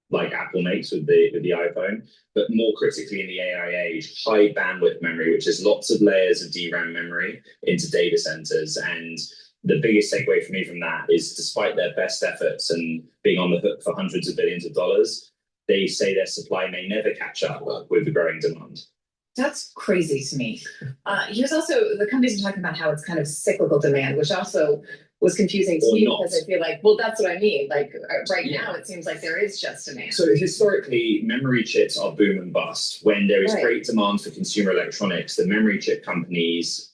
like Apple makes with the iPhone, but more critically in the AI age, high bandwidth memory, which is lots of layers of DRAM memory into data centers. And the biggest takeaway for me from that is, despite their best efforts and being on the hook for hundreds of billions of dollars, they say their supply may never catch up with the growing demand. That's crazy to me. Here's also, the companies are talking about how it's kind of cyclical demand, which also was confusing to me because I feel like, well, that's what I mean. Like right now, it seems like there is just demand. So historically, memory chips are boom and bust. When there is great demand for consumer electronics, the memory chip companies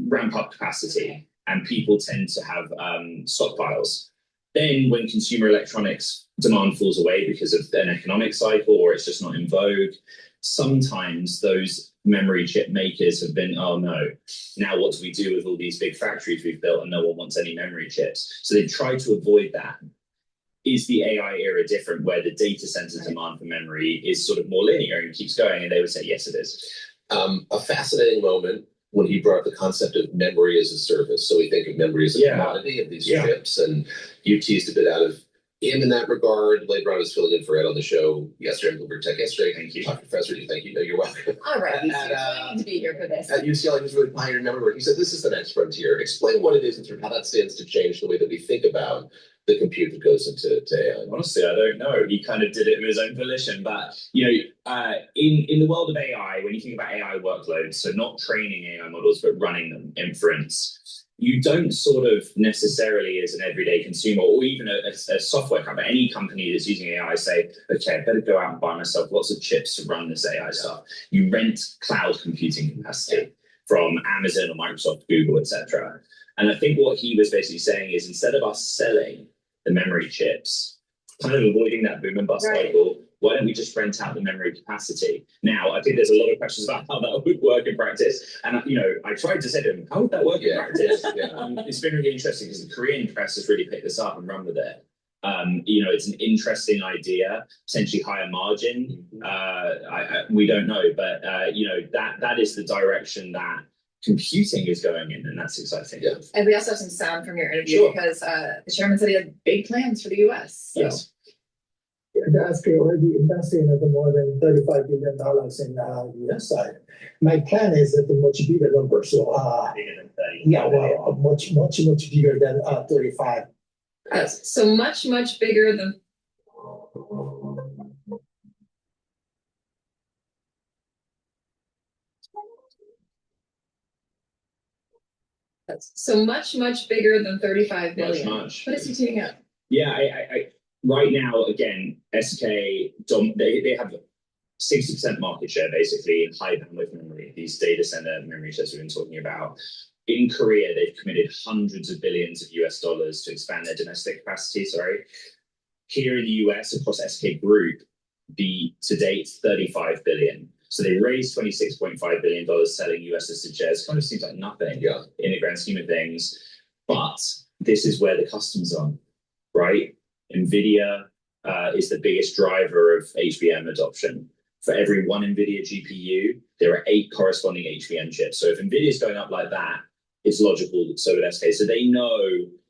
ramp up capacity and people tend to have stockpiles. Then when consumer electronics demand falls away because of an economic cycle or it's just not in vogue, sometimes those memory chip makers have been, oh no, now what do we do with all these big factories we've built and no one wants any memory chips? So they try to avoid that. Is the AI era different where the data center demand for memory is sort of more linear and keeps going? And they would say, yes, it is. A fascinating moment when he brought up the concept of memory as a service. So we think of memory as a commodity of these chips, and you teased a bit out of him in that regard. Later on, I was filling in for Ed on the show yesterday in Bloomberg Tech yesterday. Thank you. Professor, thank you. No, you're welcome. All right, you need to be here for this. At UCLA, he was really pioneering memory work. He said, this is the next frontier. Explain what it is and sort of how that stands to change the way that we think about the compute that goes into AI. Honestly, I don't know. He kind of did it of his own volition. But, in the world of AI, when you think about AI workloads, so not training AI models, but running them, inference, you don't sort of necessarily as an everyday consumer or even a software company, any company that's using AI say, okay, I better go out and buy myself lots of chips to run this AI stuff. You rent cloud computing capacity from Amazon or Microsoft, Google, etc. And I think what he was basically saying is, instead of us selling the memory chips, kind of avoiding that boom and bust cycle, why don't we just rent out the memory capacity? Now, I think there's a lot of questions about how that would work in practice. And, I tried to say to him, how would that work in practice? It's been really interesting because the Korean press has really picked this up and run with it. It's an interesting idea, potentially higher margin. We don't know, but, that is the direction that computing is going in, and that's exciting. Yeah. And we also have some sound from your interview because the chairman said he had big plans for the US. So. Yes. The SK already investing at more than $35 billion in the US side. My plan is at a much bigger number. So bigger than 30. Much bigger than 35. So much bigger than. So much bigger than 35 billion. Much. What is he teeing up? Yeah, I right now, again, SK, they have 60% market share basically in high bandwidth memory, these data center memory chips we've been talking about. In Korea, they've committed hundreds of billions of US dollars to expand their domestic capacity, Here in the US, across SK Group, to date, 35 billion. So they raised $26.5 billion selling US listed shares. Kind of seems like nothing in the grand scheme of things. But this is where the customers are, right? NVIDIA is the biggest driver of HBM adoption. For every one NVIDIA GPU, there are 8 corresponding HBM chips. So if NVIDIA is going up like that, it's logical that so would SK. So they know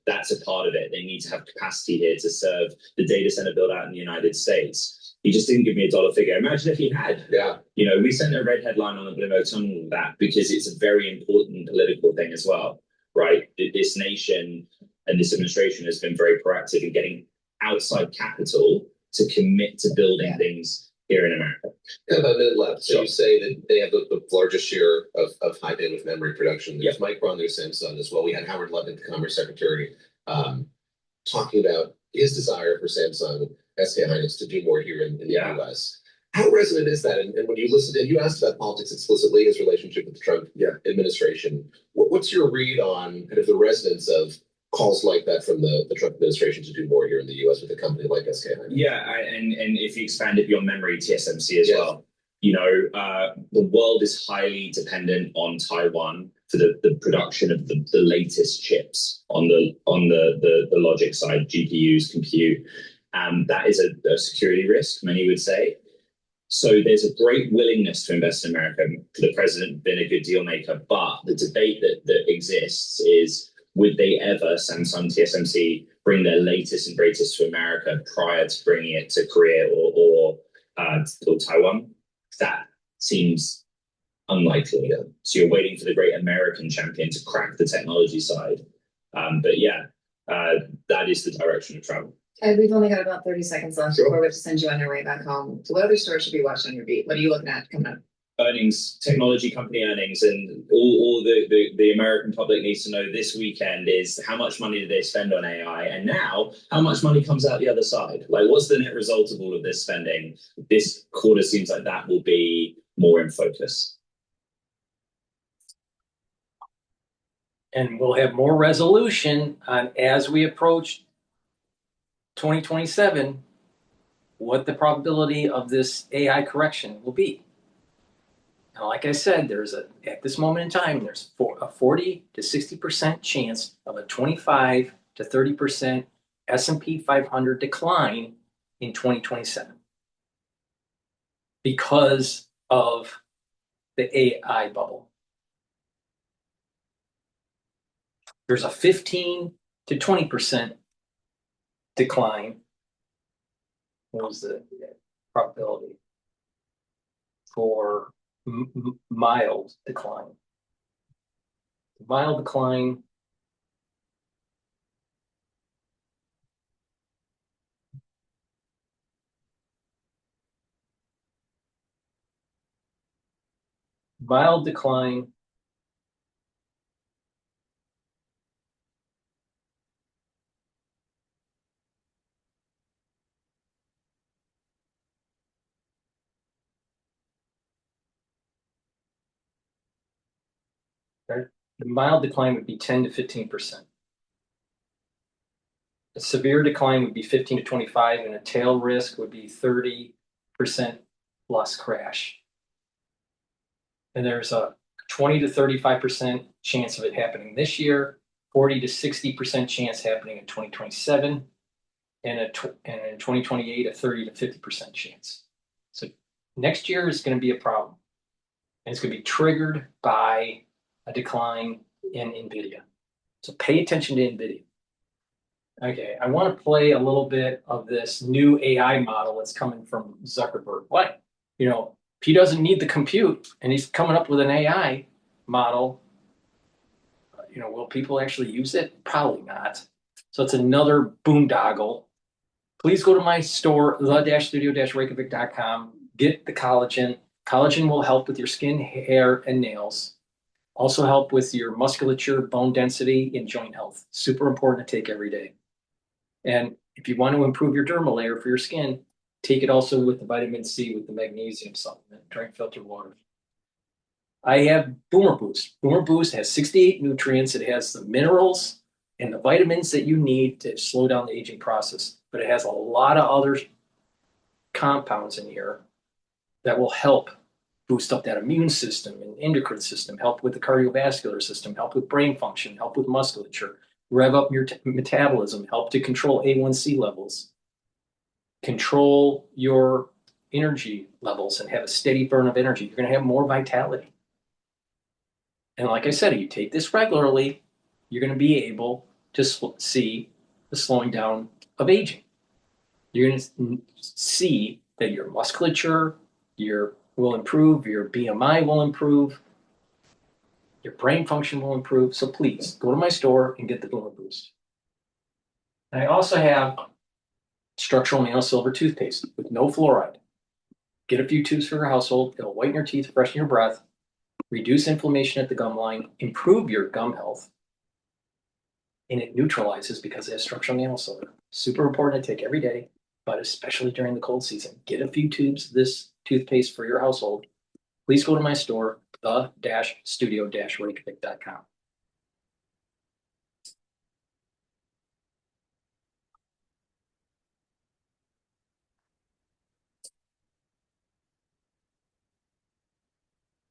that's a part of it. They need to have capacity here to serve the data center build out in the United States. He just didn't give me a dollar figure. Imagine if he had. Yeah. We sent a red headline on the Bloomberg Tunnel with that because it's a very important political thing as well, right? This nation and this administration has been very proactive in getting outside capital to commit to building things here in America. Kind of a minute left. So you say that they have the largest share of high bandwidth memory production. There's Micron, there's Samsung as well. We had Howard Lutnick, the Commerce Secretary, talking about his desire for Samsung, SK Hynix to do more here in the US. How resonant is that? And when you listened, and you asked about politics explicitly, his relationship with the Trump administration, what's your read on kind of the resonance of calls like that from the Trump administration to do more here in the US with a company like SK Hynix? Yeah, and if you expand it beyond memory, TSMC as well. The world is highly dependent on Taiwan for the production of the latest chips on the logic side, GPUs, compute. That is a security risk, many would say. So there's a great willingness to invest in America. The president been a good deal maker, but the debate that exists is, would they ever, Samsung, TSMC, bring their latest and greatest to America prior to bringing it to Korea or Taiwan? That seems unlikely. So you're waiting for the great American champion to crack the technology side. But yeah, that is the direction of travel. And we've only got about 30 seconds left Sure. before we have to send you on your way back home. So what other stories should we watch on your beat? What are you looking at coming up? Earnings, technology company earnings, and all the American public needs to know this weekend is how much money did they spend on AI, and now how much money comes out the other side. Like, what's the net result of all of this spending? This quarter seems like that will be more in focus. And we'll have more resolution on, as we approach 2027, what the probability of this AI correction will be. Now, like I said, at this moment in time, there's a 40 to 60% chance of a 25 to 30% S&P 500 decline in 2027 because of the AI bubble. There's a 15 to 20% decline. What was the probability for mild decline? Mild decline right? The mild decline would be 10 to 15%. A severe decline would be 15 to 25, and a tail risk would be 30% plus crash. And there's a 20 to 35% chance of it happening this year, 40 to 60% chance happening in 2027, and in 2028, a 30 to 50% chance. So next year is going to be a problem. And it's going to be triggered by a decline in NVIDIA. So pay attention to NVIDIA. Okay, I want to play a little bit of this new AI model that's coming from Zuckerberg. What? You know, if he doesn't need the compute and he's coming up with an AI model, you know, will people actually use it? Probably not. So it's another boondoggle. Please go to my store, the-studio-reykjavik.com. Get the collagen. Collagen will help with your skin, hair, and nails. Also help with your musculature, bone density, and joint health. Super important to take every day. And if you want to improve your dermal layer for your skin, take it also with the vitamin C, with the magnesium supplement. Drink filtered water. I have Boomer Boost. Boomer Boost has 68 nutrients. It has the minerals and the vitamins that you need to slow down the aging process. But it has a lot of other compounds in here that will help boost up that immune system and endocrine system, help with the cardiovascular system, help with brain function, help with musculature, rev up your metabolism, help to control A1C levels, control your energy levels and have a steady burn of energy. You're going to have more vitality. And like I said, if you take this regularly, you're going to be able to see the slowing down of aging. You're going to see that your musculature, will improve, your BMI will improve, your brain function will improve. So please go to my store and get the Boomer Boost. And I also have structural nano silver toothpaste with no fluoride. Get a few tubes for your household. It'll whiten your teeth, freshen your breath, reduce inflammation at the gum line, improve your gum health, and it neutralizes because it has structural nano silver. Super important to take every day, but especially during the cold season. Get a few tubes of this toothpaste for your household. Please go to my store, the-studio-reykjavik.com.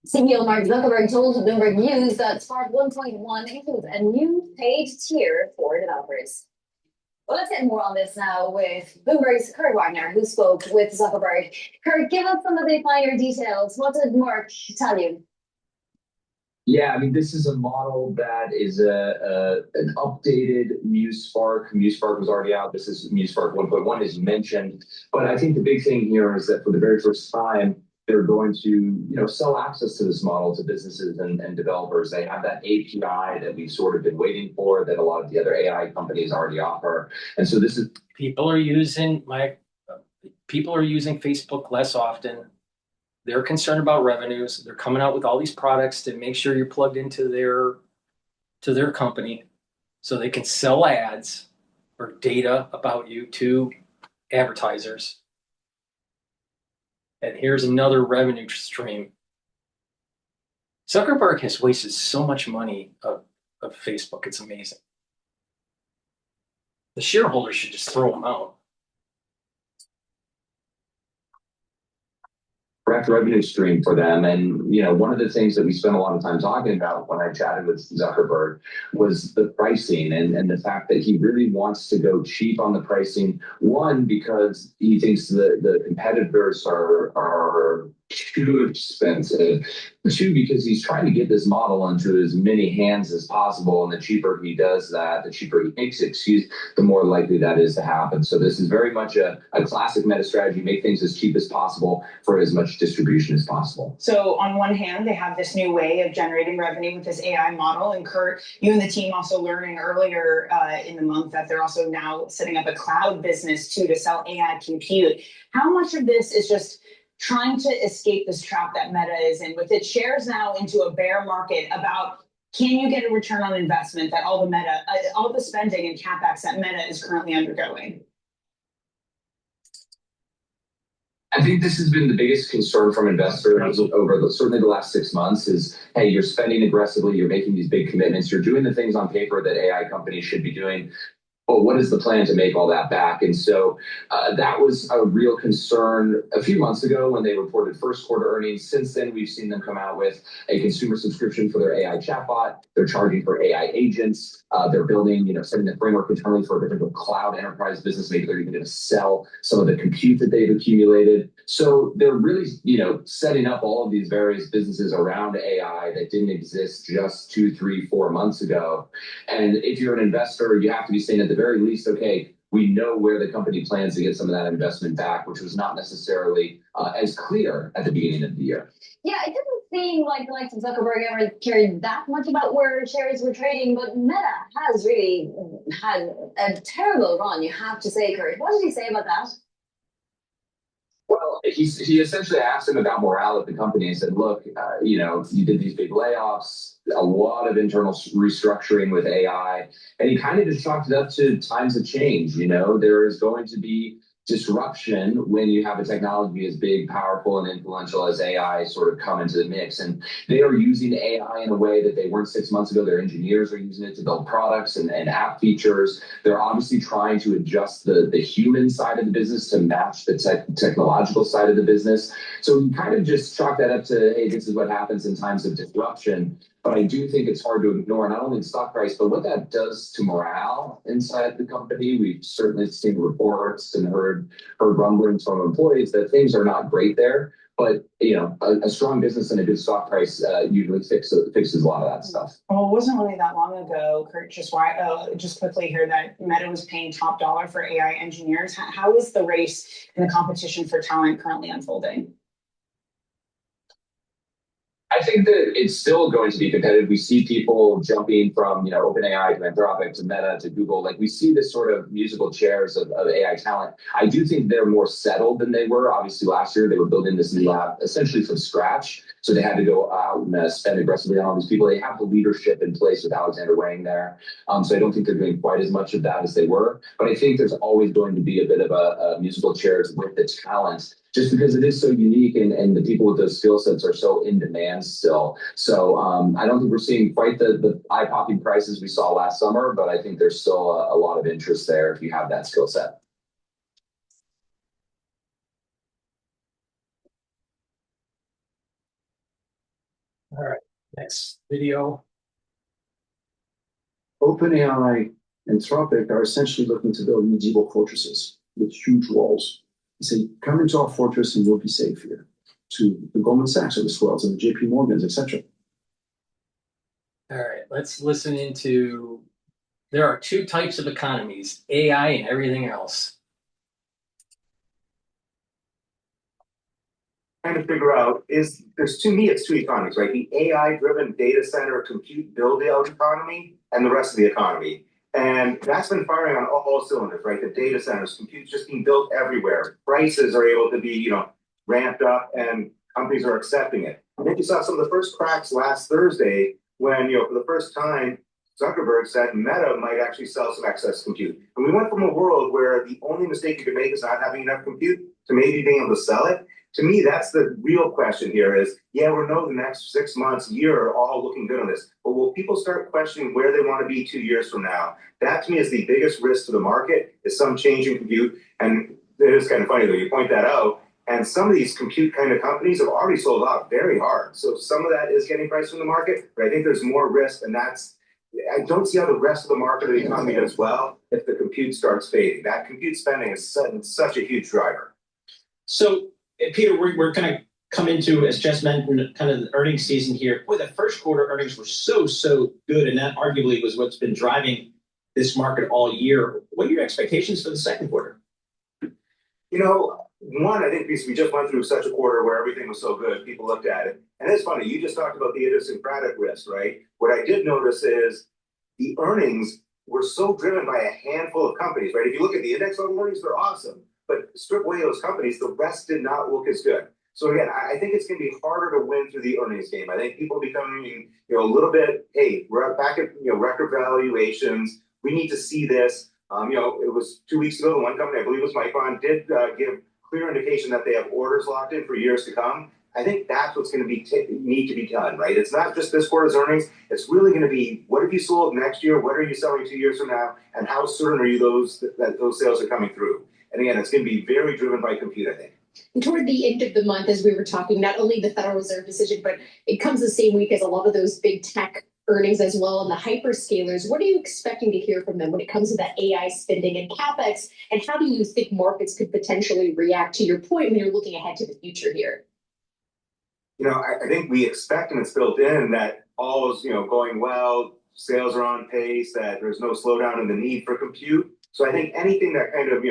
CEO Mark Zuckerberg told Bloomberg News that Spark 1.1 includes a new paid tier for developers. Well, let's get more on this now with Bloomberg's Kurt Wagner, who spoke with Zuckerberg. Kurt, give us some of the finer details. What did Mark tell you? Yeah, I mean, this is a model that is an updated MuseSpark. MuseSpark was already out. This is MuseSpark 1.1 is mentioned. But I think the big thing here is that for the very first time, they're going to, sell access to this model to businesses and developers. They have that API that we've sort of been waiting for, that a lot of the other AI companies already offer. And so this is People are using Facebook less often. They're concerned about revenues. They're coming out with all these products to make sure you're plugged into their company so they can sell ads or data about you to advertisers. And here's another revenue stream. Zuckerberg has wasted so much money of Facebook. It's amazing. The shareholders should just throw them out. direct revenue stream for them. And, one of the things that we spent a lot of time talking about when I chatted with Zuckerberg was the pricing and the fact that he really wants to go cheap on the pricing. One, because he thinks the competitors are too expensive. Two, because he's trying to get this model into as many hands as possible. And the cheaper he does that, the cheaper he makes it, the more likely that is to happen. So this is very much a classic meta strategy, make things as cheap as possible for as much distribution as possible. So on one hand, they have this new way of generating revenue with this AI model. And Kurt, you and the team also learning earlier in the month that they're also now setting up a cloud business too to sell AI compute. How much of this is just trying to escape this trap that Meta is in with its shares now into a bear market about can you get a return on investment that all the spending and CapEx that Meta is currently undergoing? I think this has been the biggest concern from investors over certainly the last 6 months is, hey, you're spending aggressively, you're making these big commitments, you're doing the things on paper that AI companies should be doing. But what is the plan to make all that back? And so that was a real concern a few months ago when they reported first quarter earnings. Since then, we've seen them come out with a consumer subscription for their AI chatbot. They're charging for AI agents. They're building, setting the framework internally for a potential cloud enterprise business. Maybe they're even going to sell some of the compute that they've accumulated. So they're really, setting up all of these various businesses around AI that didn't exist just 2, 3, 4 months ago. And if you're an investor, you have to be saying at the very least, okay, we know where the company plans to get some of that investment back, which was not necessarily as clear at the beginning of the year. Yeah, it didn't seem like the likes of Zuckerberg ever cared that much about where shares were trading, but Meta has really had a terrible run, you have to say, Kurt. What did he say about that? Well, he essentially asked him about morale at the company and said, look, you did these big layoffs, a lot of internal restructuring with AI, and he kind of just chalked it up to times of change. There is going to be disruption when you have a technology as big, powerful, and influential as AI sort of come into the mix. And they are using AI in a way that they weren't 6 months ago. Their engineers are using it to build products and app features. They're obviously trying to adjust the human side of the business to match the technological side of the business. So you kind of just chalk that up to, hey, this is what happens in times of disruption. But I do think it's hard to ignore not only the stock price, but what that does to morale inside the company. We've certainly seen reports and heard rumblings from employees that things are not great there. But a strong business and a good stock price usually fixes a lot of that stuff. Well, it wasn't really that long ago, Kurt, just quickly here that Meta was paying top dollar for AI engineers. How is the race and the competition for talent currently unfolding? I think that it's still going to be competitive. We see people jumping from, OpenAI to Anthropic to Meta to Google. Like we see this sort of musical chairs of AI talent. I do think they're more settled than they were. Obviously, last year they were building this new lab essentially from scratch. So they had to go out and spend aggressively on all these people. They have the leadership in place with Alexander Wang there. So I don't think they're doing quite as much of that as they were. But I think there's always going to be a bit of a musical chairs with the talent, just because it is so unique and the people with those skill sets are so in demand still. So I don't think we're seeing quite the eye-popping prices we saw last summer, but I think there's still a lot of interest there if you have that skill set. All right, next video. OpenAI Anthropic are essentially looking to build medieval fortresses with huge walls. They say, come into our fortress and you'll be safe here. To the Goldman Sachs of this world and the JP Morgans, etc. All right, let's listen into. There are two types of economies, AI and everything else. Trying to figure out to me, it's two economies, right? The AI-driven data center compute build-out economy and the rest of the economy. And that's been firing on all cylinders, right? The data centers, compute just being built everywhere. Prices are able to be, ramped up and companies are accepting it. I think you saw some of the first cracks last Thursday when, for the first time, Zuckerberg said Meta might actually sell some excess compute. And we went from a world where the only mistake you could make is not having enough compute to maybe being able to sell it. To me, that's the real question here is, we know the next 6 months, year are all looking good on this. But will people start questioning where they want to be 2 years from now? That to me is the biggest risk to the market, is some change in compute. And it is kind of funny though, you point that out. And some of these compute kind of companies have already sold out very hard. So some of that is getting priced from the market, but I think there's more risk, and I don't see how the rest of the market of the economy does well if the compute starts fading. That compute spending is such a huge driver. So, Peter, we're going to come into, as Jess mentioned, kind of the earnings season here. Boy, the first quarter earnings were so good, and that arguably was what's been driving this market all year. What are your expectations for the second quarter? One, I think because we just went through such a quarter where everything was so good, people looked at it. And it's funny, you just talked about the idiosyncratic risk, right? What I did notice is the earnings were so driven by a handful of companies, right? If you look at the index level earnings, they're awesome. But strip away those companies, the rest did not look as good. So again, I think it's going to be harder to win through the earnings game. I think people are becoming, a little bit, hey, we're back at, record valuations. We need to see this. It was 2 weeks ago, the one company, I believe it was Micron, did give clear indication that they have orders locked in for years to come. I think that's what's going to be need to be done, right? It's not just this quarter's earnings. It's really going to be, what have you sold next year? What are you selling 2 years from now? And how certain are you that those sales are coming through? And again, it's going to be very driven by compute, I think. And toward the end of the month, as we were talking, not only the Federal Reserve decision, but it comes the same week as a lot of those big tech earnings as well, and the hyperscalers. What are you expecting to hear from them when it comes to that AI spending and CapEx? And how do you think markets could potentially react, to your point, when you're looking ahead to the future here? I think we expect, and it's built in, that all is, going well, sales are on pace, that there's no slowdown in the need for compute. So I think anything that kind of,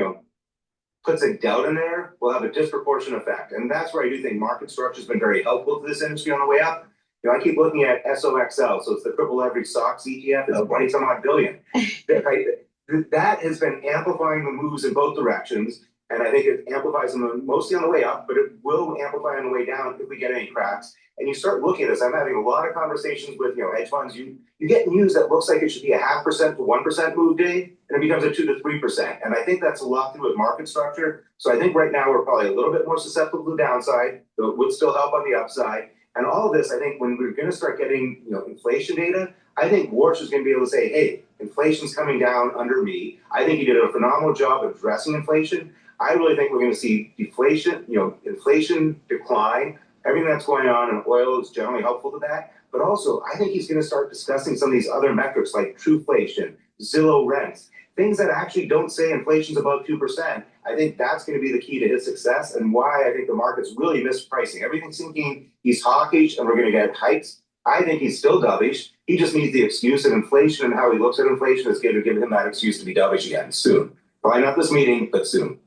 puts a doubt in there will have a disproportionate effect. And that's where I do think market structure has been very helpful to this industry on the way up. I keep looking at SOXL, so it's the triple leverage stocks ETF, it's 20 some odd billion. That has been amplifying the moves in both directions. And I think it amplifies them mostly on the way up, but it will amplify on the way down if we get any cracks. And you start looking at this. I'm having a lot of conversations with hedge funds. You get news that looks like it should be a 0.5% to 1% move day, and it becomes a 2 to 3%. And I think that's a lot to do with market structure. So I think right now we're probably a little bit more susceptible to the downside, though it would still help on the upside. And all of this, I think, when we're going to start getting inflation data, I think Warsh is going to be able to say, hey, inflation's coming down under me. I think he did a phenomenal job of addressing inflation. I really think we're going to see deflation, inflation decline. Everything that's going on in oil is generally helpful to that. But also, I think he's going to start discussing some of these other metrics like trueflation, Zillow rents, things that actually don't say inflation's above 2%. I think that's going to be the key to his success and why I think the market's really mispricing. Everything's thinking he's hawkish and we're going to get hikes. I think he's still dovish. He just needs the excuse of inflation, and how he looks at inflation is going to give him that excuse to be dovish again soon. Probably not this meeting, but soon.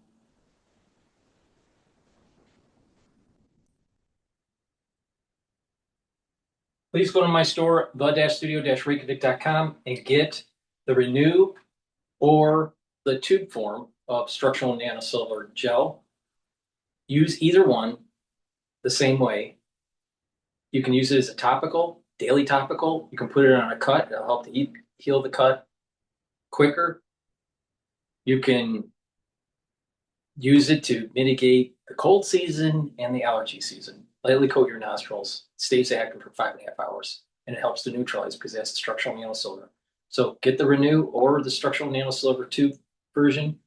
Please go to my store, the-studio-reykjavik.com, and get the Renew or the tube form of structural nanosilver gel. Use either one the same way. You can use it as a topical, daily topical. You can put it on a cut. It'll help to heal the cut quicker. You can use it to mitigate the cold season and the allergy season. Lightly coat your nostrils. It stays active for 5.5 hours, and it helps to neutralize because that's structural nanosilver. So get the Renew or the structural nanosilver tube version.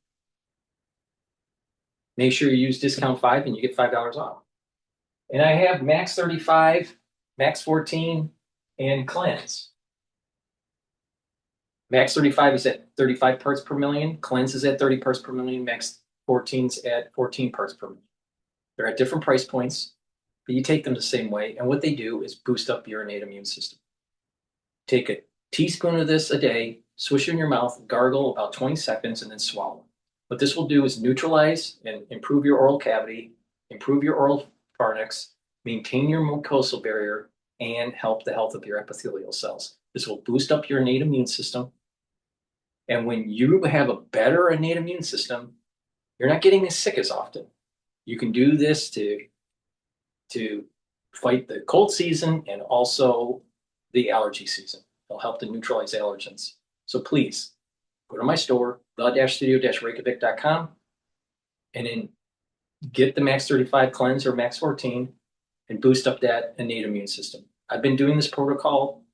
Make sure you use discount 5 and you get $5 off. And I have Max 35, Max 14, and Cleanse. Max 35 is at 35 parts per million. Cleanse is at 30 parts per million. Max 14's at 14 parts per million. They're at different price points, but you take them the same way. And what they do is boost up your innate immune system. Take a teaspoon of this a day, swish it in your mouth, gargle about 20 seconds, and then swallow. What this will do is neutralize and improve your oral cavity, improve your oral pharynx, maintain your mucosal barrier, and help the health of your epithelial cells. This will boost up your innate immune system. And when you have a better innate immune system, you're not getting as sick as often. You can do this to fight the cold season and also the allergy season. It'll help to neutralize allergens. So please go to my store, the-studio-reykjavik.com, and then get the Max 35 Cleanse or Max 14 and boost up that innate immune system. I've been doing this protocol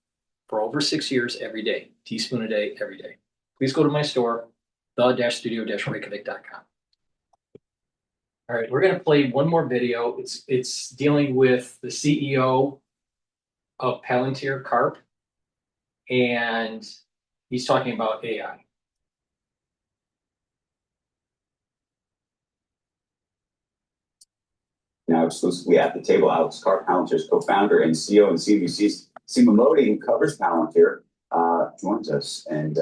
for over 6 years every day, teaspoon a day, every day. Please go to my store, the-studio-reykjavik.com. All right, we're going to play one more video. It's dealing with the CEO of Palantir Carp, and he's talking about AI. Now exclusively at the table, Alex Karp, Palantir's co-founder and CEO, and CNBC's Seema Modi, who covers Palantir, joins us and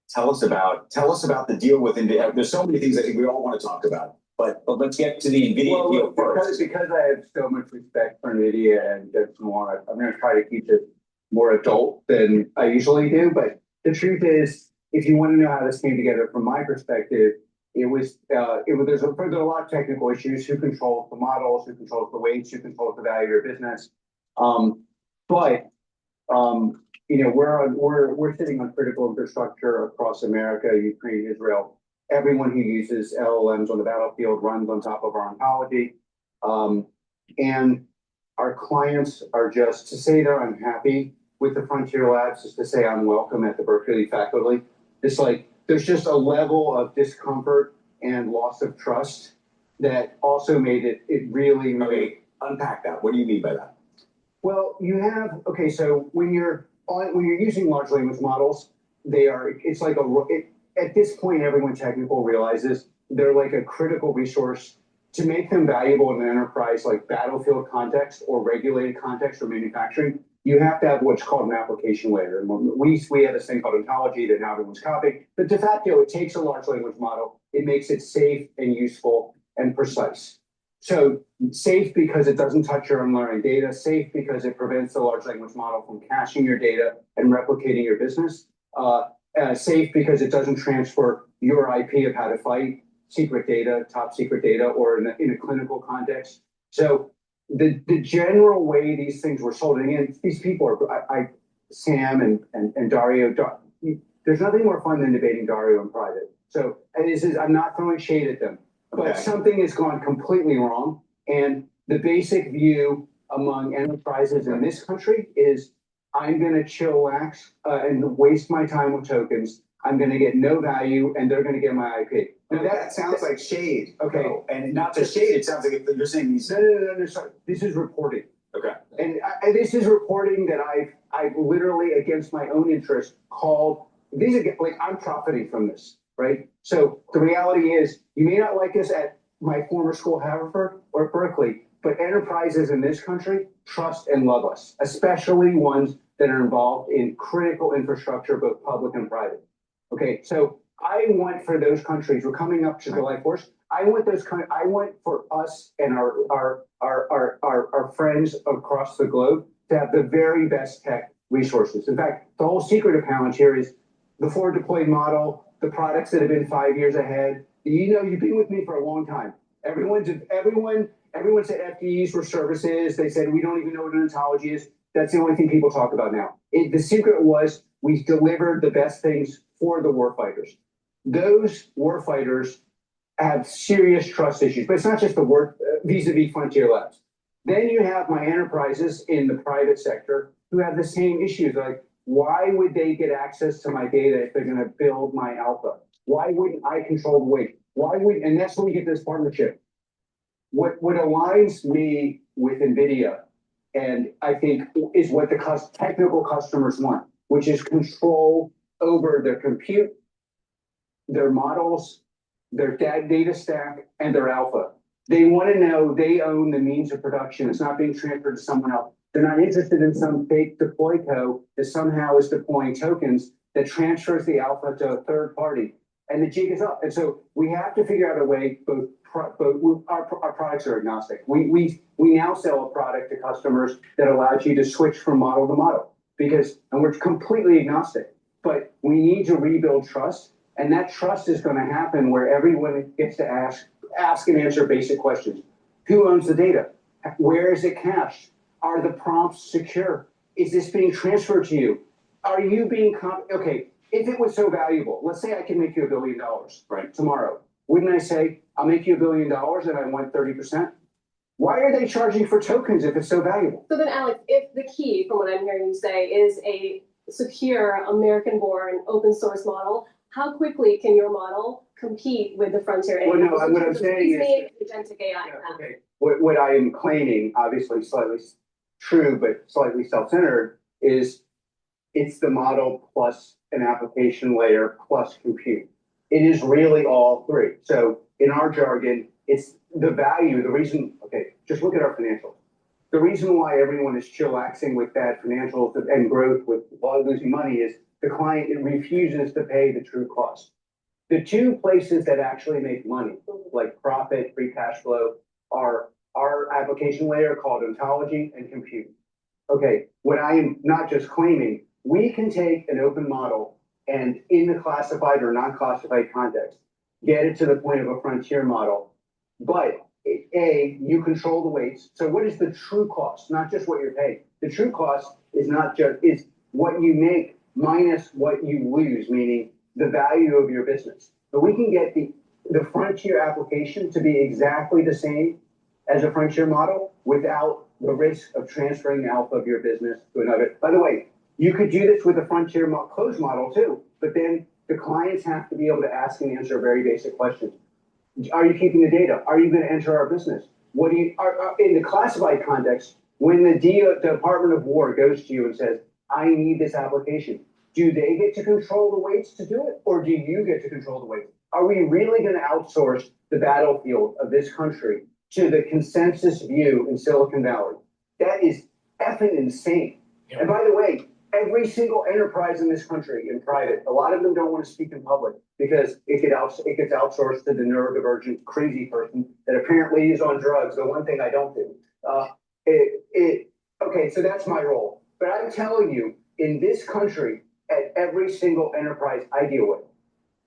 tell us about the deal with NVIDIA. There's so many things I think we all want to talk about, but let's get to the NVIDIA deal first. Because I have so much respect for NVIDIA and more, I'm going to try to keep it more adult than I usually do. But the truth is, if you want to know how this came together from my perspective, there's a lot of technical issues. Who controls the models? Who controls the weights? Who controls the value of your business? We're sitting on critical infrastructure across America, Ukraine, Israel. Everyone who uses LLMs on the battlefield runs on top of our oncology. And our clients are just, to say they're unhappy with the Frontier Labs is to say I'm welcome at the Berkeley faculty. It's like, there's just a level of discomfort and loss of trust that also made it really. Okay, unpack that. What do you mean by that? Well, so when you're using large language models, at this point, everyone technical realizes they're like a critical resource. To make them valuable in an enterprise like battlefield context or regulated context or manufacturing, you have to have what's called an application layer. And we have this thing called ontology that now everyone's copying. But de facto, it takes a large language model. It makes it safe and useful and precise. So safe because it doesn't touch your unlearning data, safe because it prevents the large language model from caching your data and replicating your business, safe because it doesn't transfer your IP of how to fight secret data, top secret data, or in a clinical context. So the general way these things were sold, and again, these people are, Sam and Dario, there's nothing more fun than debating Dario in private. So I'm not throwing shade at them, but something has gone completely wrong. And the basic view among enterprises in this country is I'm going to chillax and waste my time with tokens. I'm going to get no value, and they're going to get my IP. Now that sounds like shade. Okay. Oh, and not just shade, it sounds like you're saying these. No, sorry. This is reporting. Okay. And this is reporting that I've literally, against my own interest, called. These are like, I'm profiting from this, right? So the reality is, you may not like us at my former school, Harvard or Berkeley, but enterprises in this country trust and love us, especially ones that are involved in critical infrastructure, both public and private. Okay, so I want for those countries, we're coming up to July 4th. I want for us and our friends across the globe to have the very best tech resources. In fact, the whole secret of Palantir is the forward deployed model, the products that have been 5 years ahead. You've been with me for a long time. Everyone said FDEs were services. They said we don't even know what an ontology is. That's the only thing people talk about now. The secret was we delivered the best things for the warfighters. Those warfighters have serious trust issues, but it's not just the work vis-a-vis Frontier Labs. Then you have my enterprises in the private sector who have the same issues. Like, why would they get access to my data if they're going to build my alpha? Why wouldn't I control the weight? And that's when we get this partnership. What aligns me with NVIDIA, and I think is what the technical customers want, which is control over their compute, their models, their data stack, and their alpha. They want to know they own the means of production. It's not being transferred to someone else. They're not interested in some fake deploy code that somehow is deploying tokens that transfers the alpha to a third party. And the jig is up. And so we have to figure out a way, our products are agnostic. We now sell a product to customers that allows you to switch from model to model and we're completely agnostic. But we need to rebuild trust. And that trust is going to happen where everyone gets to ask and answer basic questions. Who owns the data? Where is it cached? Are the prompts secure? Is this being transferred to you? Are you being okay? If it was so valuable, let's say I can make you $1 billion right tomorrow. Wouldn't I say I'll make you $1 billion and I want 30%? Why are they charging for tokens if it's so valuable? So then, Alex, if the key, from what I'm hearing you say, is a secure, American-born, open-source model, how quickly can your model compete with the frontier AI? Well, no, what I'm saying is agentic AI. Okay. What I am claiming, obviously slightly true but slightly self-centered, is it's the model plus an application layer plus compute. It is really all three. So in our jargon, it's the value, the reason, just look at our financials. The reason why everyone is chillaxing with bad financials and growth with losing money is the client refuses to pay the true cost. The two places that actually make money, like profit, free cash flow, are our application layer called ontology and compute. Okay, what I am not just claiming, we can take an open model and in the classified or non-classified context, get it to the point of a frontier model. But you control the weights. So what is the true cost? Not just what you're paying. The true cost is what you make minus what you lose, meaning the value of your business. But we can get the frontier application to be exactly the same as a frontier model without the risk of transferring the alpha of your business to another. By the way, you could do this with a frontier closed model too, but then the clients have to be able to ask and answer very basic questions. Are you keeping the data? Are you going to enter our business? What do you in the classified context? When the Department of War goes to you and says, "I need this application," do they get to control the weights to do it, or do you get to control the weights? Are we really going to outsource the battlefield of this country to the consensus view in Silicon Valley? That is effing insane. Yeah. And by the way, every single enterprise in this country, in private, a lot of them don't want to speak in public because it gets outsourced to the neurodivergent crazy person that apparently is on drugs. The one thing I don't do. Okay, so that's my role. But I'm telling you, in this country, at every single enterprise I deal with,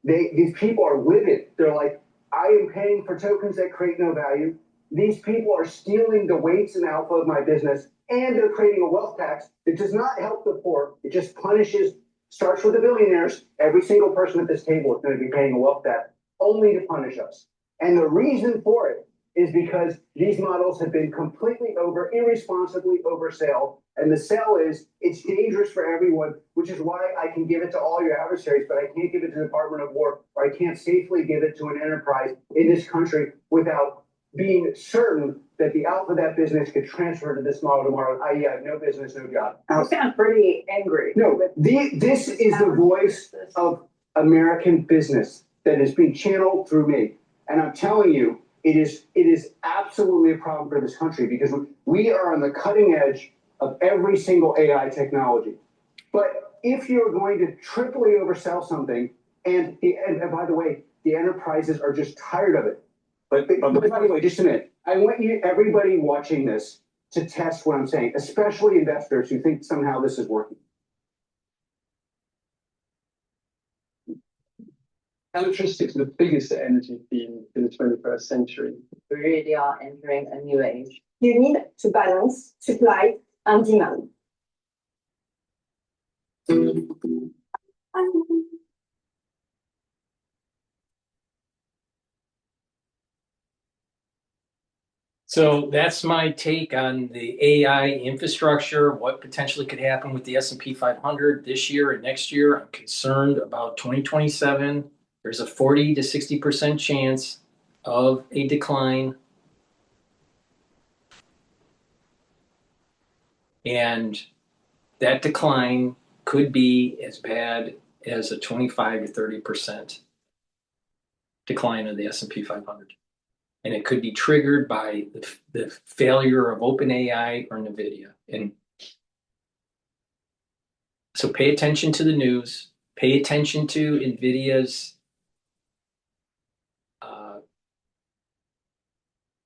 these people are livid. They're like, I am paying for tokens that create no value. These people are stealing the weights and alpha of my business, and they're creating a wealth tax that does not help the poor. It just punishes, starts with the billionaires. Every single person at this table is going to be paying a wealth tax only to punish us. And the reason for it is because these models have been completely irresponsibly oversold. And the sell is, it's dangerous for everyone, which is why I can give it to all your adversaries, but I can't give it to the Department of War, or I can't safely give it to an enterprise in this country without being certain that the alpha of that business could transfer to this model tomorrow, i.e. I have no business, no job. You sound pretty angry. No, this is the voice of American business that is being channeled through me. And I'm telling you, it is absolutely a problem for this country because we are on the cutting edge of every single AI technology. But if you're going to triply oversell something, and by the way, the enterprises are just tired of it. But by the way, just a minute. I want everybody watching this to test what I'm saying, especially investors who think somehow this is working. Electricity is the biggest energy theme in the 21st century. We really are entering a new age. You need to balance supply and demand. So that's my take on the AI infrastructure, what potentially could happen with the S&P 500 this year and next year. I'm concerned about 2027. There's a 40 to 60% chance of a decline. And that decline could be as bad as a 25 to 30% decline of the S&P 500. And it could be triggered by the failure of OpenAI or NVIDIA. And so pay attention to the news, pay attention to NVIDIA's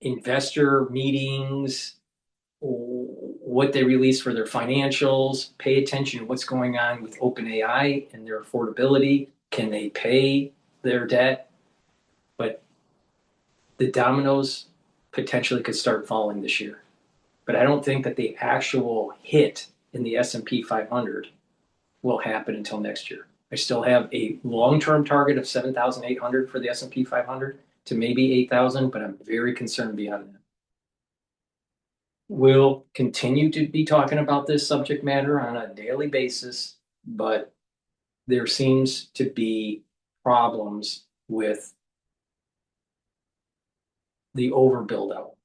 investor meetings, what they release for their financials, pay attention to what's going on with OpenAI and their affordability. Can they pay their debt? But the dominoes potentially could start falling this year. But I don't think that the actual hit in the S&P 500 will happen until next year. I still have a long-term target of 7,800 for the S&P 500 to maybe 8,000, but I'm very concerned beyond that. We'll continue to be talking about this subject matter on a daily basis, but there seems to be problems with the overbuild out.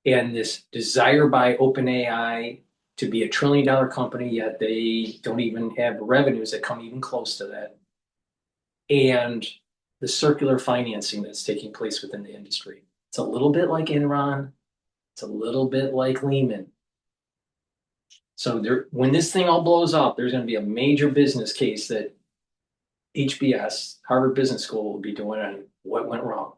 And this desire by OpenAI to be $1 trillion company, yet they don't even have revenues that come even close to that. And the circular financing that's taking place within the industry. It's a little bit like Enron. It's a little bit like Lehman. So when this thing all blows up, there's going to be a major business case that HBS, Harvard Business School, will be doing on what went wrong.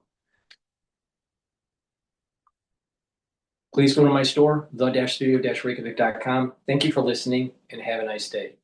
Please go to my store, the-studio-reykjavik.com. Thank you for listening and have a nice day.